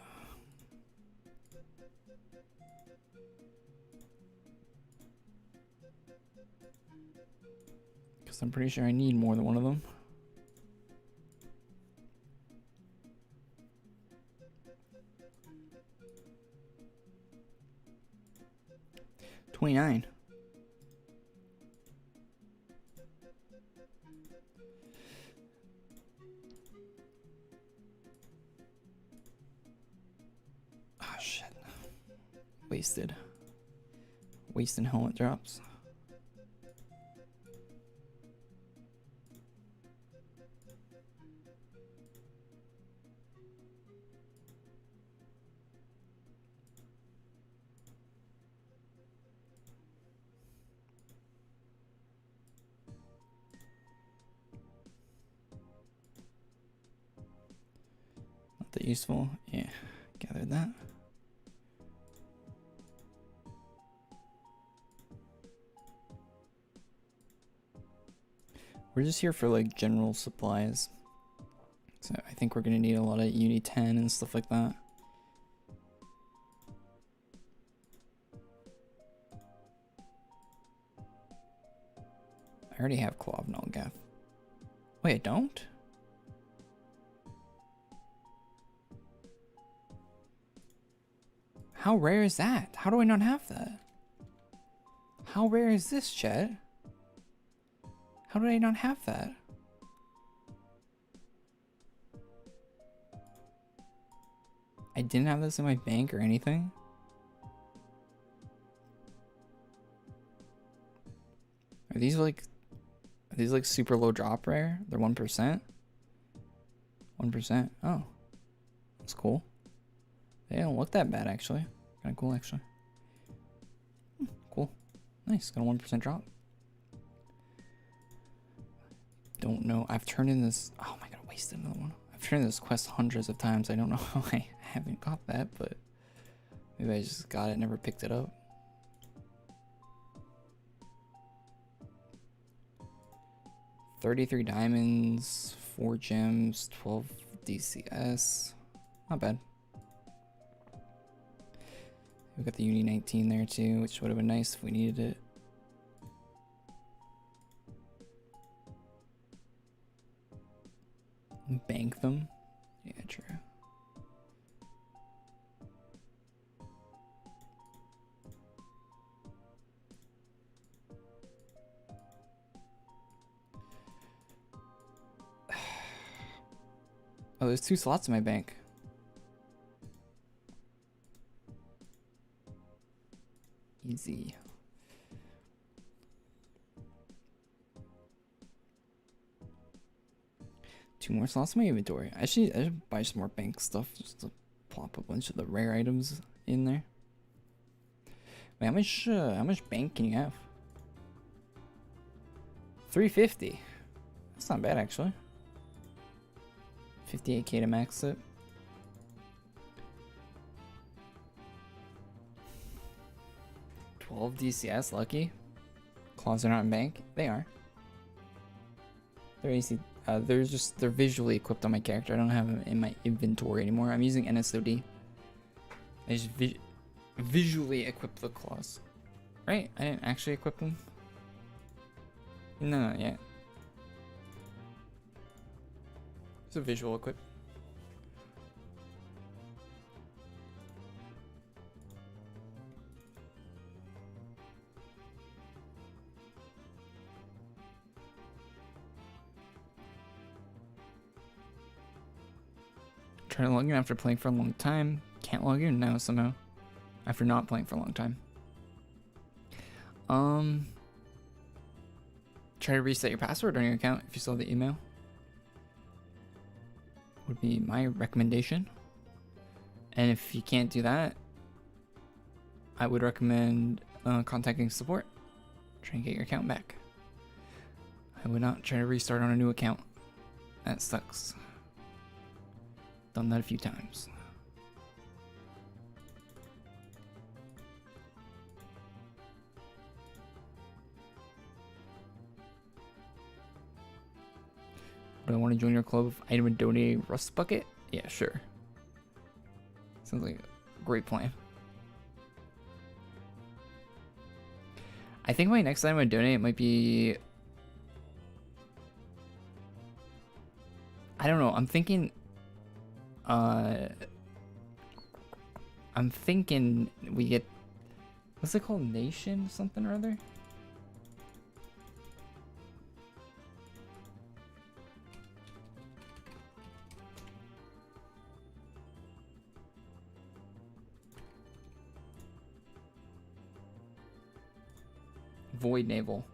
Because I'm pretty sure I need more than one of them. $29. Oh shit. Wasted. Wasting helmet drops. Not that useful. Yeah, gathered that. We're just here for like general supplies. So I think we're gonna need a lot of Uni 10 and stuff like that. I already have Claw of Null Gaff. Wait, I don't? How rare is that? How do I not have that? How rare is this, chat? How did I not have that? I didn't have this in my bank or anything. Are these like super low drop rare? They're 1%? 1%? Oh. That's cool. They don't look that bad actually. Kinda cool actually. Cool. Nice. Got a 1% drop. Don't know. I've turned in this. Oh my god, I wasted another one. I've turned in this quest hundreds of times. I don't know how I haven't got that, but maybe I just got it and never picked it up. $33 diamonds, 4 gems, 12 DCS. Not bad. We got the Uni 19 there too, which would have been nice if we needed it. Bank them? Yeah, true. Oh, there's 2 slots in my bank. Easy. Two more slots in my inventory. I should buy some more bank stuff just to plop a bunch of the rare items in there. Wait, how much bank can you have? 350. That's not bad actually. 58k to max it. $12 DCS, lucky. Claws are not in bank. They are. They're easy. They're visually equipped on my character. I don't have them in my inventory anymore. I'm using NSOD. I just visually equip the claws. Right? I didn't actually equip them. No, not yet. It's a visual equip. Try to log in after playing for a long time. Can't log in now somehow. After not playing for a long time. Try to reset your password on your account if you still have the email. Would be my recommendation. And if you can't do that, I would recommend contacting support. Try and get your account back. I would not try to restart on a new account. That sucks. Done that a few times. Do I want to join your club of item and donate a rust bucket? Yeah, sure. Sounds like a great plan. I think my next item I donate might be... I don't know, I'm thinking we get... What's it called? Nation something or other? Void Naval.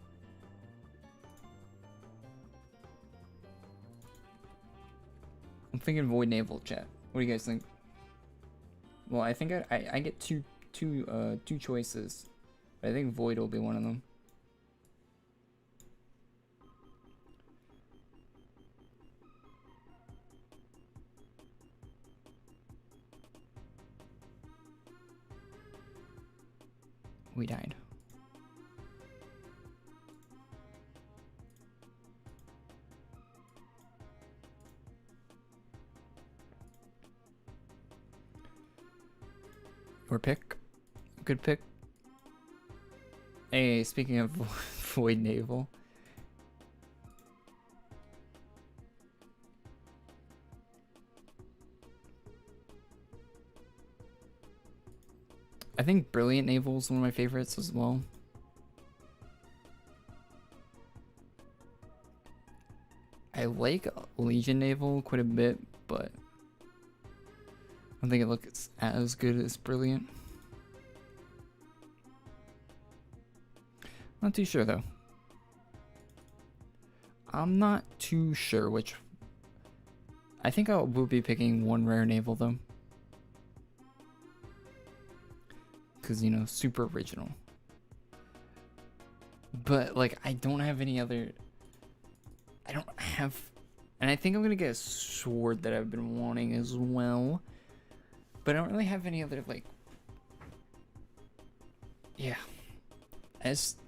I'm thinking Void Naval, chat. What do you guys think? Well, I think I get two choices. But I think Void will be one of them. We died. Your pick. Good pick. Hey, speaking of Void Naval. I think Brilliant Naval is one of my favorites as well. I like Legion Naval quite a bit, but I don't think it looks as good as Brilliant. Not too sure though. I'm not too sure which. I think I will be picking one rare naval though. Because, you know, super original. But, like, I don't have any other... I don't have... And I think I'm going to get a sword that I've been wanting as well. But I don't really have any other, like... Yeah. I just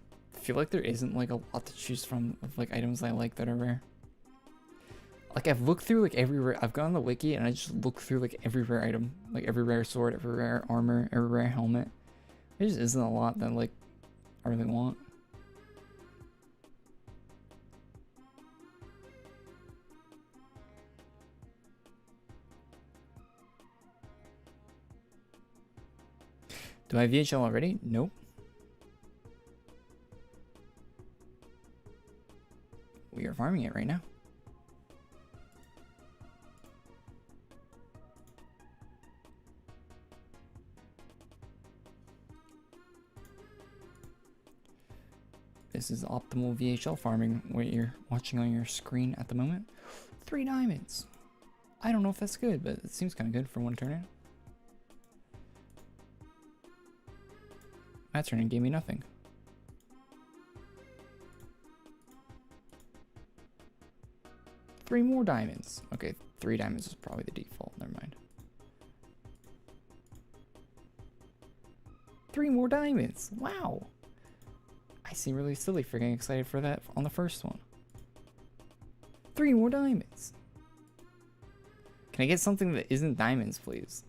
feel like there isn't, like, a lot to choose from of, like, items I like that are rare. Like, I've looked through, like, every rare... I've gone on the wiki and I just looked through, like, every rare item. Like, every rare sword, every rare armor, every rare helmet. There just isn't a lot that, like, I really want. Do I have VHL already? Nope. We are farming it right now. This is optimal VHL farming, what you're watching on your screen at the moment. 3 diamonds. I don't know if that's good, but it seems kind of good for one turn in. My turn in gave me nothing. Three more diamonds. Okay, 3 diamonds is probably the default. Never mind. 3 more diamonds. Wow. I seem really silly for getting excited for that on the first one. 3 more diamonds. Can I get something that isn't diamonds, please?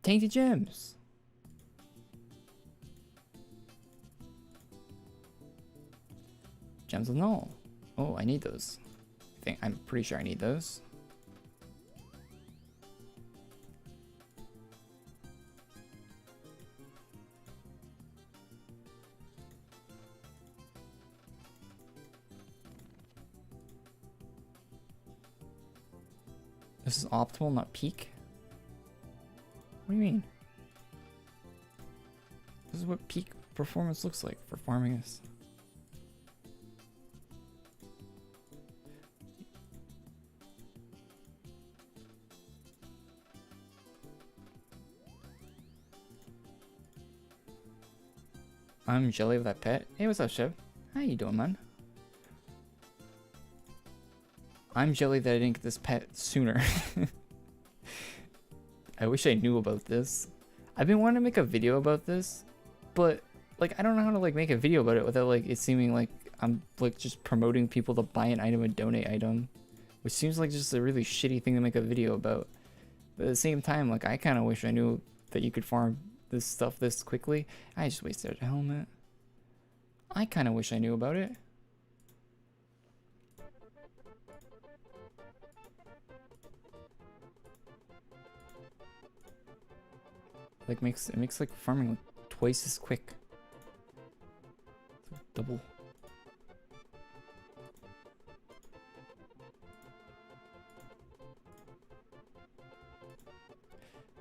Tainted gems. Gems of null. Oh, I need those. I'm pretty sure I need those. This is optimal, not peak. What do you mean? This is what peak performance looks like for farming this. I'm Jelly with that pet. Hey, what's up, Chef? How you doing, man? I'm jelly that I didn't get this pet sooner. I wish I knew about this. I've been wanting to make a video about this, but like I don't know how to like make a video about it without like it seeming like I'm like just promoting people to buy an item and donate item, which seems like just a really shitty thing to make a video about. But at the same time, like I kind of wish I knew that you could farm this stuff this quickly. I just wasted a helmet. I kind of wish I knew about it. Like it makes like farming like twice as quick. Like double.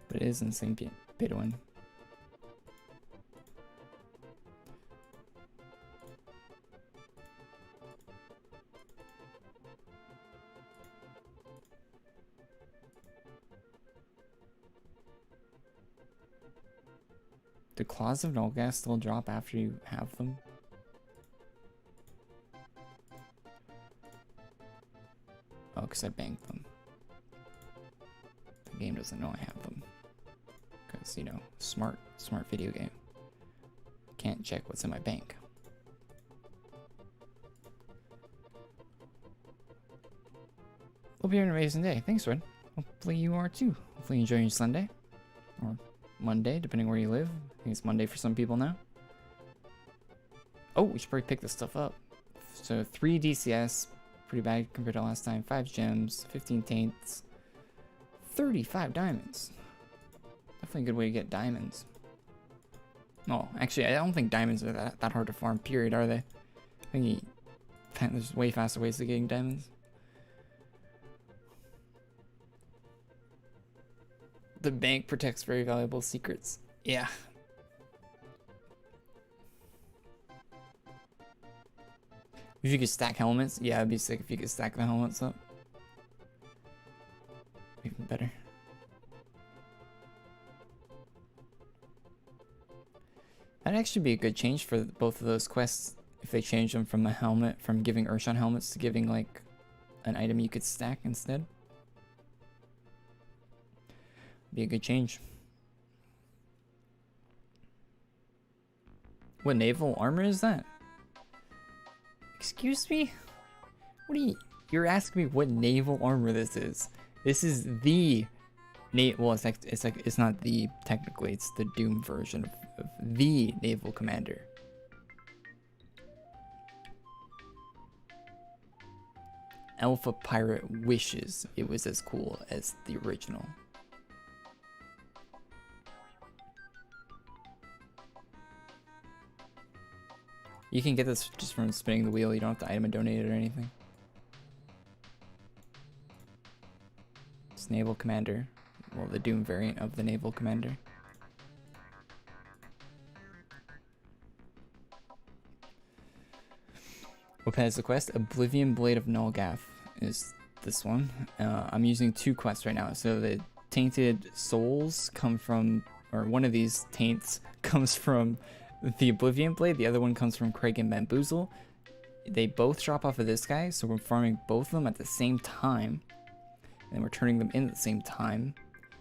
But it is in the same beta one. Do claws of null gas still drop after you have them? Oh, because I banked them. The game doesn't know I have them. Because, you know, smart video game. Can't check what's in my bank. Hope you're having an amazing day. Thanks, Red. Hopefully you are too. Hopefully you enjoy your Sunday. Or Monday, depending where you live. I think it's Monday for some people now. Oh, we should probably pick this stuff up. So 3 DCS, pretty bad compared to last time. 5 gems, 15 taints, 35 diamonds. Definitely a good way to get diamonds. Oh, actually, I don't think diamonds are that hard to farm, period, are they? I think there's way faster ways to getting diamonds. The bank protects very valuable secrets. Yeah. If you could stack helmets, yeah, it'd be sick if you could stack the helmets up. Even better. That'd actually be a good change for both of those quests if they change them from a helmet, from giving Urshan helmets to giving like an item you could stack instead. Be a good change. What naval armor is that? Excuse me? What are you? You're asking me what naval armor this is? This is the well, it's not the technically. It's the Doom version of the naval commander. Alpha Pirate wishes it was as cool as the original. You can get this just from spinning the wheel. You don't have to item and donate it or anything. It's Naval Commander. Well, the Doom variant of the Naval Commander. What has the quest? Oblivion Blade of Nulgath is this one. I'm using 2 quests right now. So the Tainted Souls come from, or one of these taints comes from the Oblivion Blade, the other one comes from Craig and Bamboozle. They both drop off of this guy, so we're farming both of them at the same time. And we're turning them in at the same time.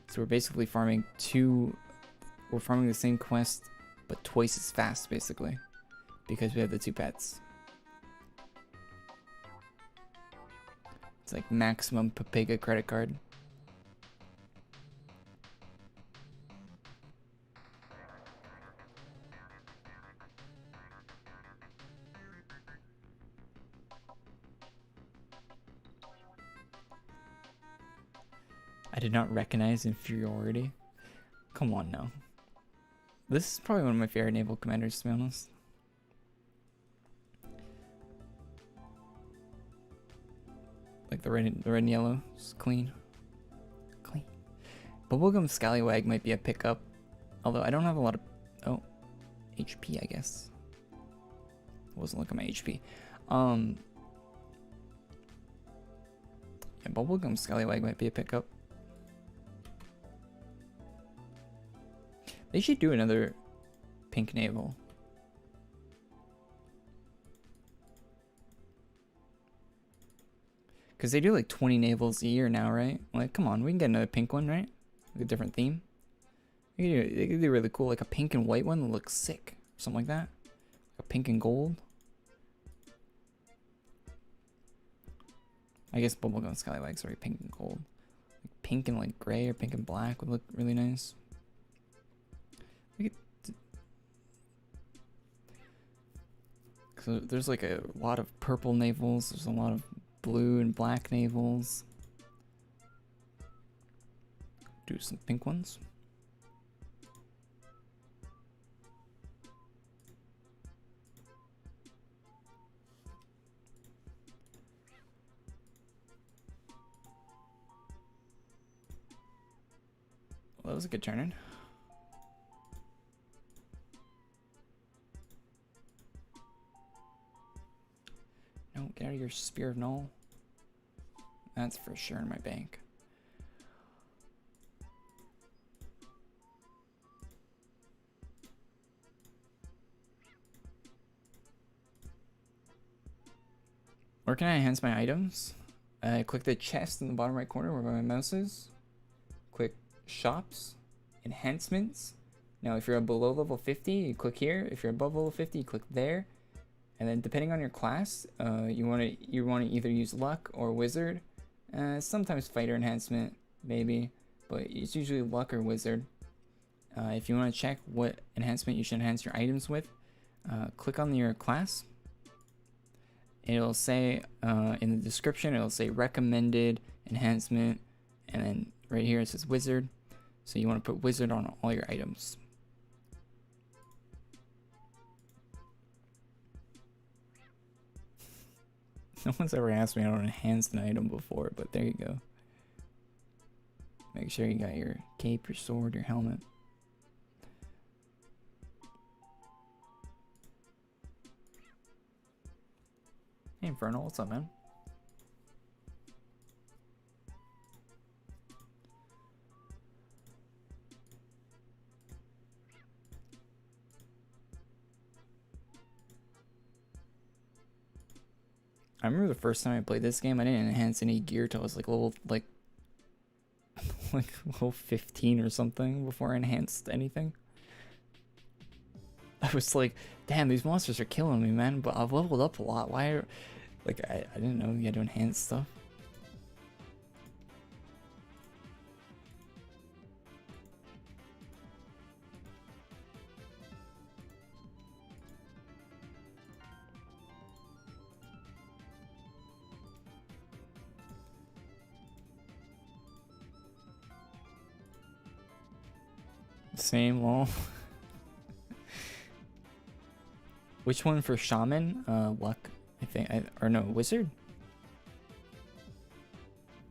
So we're basically farming we're farming the same quest, but twice as fast, basically. Because we have the 2 pets. It's like maximum Papega credit card. I did not recognize inferiority. Come on now. This is probably one of my favorite naval commanders, to be honest. Like the red and yellow, just clean. Clean. Bubblegum Scallywag might be a pickup. Although I don't have a lot of HP, I guess. I wasn't looking at my HP. Yeah, Bubblegum Scallywag might be a pickup. They should do another pink naval. Because they do like 20 navals a year now, right? Like, come on, we can get another pink one, right? Like a different theme. They could do really cool, like a pink and white one that looks sick. Something like that. A pink and gold. I guess Bubblegum Skylags are pink and gold. Like pink and like gray or pink and black would look really nice. So there's like a lot of purple navals. There's a lot of blue and black navals. Do some pink ones. Well, that was a good turn-in. No, get out of your Spear of Null. That's for sure in my bank. Where can I enhance my items? Click the chest in the bottom right corner where my mouse is. Click Shops, Enhancements. Now if you're below level 50, you click here. If you're above level 50, you click there. And then depending on your class, you want to either use Luck or Wizard. Sometimes Fighter Enhancement, maybe, but it's usually Luck or Wizard. If you want to check what enhancement you should enhance your items with, click on your class. It'll say in the description, it'll say recommended enhancement, and then right here it says Wizard. So you want to put Wizard on all your items. No one's ever asked me how to enhance an item before, but there you go. Make sure you got your cape, your sword, your helmet. Hey Infernal, what's up, man? I remember the first time I played this game, I didn't enhance any gear till I was like level like level 15 or something before I enhanced anything. I was like, damn, these monsters are killing me, man, but I've leveled up a lot. Why are, like, I didn't know you had to enhance stuff. Same, lol. Which one for Shaman? Luck, I think. Or no, Wizard?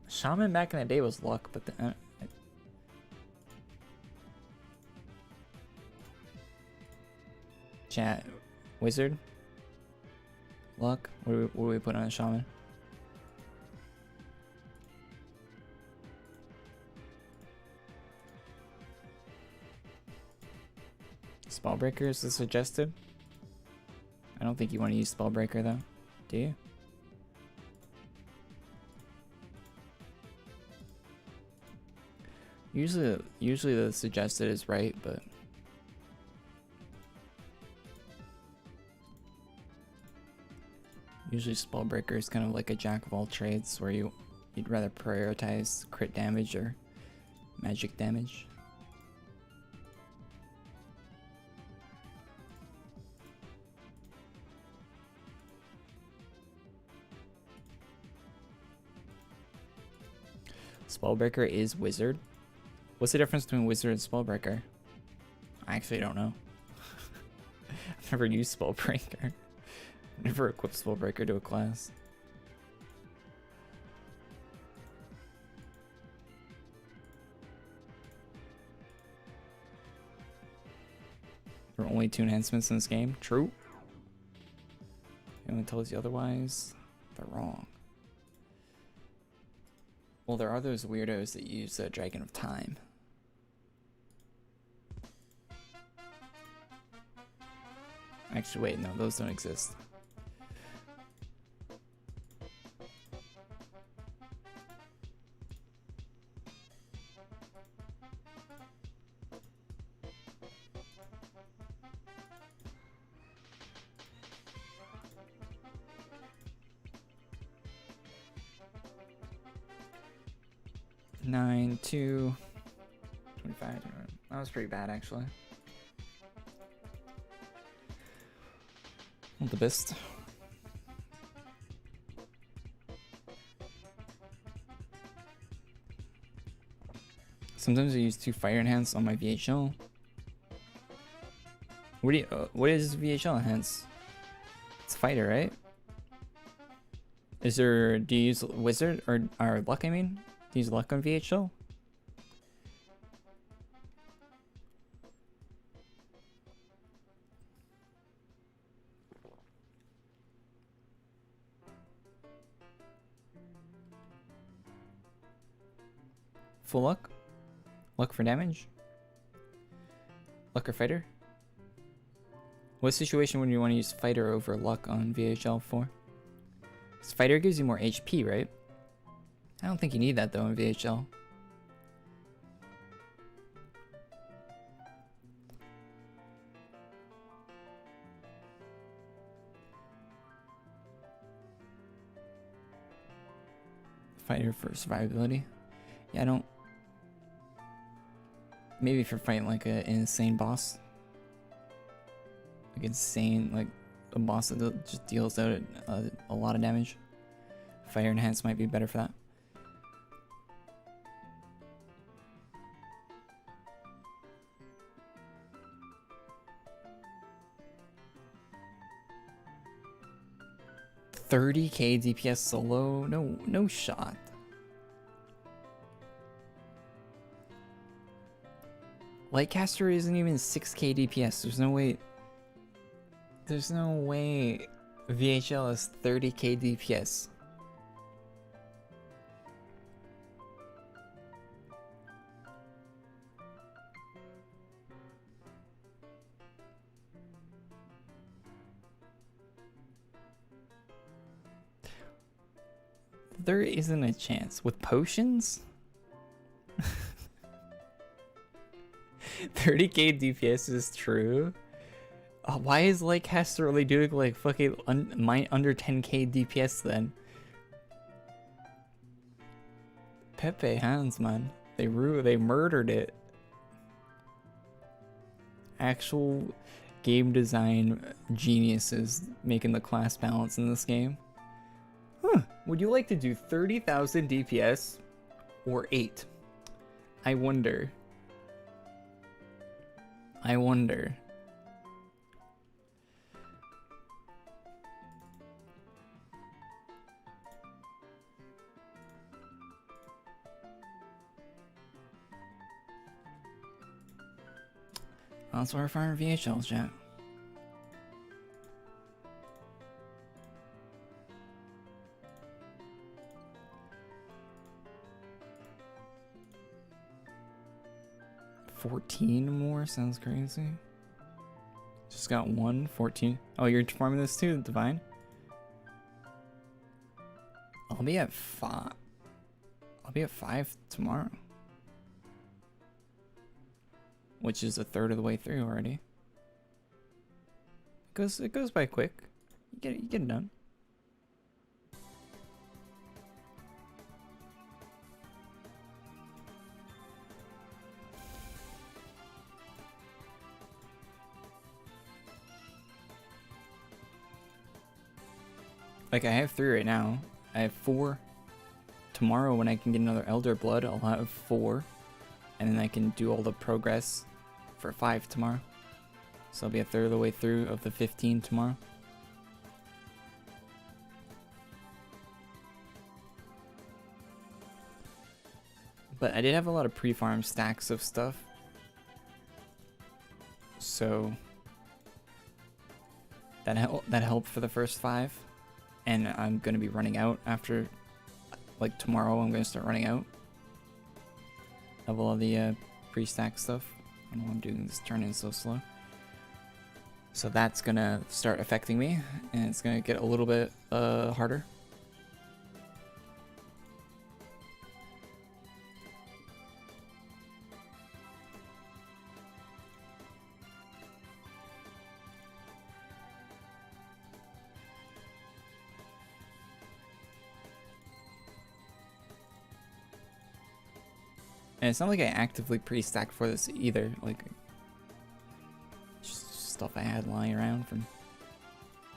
Shaman back in the day was Luck, but the, chat, Wizard? Luck? What do we put on a Shaman? Spellbreaker is the suggested. I don't think you want to use Spellbreaker though, do you? Usually the suggested is right, but usually Spellbreaker is kind of like a jack of all trades, where you'd rather prioritize crit damage or magic damage. Spellbreaker is Wizard. What's the difference between Wizard and Spellbreaker? I actually don't know. I've never used Spellbreaker. Never equipped Spellbreaker to a class. There are only 2 enhancements in this game. True. Anyone tells you otherwise, they're wrong. Well, there are those weirdos that use Dragon of Time. Actually, wait, no, those don't exist. 9, 2, 25. That was pretty bad, actually. Not the best. Sometimes I use 2 fire enhance on my VHL. What is VHL enhance? It's fighter, right? Do you use wizard or luck? I mean, do you use luck on VHL? Full luck? Luck for damage? Luck or fighter? What situation would you want to use fighter over luck on VHL for? Because fighter gives you more HP, right? I don't think you need that though in VHL. Fighter for survivability. Yeah, I don't. Maybe if you're fighting like an insane boss. Like insane, like a boss that just deals out a lot of damage. Fire enhance might be better for that. $30k DPS solo? No shot. Lightcaster isn't even 6k DPS. There's no way. There's no way VHL is 30k DPS. There isn't a chance. With potions? 30k DPS is true? Why is Lightcaster only doing like fucking under 10k DPS then? Pepe hands, man. They murdered it. Actual game design geniuses making the class balance in this game. Huh. Would you like to do 30,000 DPS or 8? I wonder. I wonder. That's why we're firing VHLs, chat. $14 more sounds crazy. Just got 14. Oh, you're farming this too, Divine? I'll be at 5. I'll be at 5 tomorrow. Which is a third of the way through already. It goes by quick. You get it done. Like I have 3 right now. I have 4. Tomorrow when I can get another Elder Blood, I'll have 4. And then I can do all the progress for 5 tomorrow. So I'll be a third of the way through of the 15 tomorrow. But I did have a lot of pre-farm stacks of stuff. So that helped for the first 5. And I'm going to be running out after, like tomorrow I'm going to start running out of all the pre-stack stuff. I don't know why I'm doing this turn in so slow. So that's going to start affecting me, and it's going to get a little bit harder. And it's not like I actively pre-stacked for this either. Like, just stuff I had lying around from.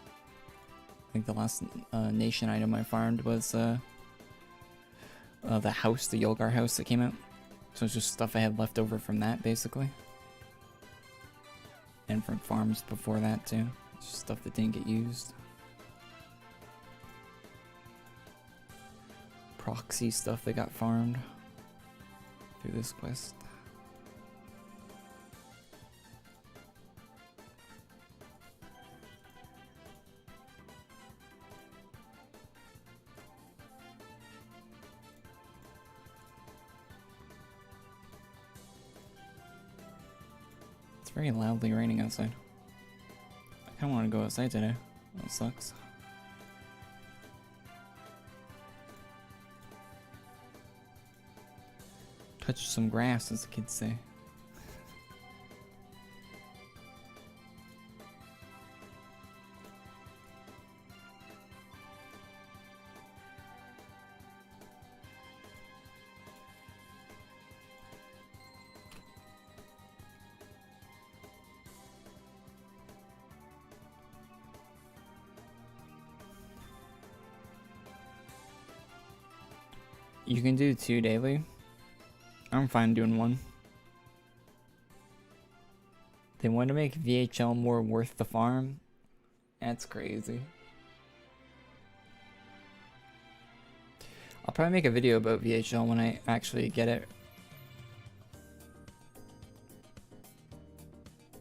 I think the last nation item I farmed was the house, the Yolgar house that came out. So it's just stuff I had left over from that, basically. And from farms before that, too. It's just stuff that didn't get used. Proxy stuff that got farmed through this quest. It's very loudly raining outside. I kind of want to go outside today. That sucks. Touch some grass, as the kids say. You can do 2 daily. I'm fine doing 1. They want to make VHL more worth the farm? That's crazy. I'll probably make a video about VHL when I actually get it.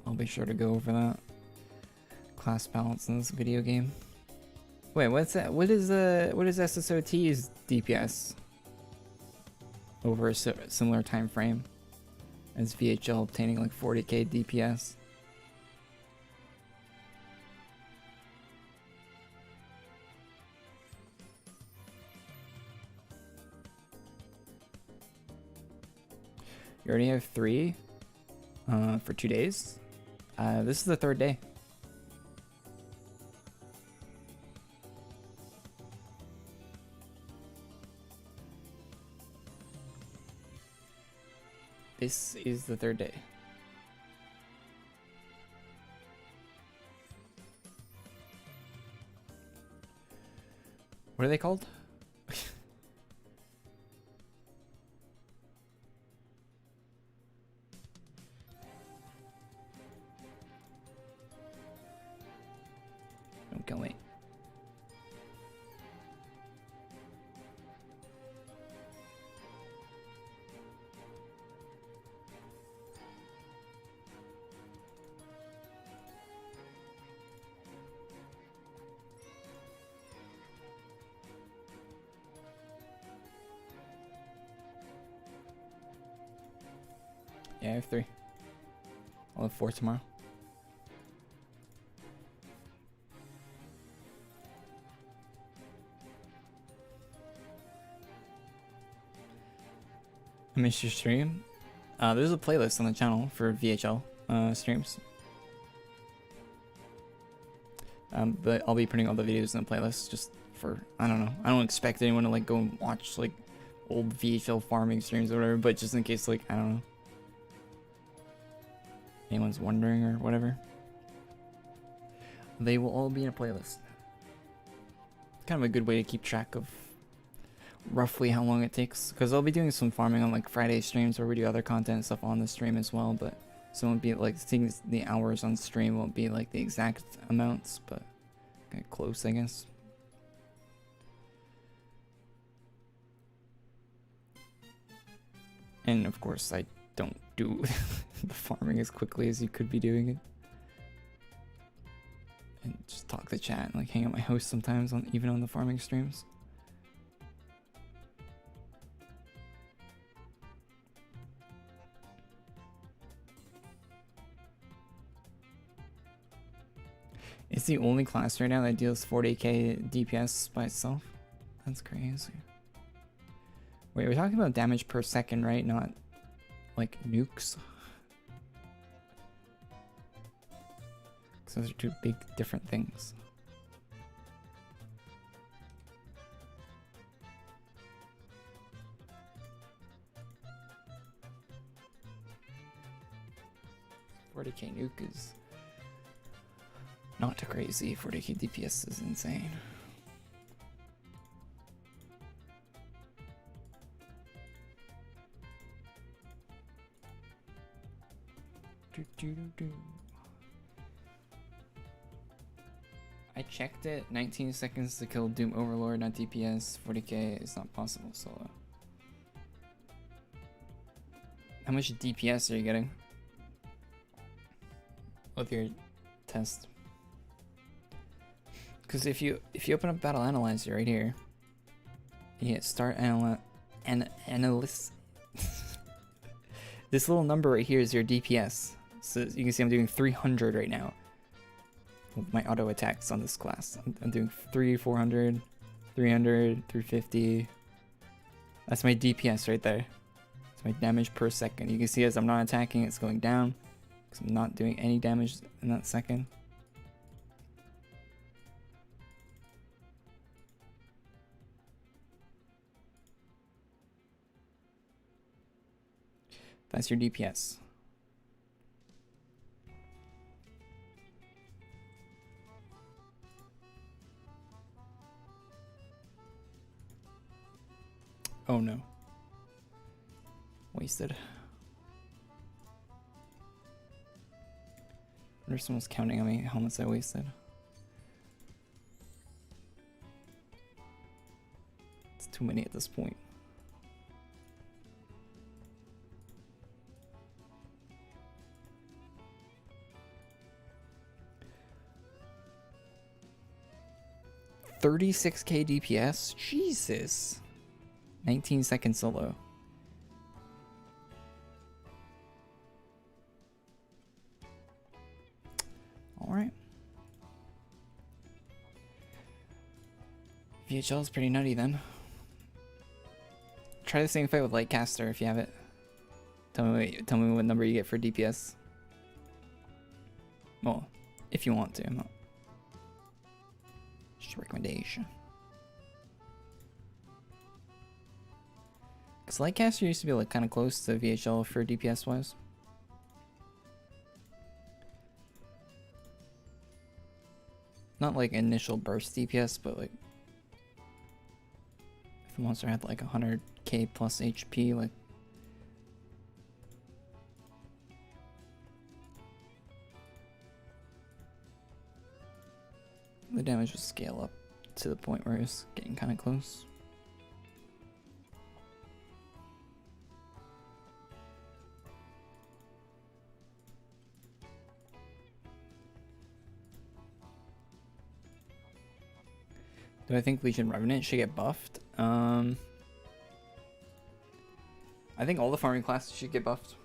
I'll be sure to go over that. Class balance in this video game. Wait, what's that? What is SSOT's DPS? Over a similar time frame as VHL obtaining like 40k DPS. You already have 3 for 2 days. This is the 3rd day. This is the 3rd day. What are they called? Don't kill me. Yeah, I have 3. I'll have 4 tomorrow. I missed your stream. There's a playlist on the channel for VHL streams. But I'll be putting all the videos in the playlist just for, I don't know. I don't expect anyone to like go and watch like old VHL farming streams or whatever, but just in case, like, I don't know, anyone's wondering or whatever, they will all be in a playlist. Kind of a good way to keep track of roughly how long it takes, because I'll be doing some farming on like Friday streams where we do other content and stuff on the stream as well, but so it won't be like seeing the hours on stream won't be like the exact amounts, but kind of close, I guess. And of course I don't do the farming as quickly as you could be doing it. And just talk to chat and like hang out my house sometimes on even on the farming streams. It's the only class right now that deals 40k DPS by itself. That's crazy. Wait, we're talking about damage per second, right? Not like nukes. So those are 2 big different things. 40k nuke is not crazy. 40k DPS is insane. I checked it. 19 seconds to kill Doom Overlord, not DPS. 40k is not possible solo. How much DPS are you getting with your test? Because if you open up Battle Analyzer right here, and you hit Start Analysis, this little number right here is your DPS. So you can see I'm doing 300 right now with my auto attacks on this class. I'm doing 400, 300, 350. That's my DPS right there. It's my damage per second. You can see as I'm not attacking, it's going down because I'm not doing any damage in that second. That's your DPS. Oh no. Wasted. I wonder if someone's counting how many helmets I wasted. It's too many at this point. $36k DPS? Jesus. 19 second solo. Alright. VHL is pretty nutty then. Try the same fight with Lightcaster if you have it. Tell me what number you get for DPS. Well, if you want to. I'm not. Just a recommendation. Because Lightcaster used to be like kind of close to VHL for DPS wise. Not like initial burst DPS, but like if the monster had like 100k plus HP, like the damage would scale up to the point where it's getting kind of close. Do I think Legion Revenant should get buffed? I think all the farming classes should get buffed.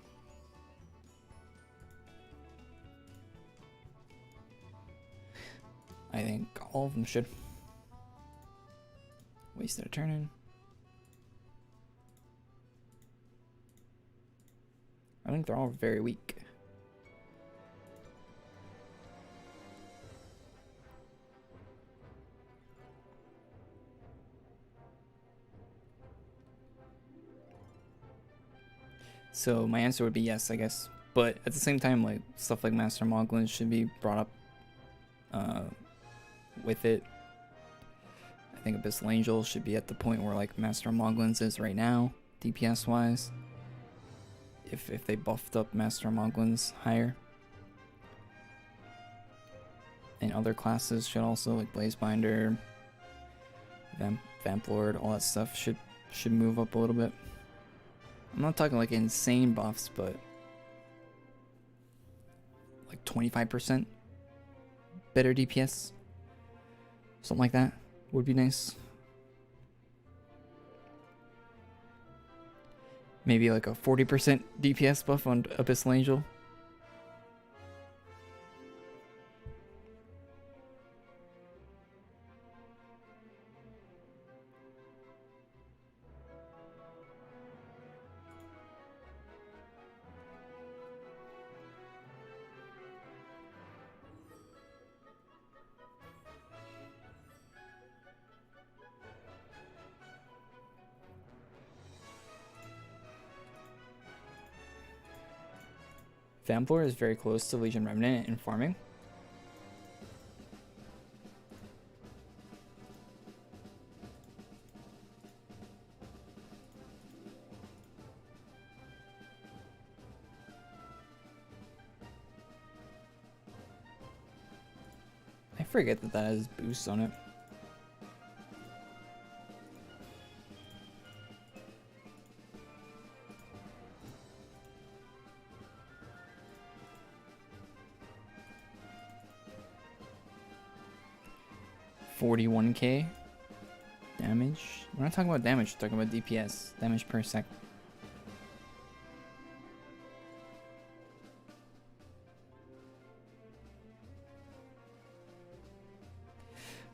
I think all of them should. Wasted a turn in. I think they're all very weak. So my answer would be yes, I guess. But at the same time, like stuff like Master Moglins should be brought up with it. I think Abyssal Angel should be at the point where like Master Moglins is right now, DPS wise. If they buffed up Master Moglins higher. And other classes should also, like Blazebinder, Vamp Lord, all that stuff should move up a little bit. I'm not talking like insane buffs, but like 25% better DPS. Something like that would be nice. Maybe like a 40% DPS buff on Abyssal Angel. Vampire is very close to Legion Remnant in farming. I forget that that has boosts on it. $41k damage. We're not talking about damage, we're talking about DPS, damage per sec.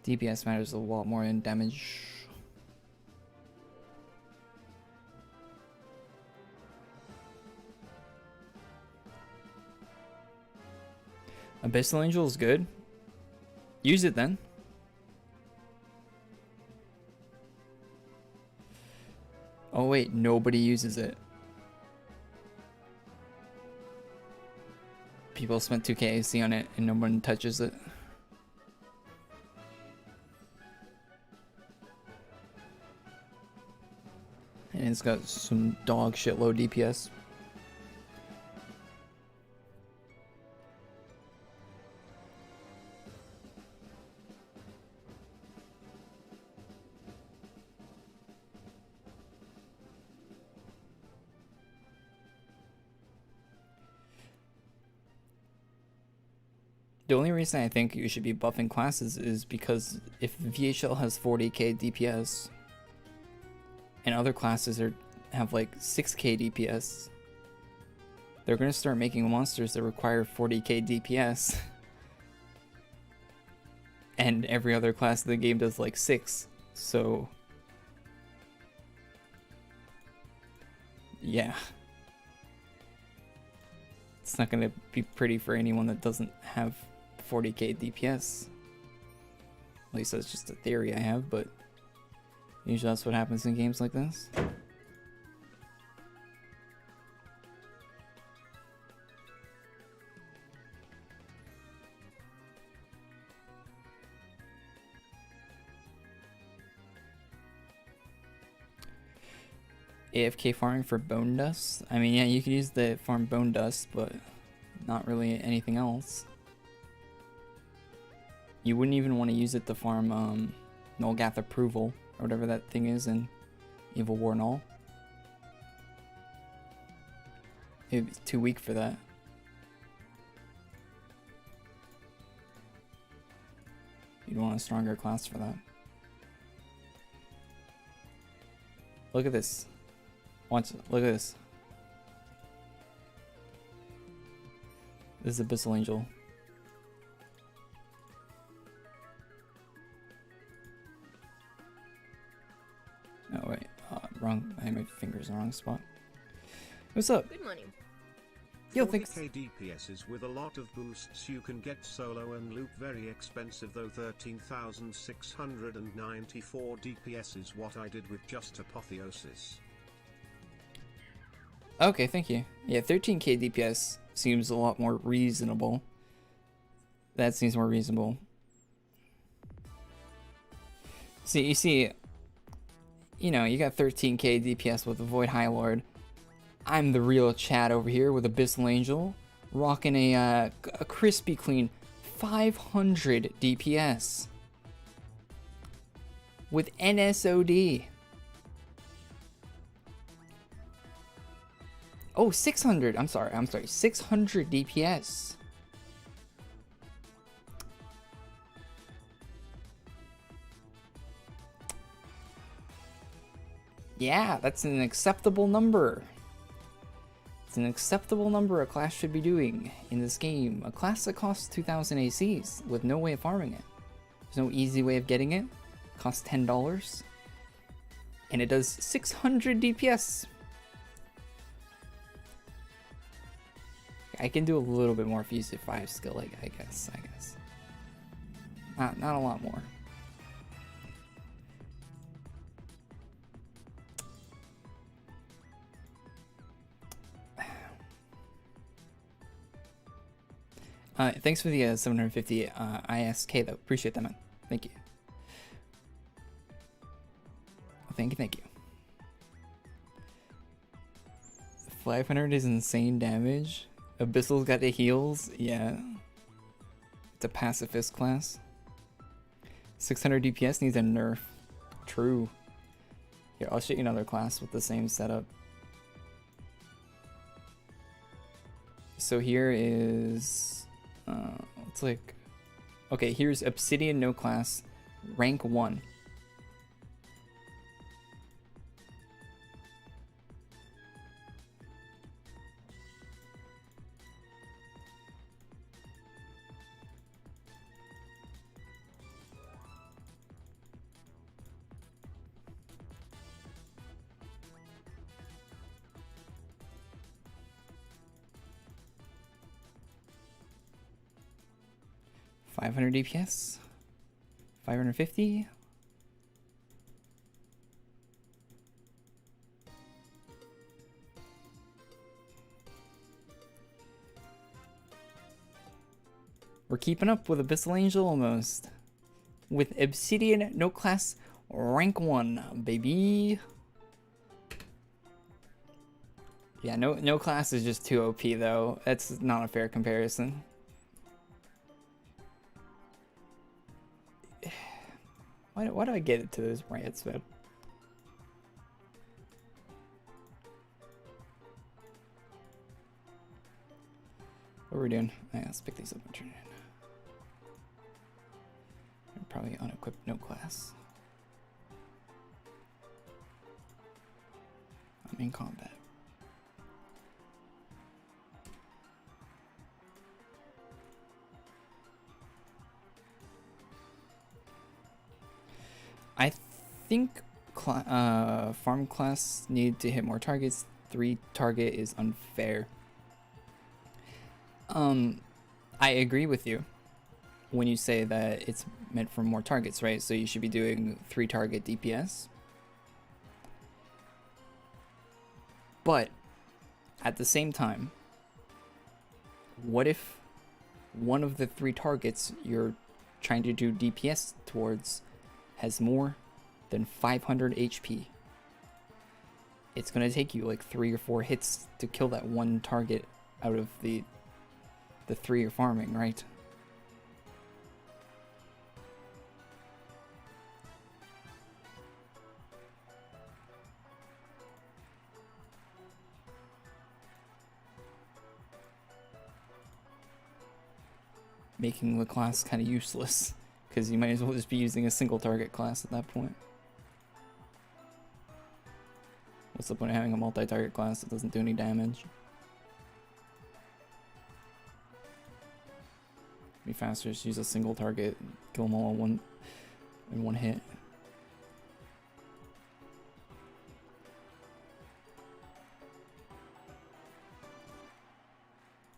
DPS matters a lot more than damage. Abyssal Angel is good. Use it then. Oh wait, nobody uses it. People spent 2k AC on it and no one touches it. And it's got some dog shit low DPS. The only reason I think you should be buffing classes is because if VHL has 40k DPS and other classes have like 6k DPS, they're going to start making monsters that require 40k DPS. And every other class in the game does like 6. So yeah. It's not going to be pretty for anyone that doesn't have 40k DPS. At least that's just a theory I have, but usually that's what happens in games like this. AFK farming for bone dust? I mean, yeah, you could use the farm bone dust, but not really anything else. You wouldn't even want to use it to farm Nullgath Approval, or whatever that thing is in Evil War Null. It'd be too weak for that. You'd want a stronger class for that. Look at this. Look at this. This is Abyssal Angel. Oh wait, wrong. I had my fingers in the wrong spot. What's up? Good morning. Yo, thanks. 40k DPSs with a lot of boosts you can get solo and loot. Very expensive though. 13,694 DPS is what I did with just Apotheosis. Okay, thank you. Yeah, 13k DPS seems a lot more reasonable. That seems more reasonable. See, you know, you got 13k DPS with the Void Highlord. I'm the real Chad over here with Abyssal Angel, rocking a crispy clean 500 DPS with NSOD. Oh, 600. I'm sorry. 600 DPS. Yeah, that's an acceptable number. It's an acceptable number a class should be doing in this game. A class that costs 2,000 ACs with no way of farming it. There's no easy way of getting it. It costs $10. And it does 600 DPS. I can do a little bit more if you use it 5 skill, I guess. Not a lot more. Thanks for the 750 ISK though. Appreciate that, man. Thank you. Thank you. 500 is insane damage. Abyssal's got the heals. Yeah. It's a pacifist class. 600 DPS needs a nerf. True. Here, I'll show you another class with the same setup. So here is... it's like... Okay, here's Obsidian no class, rank 1. $500 DPS, 550. We're keeping up with Abyssal Angel almost. With Obsidian no class rank 1, baby. Yeah, no class is just too OP though. That's not a fair comparison. Why do I get it to those rants, man? What are we doing? Yeah, let's pick these up and turn it in. I'm probably unequipped no class. I'm in combat. I think farm class need to hit more targets. 3 target is unfair. I agree with you when you say that it's meant for more targets, right? So you should be doing 3 target DPS. But at the same time, what if one of the 3 targets you're trying to do DPS towards has more than 500 HP? It's going to take you like 3 or 4 hits to kill that one target out of the 3 you're farming, right? Making the class kind of useless, because you might as well just be using a single target class at that point. What's the point of having a multi-target class that doesn't do any damage? Be faster, just use a single target, kill them all in one hit.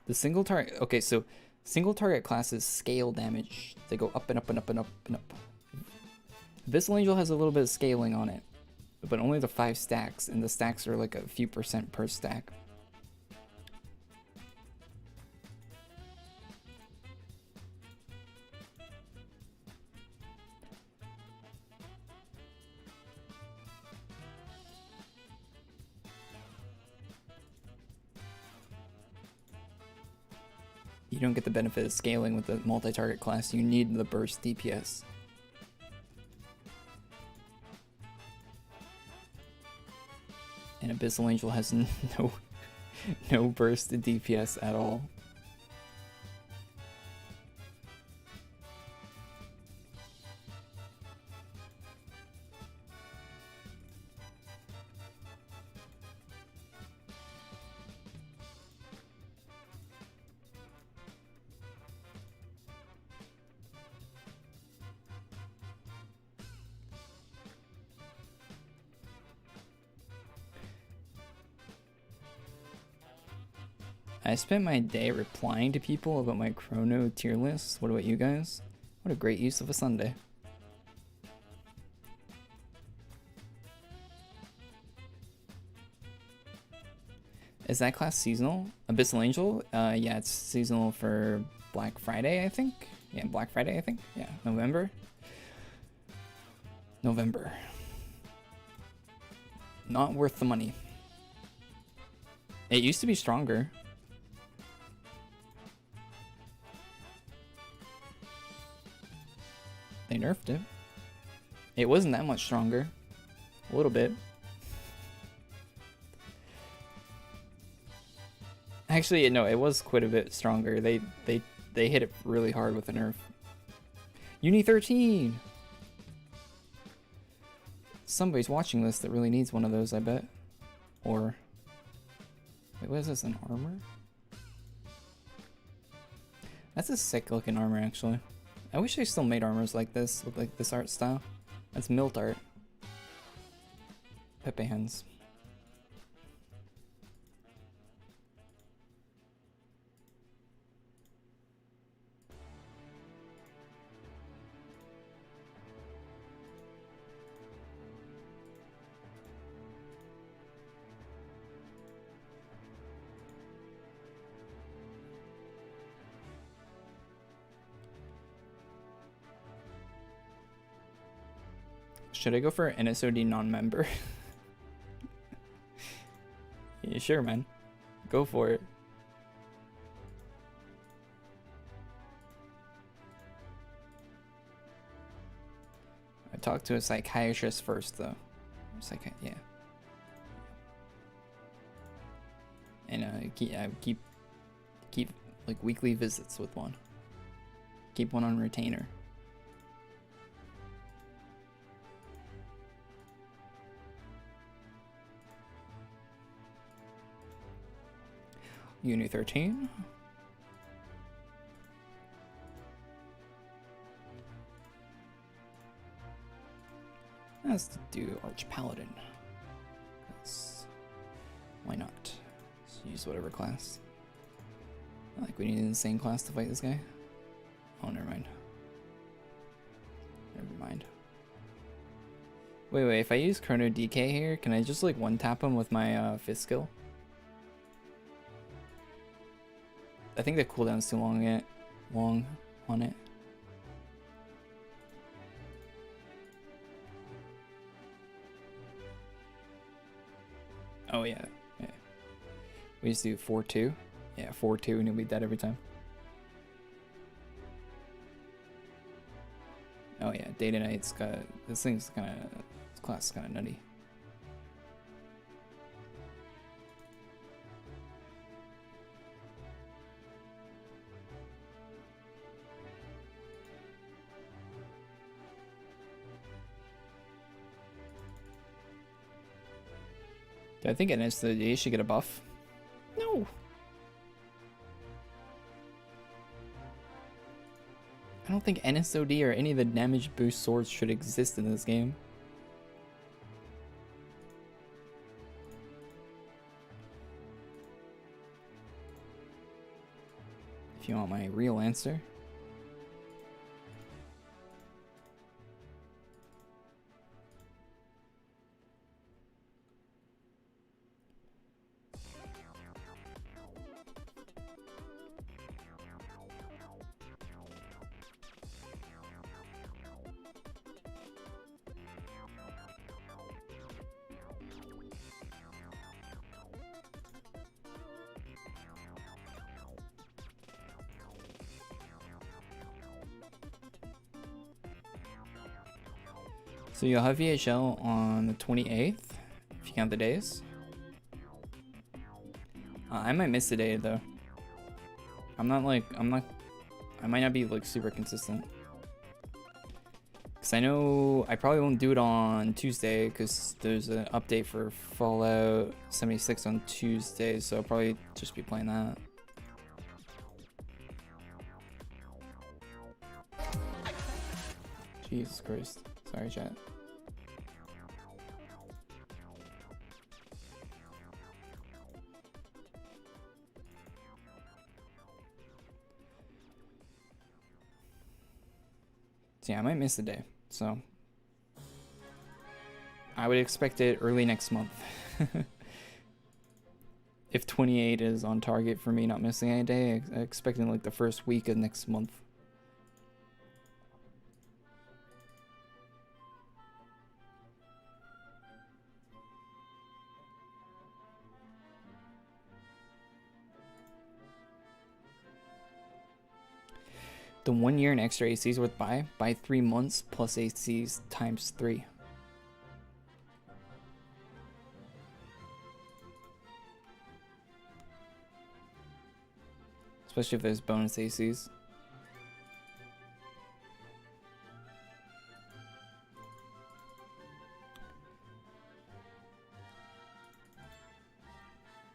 The single target, okay, so single target classes scale damage. They go up and up and up and up and up. Abyssal Angel has a little bit of scaling on it, but only the 5 stacks, and the stacks are like a few % per stack. You don't get the benefit of scaling with the multi-target class. You need the burst DPS. And Abyssal Angel has no burst DPS at all. I spent my day replying to people about my chrono tier list. What about you guys? What a great use of a Sunday. Is that class seasonal? Abyssal Angel? Yeah, it's seasonal for Black Friday, I think. Yeah, Black Friday, I think. Yeah, November. Not worth the money. It used to be stronger. They nerfed it. It wasn't that much stronger. A little bit. Actually, no, it was quite a bit stronger. They hit it really hard with the nerf. Uni 13! Somebody's watching this that really needs one of those, I bet. Or... Wait, what is this, an armor? That's a sick looking armor, actually. I wish they still made armors like this, with like this art style. That's Milt art. Pepe hands. Should I go for NSOD non-member? Yeah, sure, man. Go for it. I talked to a psychiatrist first, though. Yeah. And I keep like weekly visits with one. Keep one on retainer. Uni 13. Let's do Arch Paladin. Why not? Just use whatever class. Not like we need an insane class to fight this guy. Oh, never mind. Wait, if I use Chrono DK here, can I just like one tap him with my fist skill? I think the cooldown's too long on it. Oh yeah. We just do 4-2. Yeah, 4-2 and he'll be dead every time. Oh yeah, Day to Night's got this thing's kinda, this class is kinda nutty. Do I think NSOD should get a buff? No! I don't think NSOD or any of the damage boost swords should exist in this game. If you want my real answer. So you'll have VHL on the 28th, if you count the days. I might miss a day though. I might not be like super consistent. Cause I know I probably won't do it on Tuesday because there's an update for Fallout 76 on Tuesday, so I'll probably just be playing that. Jesus Christ. Sorry, chat. So yeah, I might miss a day, so I would expect it early next month. if 28 is on target for me not missing any day, I expect in like the first week of next month. The 1 year and extra ACs worth buy 3 months plus ACs times 3. Especially if there's bonus ACs.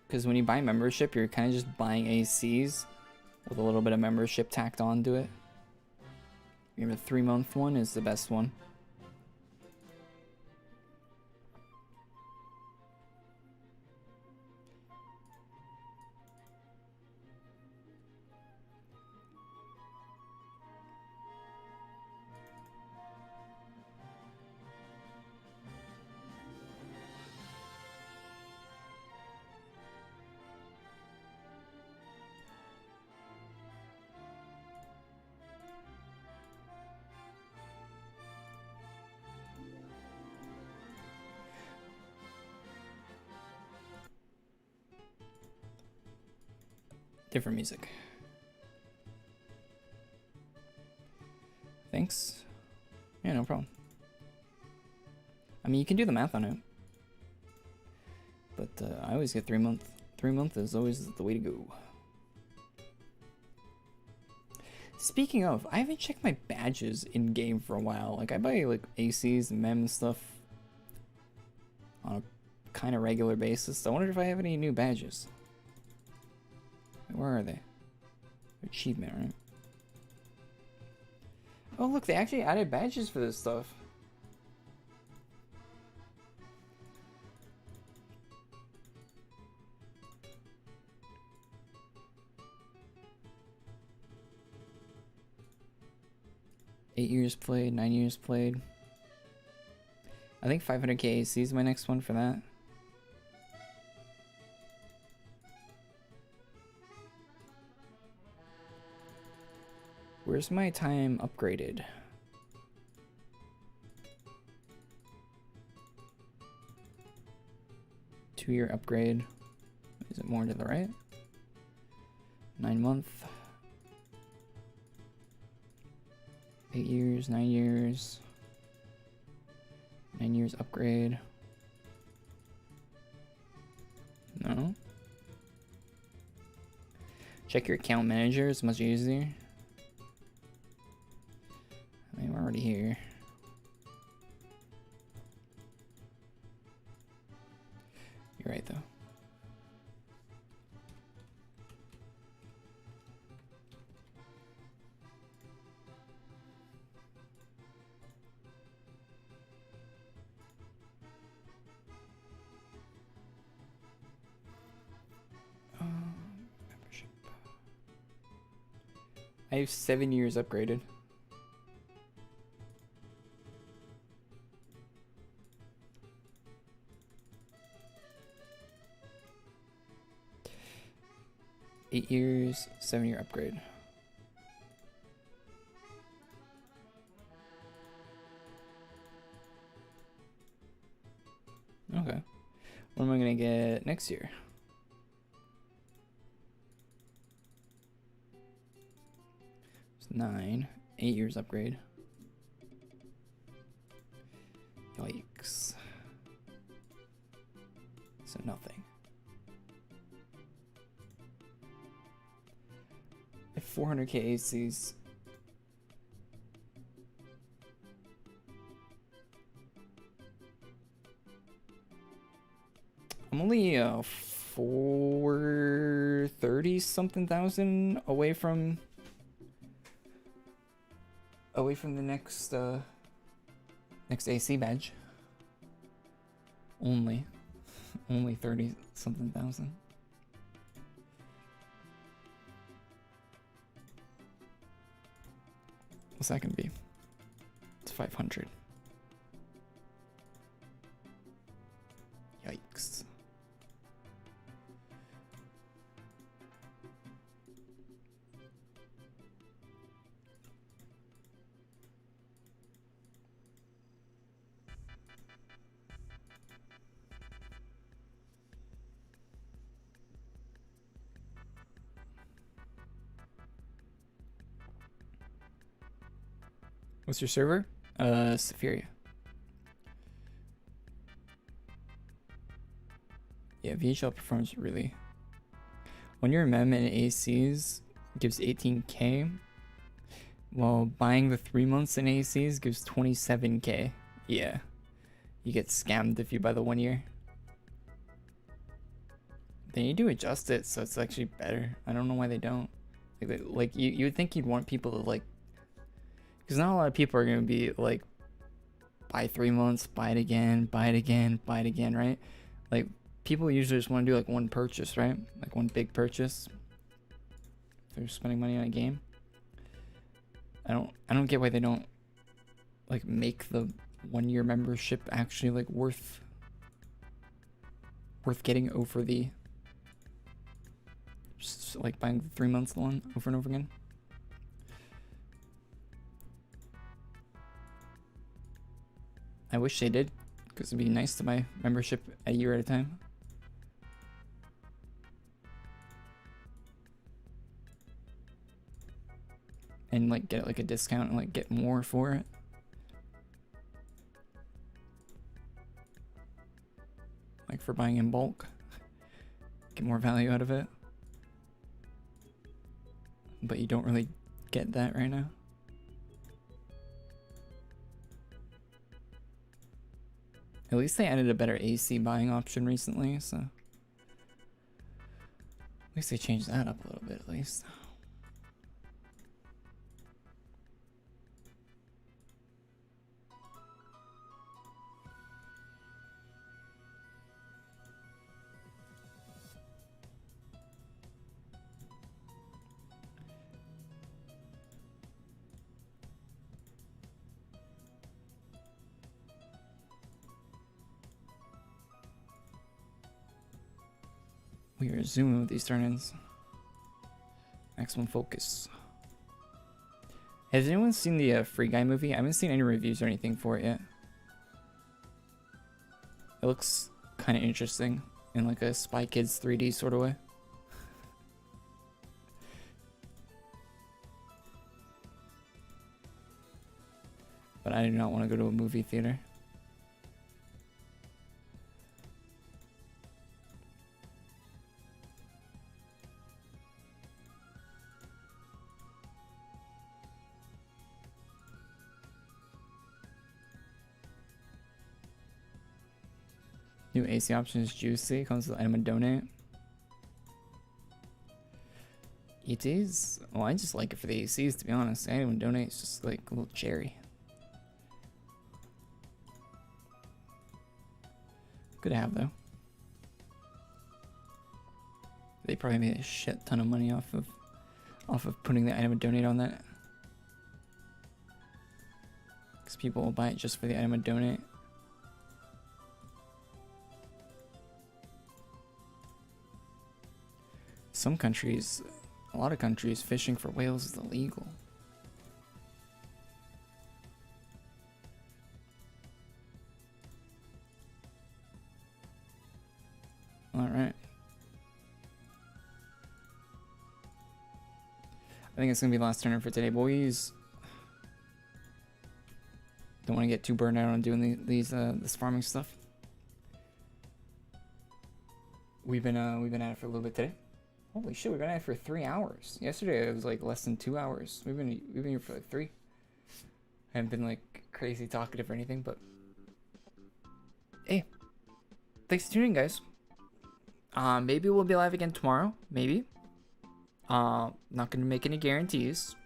Because when you buy membership, you're kind of just buying ACs with a little bit of membership tacked onto it. Your 3-month one is the best one. Different music. Thanks. Yeah, no problem. I mean, you can do the math on it. But I always get 3 month. 3 month is always the way to go. Speaking of, I haven't checked my badges in game for a while. Like I buy like ACs and MEM stuff on a kind of regular basis. I wonder if I have any new badges. Where are they? Achievement, right? Oh look, they actually added badges for this stuff. Eight years played, 9 years played. I think 500k AC is my next one for that. Where's my time upgraded? Two-year upgrade. Is it more to the right? 9 month. 8 years, 9 years. 9 years upgrade. No. Check your account manager, it's much easier. I mean, we're already here. You're right, though. Membership. I have 7 years upgraded. Eight years, 7-year upgrade. Okay. What am I gonna get next year? It's 9. 8 years upgrade. Yikes. So nothing. 400k ACs. I'm only 430 something thousand away from the next next AC badge. Only 30 something thousand. What's that gonna be? It's 500. Yikes. What's your server? Sephiria. Yeah, VHL performs really. When your mem and ACs gives 18k, while buying the 3 months in ACs gives 27k. Yeah, you get scammed if you buy the 1 year. They need to adjust it so it's actually better. I don't know why they don't. Like you would think you'd want people to like, because not a lot of people are gonna be like, buy 3 months, buy it again, buy it again, buy it again, right? Like people usually just want to do like one purchase, right? Like one big purchase. If they're spending money on a game. I don't get why they don't like make the 1 year membership actually like worth getting over the just like buying the 3 months one over and over again. I wish they did, because it'd be nice to buy membership a year at a time. And like get like a discount and like get more for it. Like for buying in bulk. Get more value out of it. But you don't really get that right now. At least they added a better AC buying option recently, so at least they changed that up a little bit at least. We are zooming with these turn-ins. Maximum focus. Has anyone seen the Free Guy movie? I haven't seen any reviews or anything for it yet. It looks kind of interesting in like a Spy Kids 3D sort of way. But I do not want to go to a movie theater. New AC option is juicy. Comes with item and donate. It is. Well, I just like it for the ACs, to be honest. Item and donate is just like a little cherry. Good to have though. They probably made a shit ton of money off of putting the item and donate on that. Because people will buy it just for the item and donate. Some countries, a lot of countries, fishing for whales is illegal. Alright. I think it's going to be the last turn for today, boys. Don't want to get too burned out on doing this farming stuff. We've been at it for a little bit today. Holy shit, we've been at it for 3 hours. Yesterday it was like less than 2 hours. We've been here for like 3. I haven't been like crazy talkative or anything, but hey, thanks for tuning in, guys. Maybe we'll be live again tomorrow. Maybe. Not gonna make any guarantees.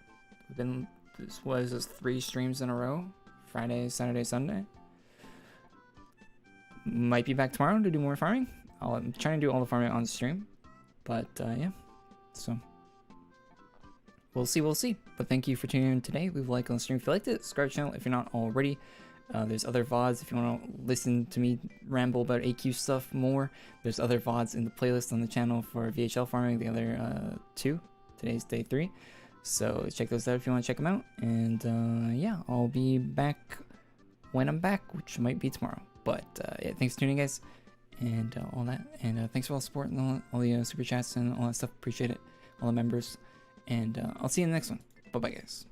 This was 3 streams in a row. Friday, Saturday, Sunday. Might be back tomorrow to do more farming. I'm trying to do all the farming on stream. But yeah, so we'll see. But thank you for tuning in today. Leave a like on the stream if you liked it. Subscribe to the channel if you're not already. There's other VODs if you want to listen to me ramble about AQ stuff more. There's other VODs in the playlist on the channel for VHL farming, the other 2. Today's day 3. So check those out if you want to check them out. And yeah, I'll be back when I'm back, which might be tomorrow. But yeah, thanks for tuning in, guys. And all that, and thanks for all the support and all the super chats and all that stuff. Appreciate it, all the members, and I'll see you in the next one. Bye bye, guys.